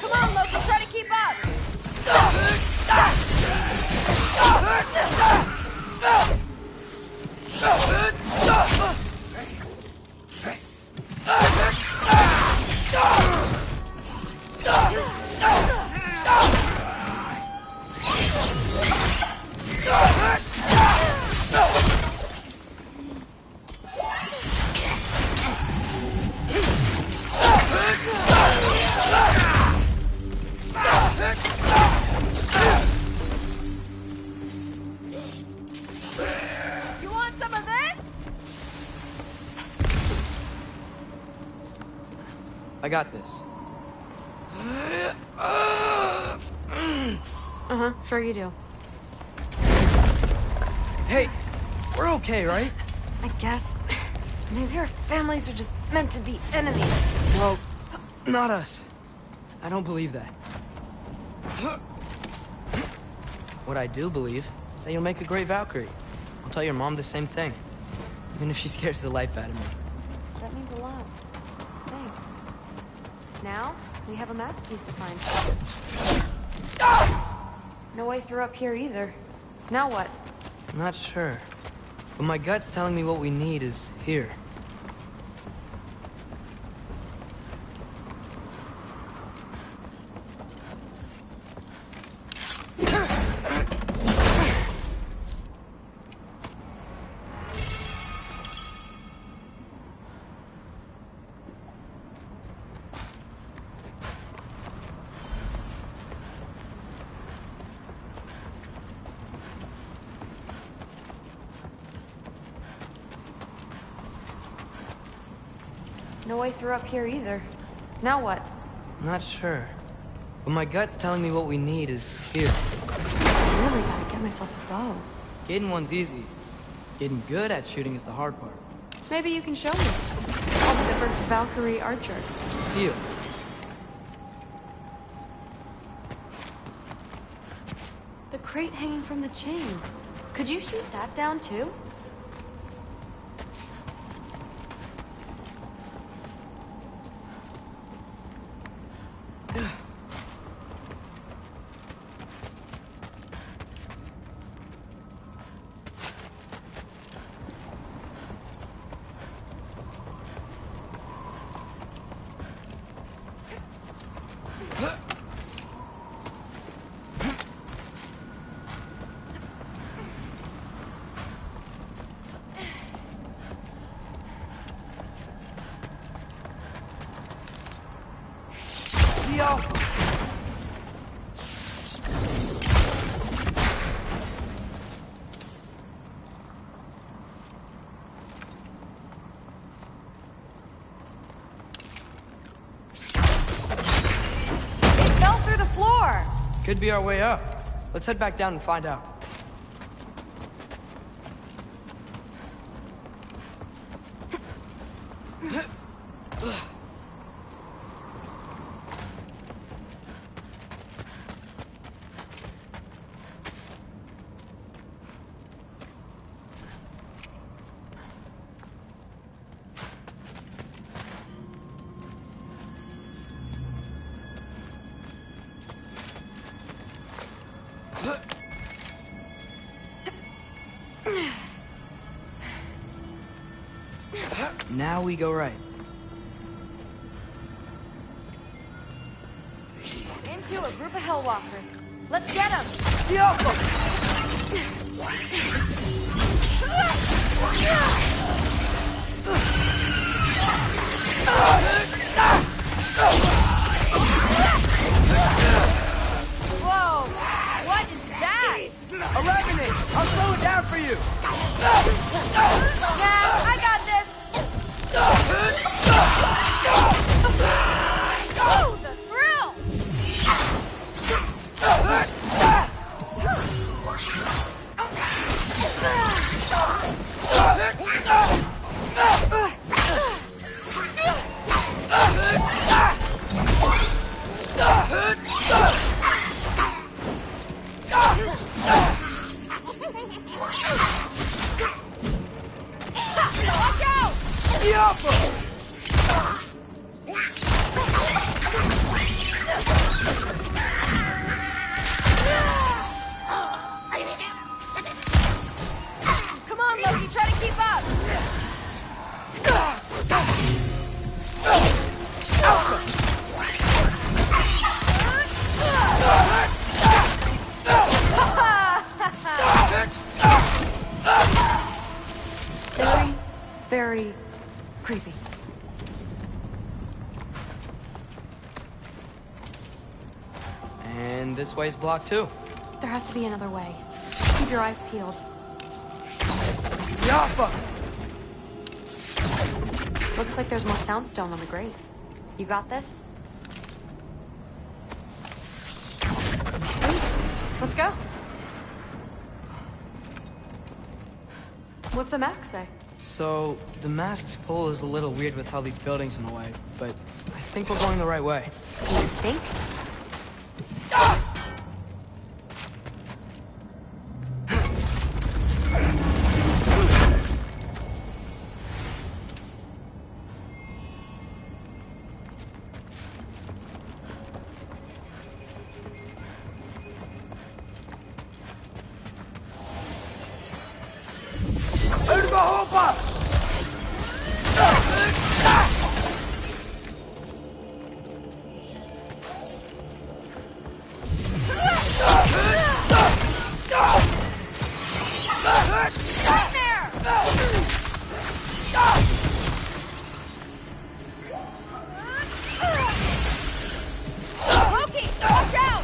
Come on, Loki, try to keep up! You want some of this? I got this. Uh-huh, sure you do. Hey, we're okay, right? I guess. Maybe our families are just meant to be enemies. Well, not us. I don't believe that. What I do believe is say you'll make a great Valkyrie. I'll tell your mom the same thing, even if she scares the life out of me. That means a lot. Thanks. Now, we have a masterpiece to find. No way through up here either. Now what? I'm not sure, but my gut's telling me what we need is here. No way through up here either. Now what? I'm not sure, but my gut's telling me what we need is here. I really gotta get myself a bow. Getting one's easy. Getting good at shooting is the hard part. Maybe you can show me. I'll be the first Valkyrie archer. Deal. The crate hanging from the chain. Could you shoot that down too? Could be our way up. Let's head back down and find out. Now we go right. Into a group of hellwalkers. Let's get them! Whoa! What is that? A Ragnarök! I'll slow it down for you! Yeah, I got this! Oh, the thrill! Watch out! Come on, Loki, try to keep up! Very, very creepy. And this way's blocked too. There has to be another way. Keep your eyes peeled. Yappa! Looks like there's more soundstone on the grate. You got this? Let's go. What's the mask say? So, the mask's pull is a little weird with all these buildings in the way, but I think we're going the right way. You think? Loki, watch out!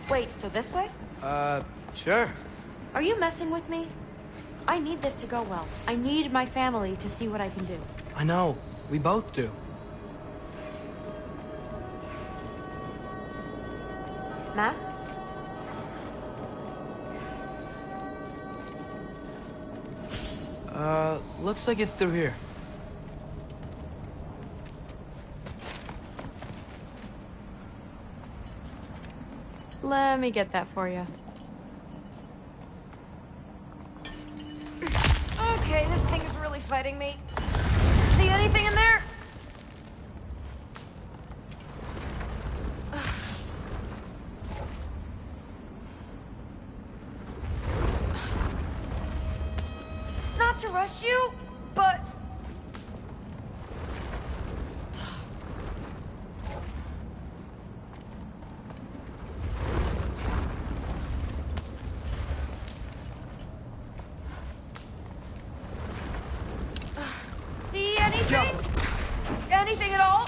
Wait, so this way? Sure. Are you messing with me? I need this to go well. I need my family to see what I can do. I know. We both do. Mask? Looks like it's through here. Let me get that for you. Okay, this thing is really fighting me. See anything in there? Not to rush you, but... See anything? Anything at all?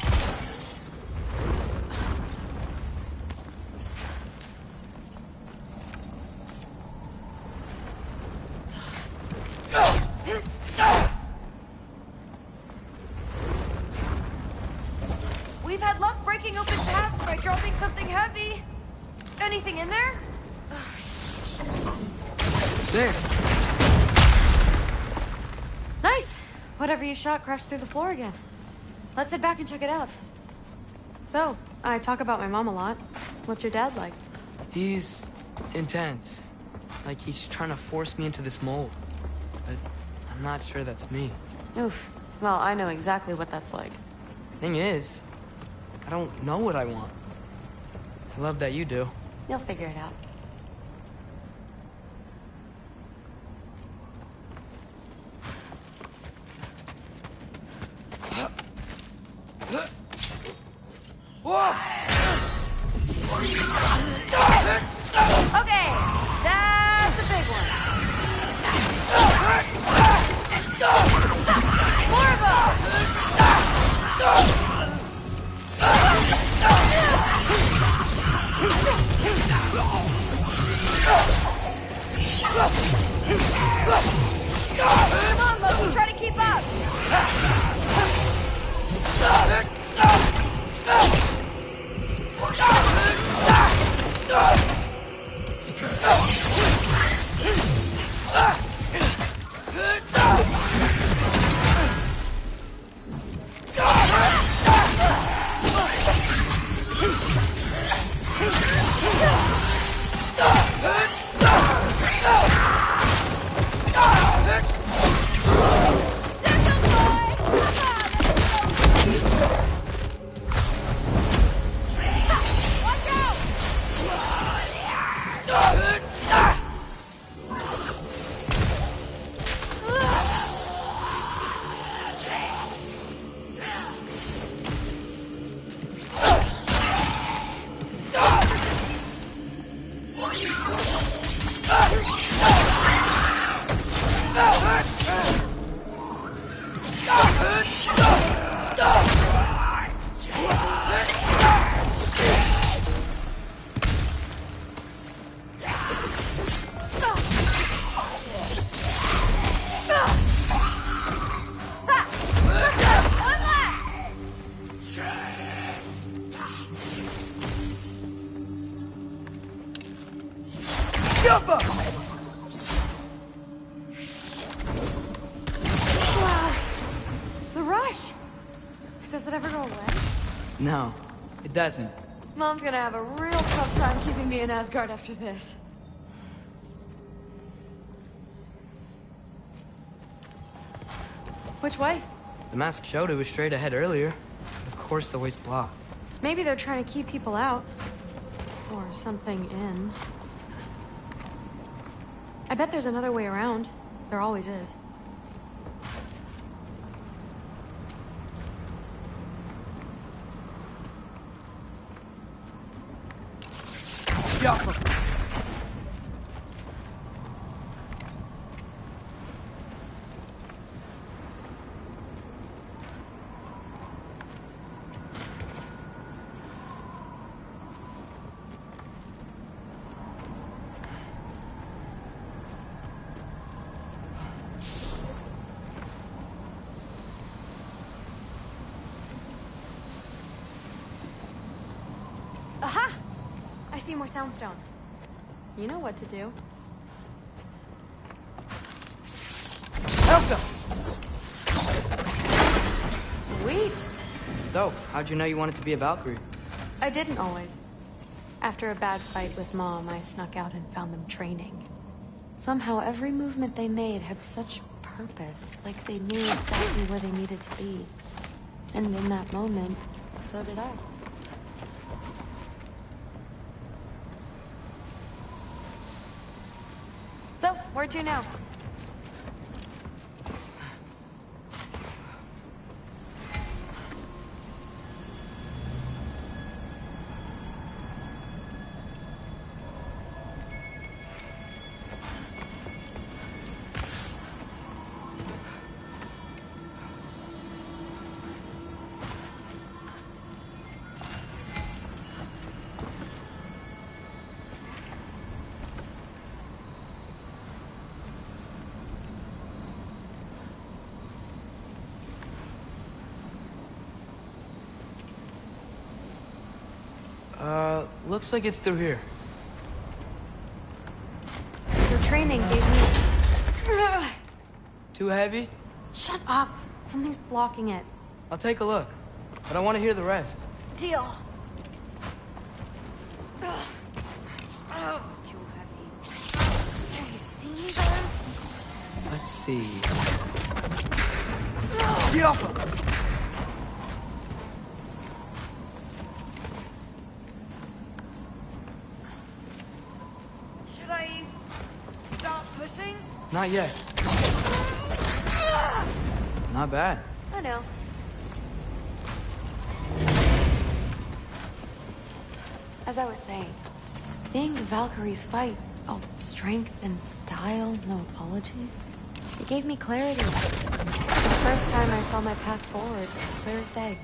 We've had luck breaking open paths by dropping something heavy. Anything in there? There. Nice. Whatever you shot crashed through the floor again. Let's head back and check it out. So, I talk about my mom a lot. What's your dad like? He's intense. Like he's trying to force me into this mold. But I'm not sure that's me. Oof. Well, I know exactly what that's like. Thing is, I don't know what I want. I love that you do. You'll figure it out. Okay, that's a big one. More of Come on, Loki, try to keep up. Watch out! Does it ever go away? No, it doesn't. Mom's gonna have a real tough time keeping me in Asgard after this. Which way? The mask showed it was straight ahead earlier. But of course the way's blocked. Maybe they're trying to keep people out. Or something in. I bet there's another way around. There always is. Aha! I see more soundstone. You know what to do. Elsa! Sweet! So, how'd you know you wanted to be a Valkyrie? I didn't always. After a bad fight with Mom, I snuck out and found them training. Somehow, every movement they made had such purpose, like they knew exactly where they needed to be. And in that moment, so did I. So, where to now? Looks like it's through here. Your training gave me... Too heavy? Shut up! Something's blocking it. I'll take a look, but I want to hear the rest. Deal. Oh, too heavy. Have you seen them? Let's see. Get off! Should I stop pushing? Not yet. Not bad. I know. As I was saying, seeing the Valkyries fight, all strength and style, no apologies, it gave me clarity. The first time I saw my path forward, clear as day.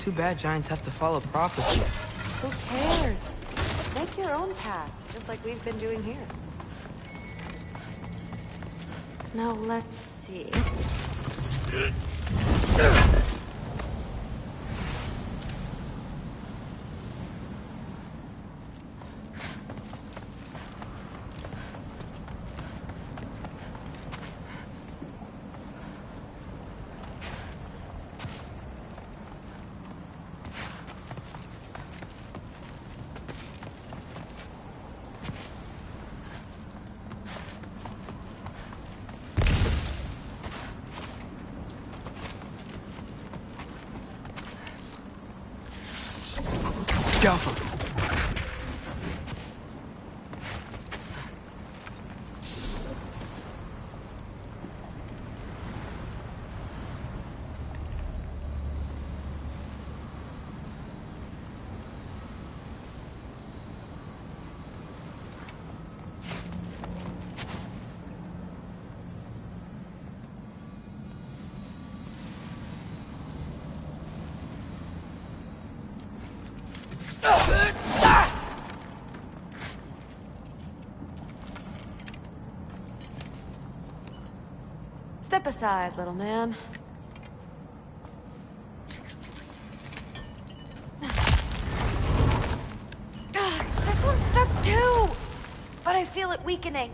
Too bad giants have to follow prophecy. Who cares? Make your own path, just like we've been doing here. Now let's see. Careful. Step aside, little man. This one's stuck too! feel it weakening.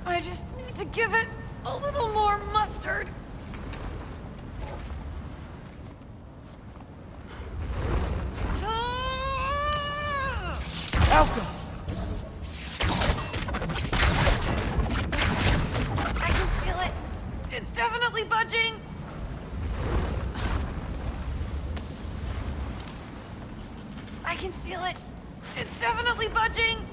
I just need to give it a little more mustard. Alpha! I can feel it. It's definitely budging. I can feel it. It's definitely budging.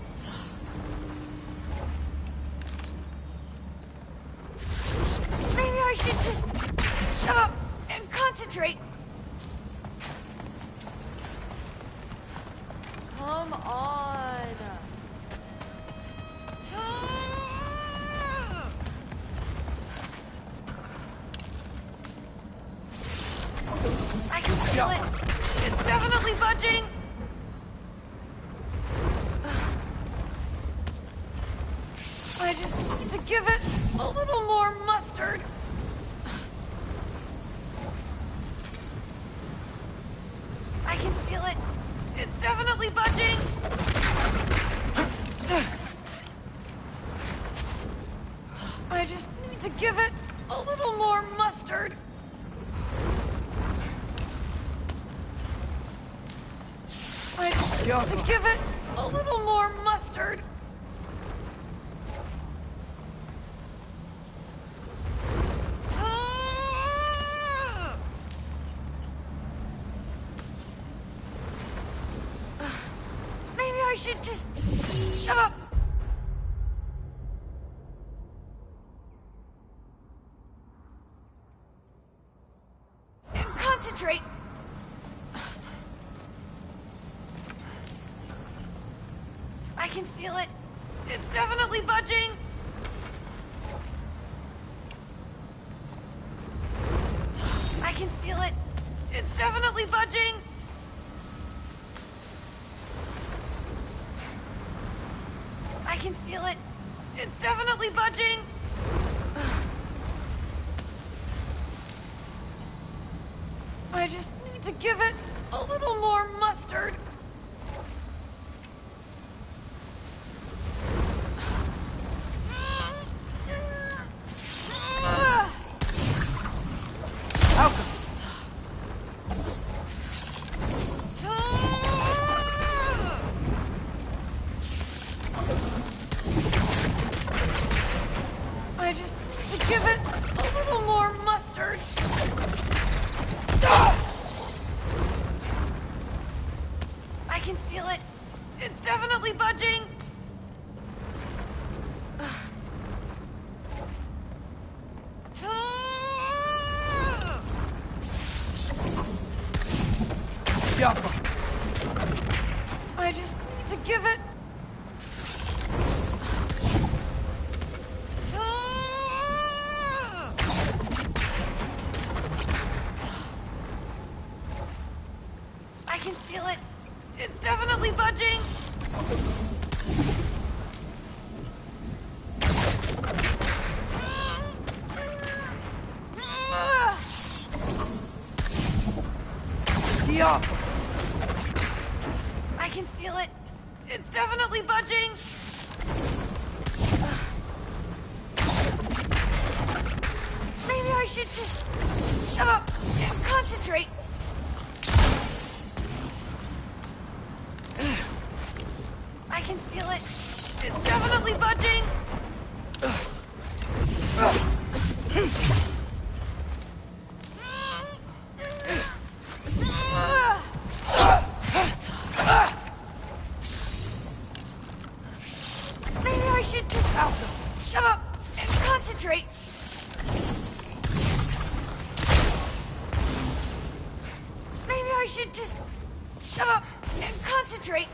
Maybe I should just shut up and concentrate. Come on. I can feel it. It's definitely budging. I just need to give it a little more mustard. I can feel it. It's definitely budging. I just need to give it a little more mustard. I just need to give it a little more mustard. Maybe I should just shut up. And concentrate. I can feel it. It's definitely budging. I can feel it. It's definitely budging. I can feel it. It's definitely budging. I just need to give it a little more mustard. I just need to give it a little more mustard. I can feel it. It's definitely budging. I just need to give it. I can feel it. It's definitely budging. I can feel it. It's definitely budging. Maybe I should just shut up and concentrate. I can feel it. It's definitely budging. Maybe I should just shut up and concentrate. Maybe I should just shut up and concentrate.